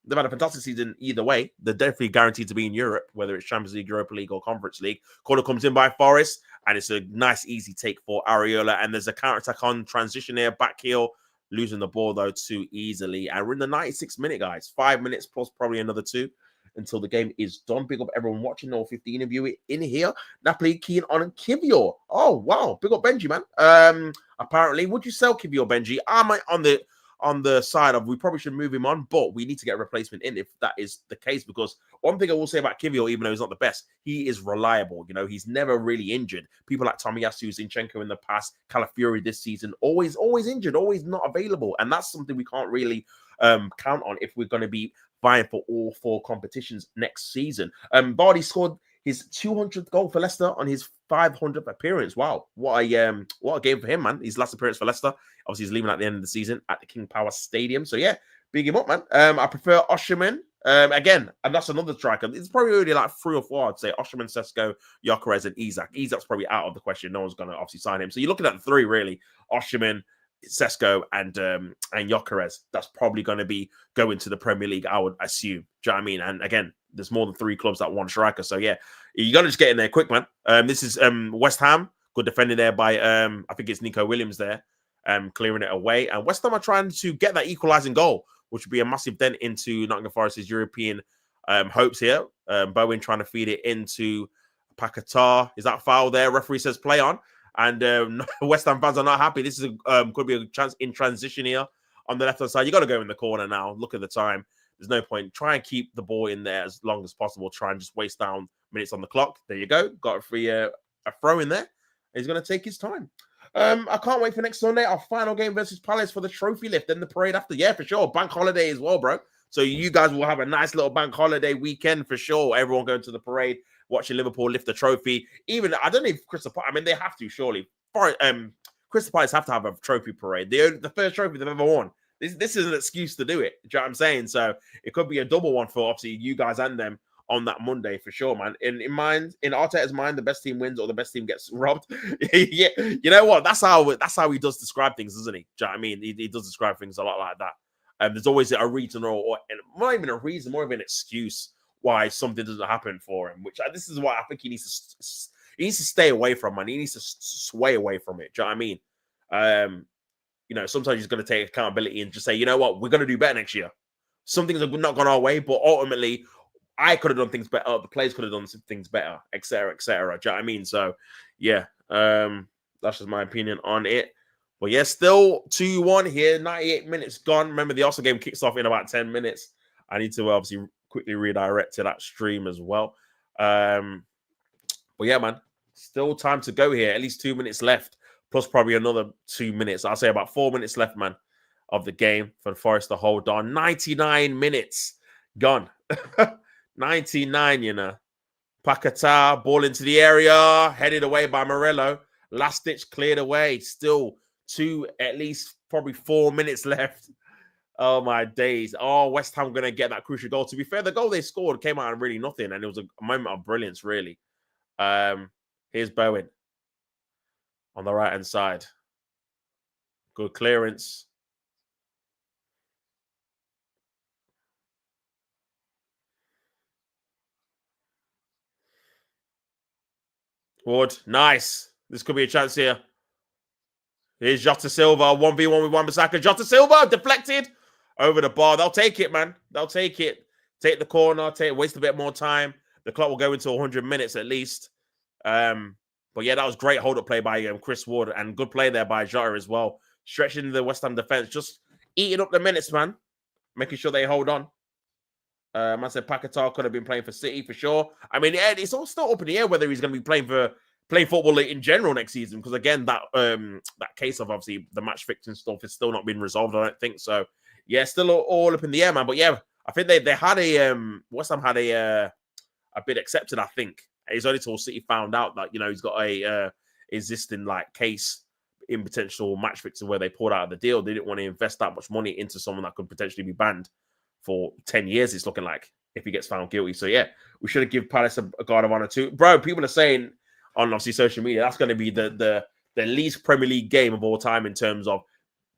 Speaker 1: They've had a fantastic season either way. They're definitely guaranteed to be in Europe, whether it's Champions League, Europa League, or Conference League. Corner comes in by Forest, and it's a nice, easy take for Areola. And there's a counter-attack on transition here, back heel, losing the ball, though, too easily. And we're in the 96th minute, guys. 5 minutes plus probably another 2 until the game is done. Big up everyone watching, all 15 of you in here. Napoli keen on Kivior. Oh, wow. Big up Benji, man. Apparently, would you sell Kivior, Benji? I'm on the side of we probably should move him on, but we need to get a replacement in if that is the case. Because one thing I will say about Kivior, even though he's not the best, he is reliable. He's never really injured. People like Tomiyasu, Zinchenko in the past, Calafiori this season, always injured, always not available. And that's something we can't really count on if we're going to be vying for all 4 competitions next season. Vardy scored his 200th goal for Leicester on his 500th appearance. Wow, what a game for him, man. His last appearance for Leicester. Obviously, he's leaving at the end of the season at the King Power Stadium. So yeah, big him up, man. I prefer Osherman. Again, and that's another striker. It's probably already like 3 or 4, I'd say. Osherman, Sesko, Gyökeres, and Isak. Isak's probably out of the question. No one's going to obviously sign him. So you're looking at the 3, really. Osherman, Sesko, and Gyökeres. That's probably going to be going to the Premier League, I would assume. Do you know what I mean? And again, there's more than 3 clubs that want striker. So yeah, you got to just get in there quick, man. This is West Ham. Good defending there by, I think it's Nico Williams there, clearing it away. And West Ham are trying to get that equalising goal, which would be a massive dent into Nottingham Forest's European hopes here. Bowen trying to feed it into Paquetá. Is that foul there? Referee says play on. And West Ham fans are not happy. This is could be a chance in transition here on the left-hand side. You got to go in the corner now. Look at the time. There's no point. Try and keep the ball in there as long as possible. Try and just waste down minutes on the clock. There you go. Got a free a throw in there. He's going to take his time. I can't wait for next Sunday. Our final game versus Palace for the trophy lift and the parade after. Yeah, for sure. Bank holiday as well, bro. So you guys will have a nice little bank holiday weekend for sure. Everyone going to the parade, watching Liverpool lift the trophy. Even, I don't know if Crystal Palace, I mean, they have to, surely. Crystal Palace have to have a trophy parade. The first trophy they've ever won. This is an excuse to do it. Do you know what I'm saying? So it could be a double one for, obviously, you guys and them on that Monday for sure, man. In Arteta's mind, the best team wins or the best team gets robbed. Yeah, you know what? That's how he does describe things, doesn't he? Do you know what I mean? He does describe things a lot like that. There's always a reason or not even a reason, more of an excuse why something doesn't happen for him. Which this is what I think he needs to stay away from, man. He needs to sway away from it. Do you know what I mean? Sometimes he's going to take accountability and just say, you know what, we're going to do better next year. Some things have not gone our way, but ultimately, I could have done things better. The players could have done some things better, etc., etc. Do you know what I mean? So, yeah, that's just my opinion on it. But yeah, still 2-1 here. 98 minutes gone. Remember, the Arsenal game kicks off in about 10 minutes. I need to obviously quickly redirect to that stream as well. But yeah, man, still time to go here. At least 2 minutes left, plus probably another 2 minutes. I'll say about 4 minutes left, man, of the game for the Forest to hold on. 99 minutes gone. 99, Paquetá, ball into the area, headed away by Morello. Last ditch cleared away. Still at least probably 4 minutes left. Oh, my days. Oh, West Ham going to get that crucial goal. To be fair, the goal they scored came out of really nothing, and it was a moment of brilliance, really. Here's Bowen on the right-hand side. Good clearance. Ward, nice. This could be a chance here. Here's Jota Silva, 1v1 with Wan-Bissaka. Jota Silva deflected over the bar. They'll take it, man. They'll take it. Take the corner, waste a bit more time. The clock will go into 100 minutes at least. But yeah, that was great hold-up play by Chris Ward and good play there by Jota as well. Stretching the West Ham defense, just eating up the minutes, man. Making sure they hold on. I said Paquetá could have been playing for City for sure. I mean, it's all still up in the air whether he's going to be playing football in general next season. Because again, that case of obviously the match fixing stuff is still not been resolved. I don't think so. Yeah, still all up in the air, man. But yeah, I think they had West Ham had a bid accepted. I think it's only till City found out that he's got a existing case in potential match fixing where they pulled out of the deal. They didn't want to invest that much money into someone that could potentially be banned for 10 years, it's looking like, if he gets found guilty. So, yeah, we should have given Palace a guard of honor too. Bro, people are saying on, obviously, social media, that's going to be the least Premier League game of all time in terms of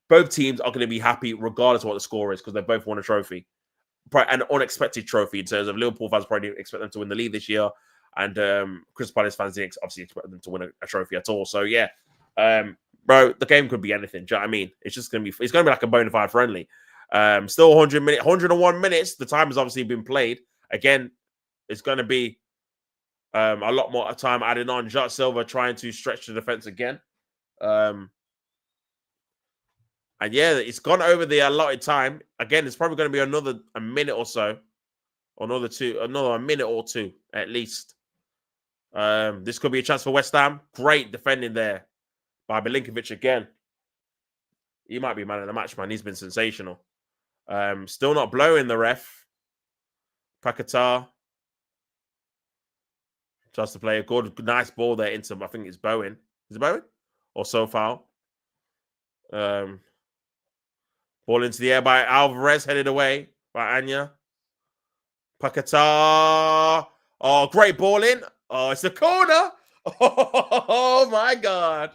Speaker 1: both teams are going to be happy regardless of what the score is because they both won a trophy. An unexpected trophy in terms of Liverpool fans probably didn't expect them to win the league this year. And Crystal Palace fans didn't obviously expect them to win a trophy at all. So, yeah, bro, the game could be anything. Do you know what I mean? It's just going to be like a bona fide friendly. Still 101 minutes. The time has obviously been played. Again, it's going to be a lot more time added on. Jota Silva trying to stretch the defense again. And yeah, it's gone over the allotted time. Again, it's probably going to be a minute or so. Another a minute or two at least. This could be a chance for West Ham. Great defending there by Milinkovic again. He might be man of the match, man. He's been sensational. Still not blowing the ref. Paquetá tries to play a good, nice ball there into, I think it's Bowen. Is it Bowen? Or Sofal? Ball into the air by Alvarez, headed away by Anya. Paquetá. Oh, great ball in. Oh, it's a corner. Oh, my God.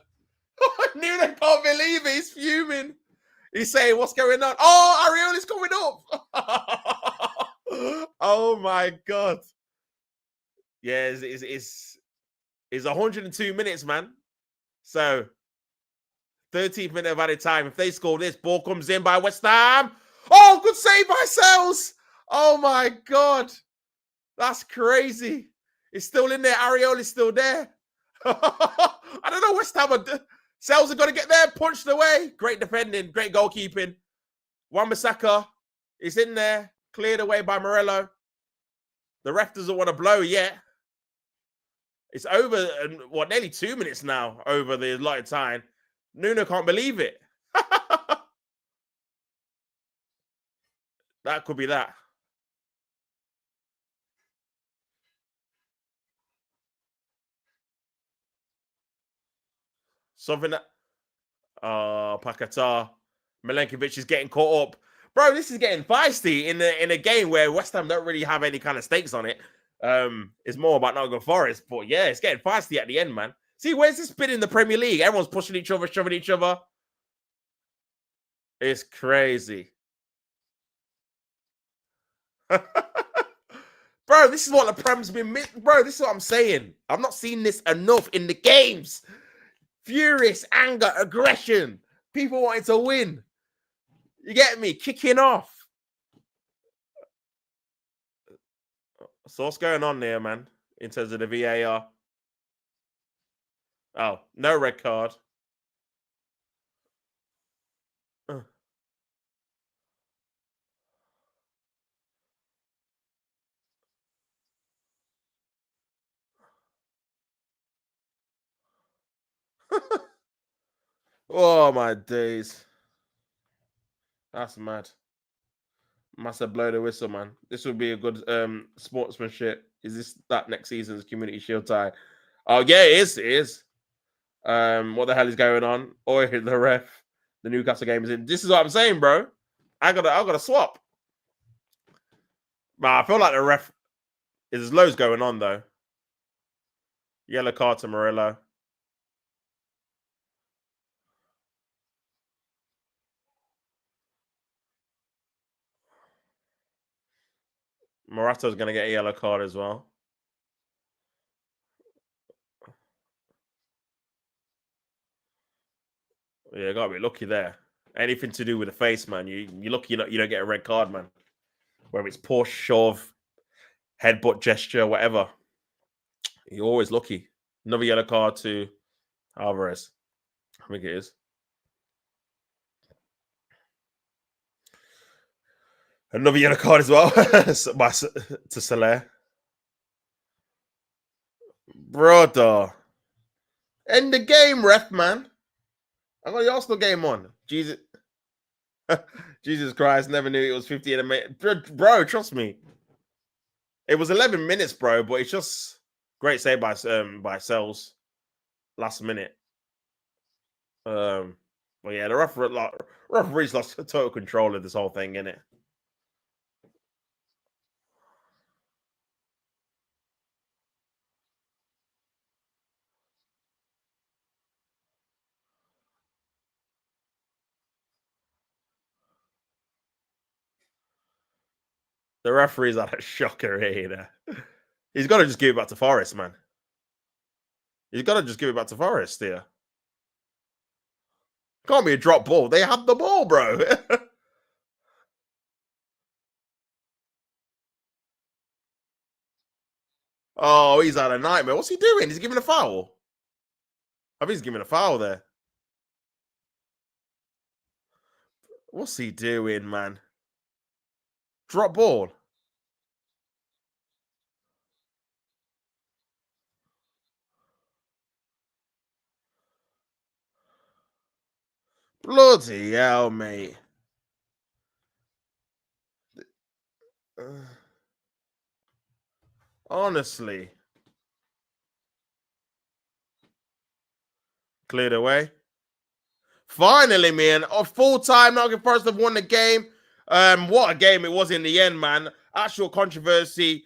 Speaker 1: Nuno can't believe it. He's fuming. He's saying, what's going on? Oh, Arioli's coming up. Oh, my God. Yeah, it's 102 minutes, man. So, 13th minute of added time. If they score this, ball comes in by West Ham. Oh, good save by Sells. Oh, my God. That's crazy. It's still in there. Arioli's still there. I don't know. West Ham Sells are going to get there. Punched away. Great defending. Great goalkeeping. Wan-Bissaka is in there. Cleared away by Morello. The ref doesn't want to blow yet. It's over, nearly 2 minutes now over the allotted time. Nuno can't believe it. That could be that. Something that... Paquetá. Milinkovic is getting caught up. Bro, this is getting feisty in a game where West Ham don't really have any kind of stakes on it. It's more about Nottingham Forest. But yeah, it's getting feisty at the end, man. See, where's this been in the Premier League? Everyone's pushing each other, shoving each other. It's crazy. Bro, this is what the Prem's been... Bro, this is what I'm saying. I've not seen this enough in the games. Furious, anger, aggression. People wanting to win. You get me? Kicking off. So what's going on there, man, in terms of the VAR? Oh, no red card. Oh, my days. That's mad. Must have blown the whistle, man. This would be a good sportsmanship. Is this that next season's Community Shield tie? Oh, yeah, it is. It is. What the hell is going on? Oh, the ref. The Newcastle game is in. This is what I'm saying, bro. I gotta swap. But I feel like the ref... There's loads going on, though. Yellow card to Murillo. Morata's going to get a yellow card as well. Yeah, gotta be lucky there. Anything to do with the face, man. You're lucky you don't get a red card, man. Whether it's push, shove, headbutt gesture, whatever. You're always lucky. Another yellow card to Alvarez. I think it is. Another yellow card as well to Soler. Brother. End the game, ref, man. I got the Arsenal game on. Jesus. Jesus Christ, never knew it was 50 in a minute. Bro, trust me. It was 11 minutes, bro, but it's just great save by Sells last minute. But yeah, the referee's lost total control of this whole thing, innit? The referee's had a shocker here. He's got to just give it back to Forest, man. He's got to just give it back to Forest here. Can't be a drop ball. They have the ball, bro. Oh, he's had a nightmare. What's he doing? Is he giving a foul? I think he's giving a foul there. What's he doing, man? Drop ball. Bloody hell, mate. Honestly. Cleared away. Finally, man. A full-time Nottingham Forest have won the game. What a game it was in the end, man. Actual controversy,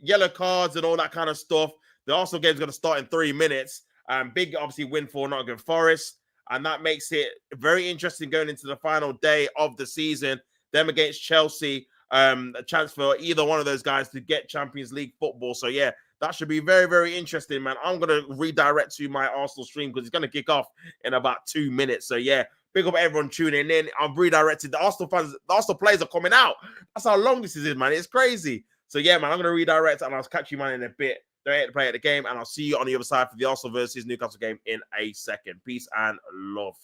Speaker 1: yellow cards and all that kind of stuff. The Arsenal game's going to start in 3 minutes. Big, obviously, win for Nottingham Forest. And that makes it very interesting going into the final day of the season. Them against Chelsea. A chance for either one of those guys to get Champions League football. So, yeah, that should be very, very interesting, man. I'm going to redirect to my Arsenal stream because it's going to kick off in about 2 minutes. So, yeah, big up everyone tuning in. I've redirected. The Arsenal fans, the Arsenal players are coming out. That's how long this is, man. It's crazy. So, yeah, man, I'm going to redirect and I'll catch you, man, in a bit. They're here to play at the game, and I'll see you on the other side for the Arsenal versus Newcastle game in a second. Peace and love.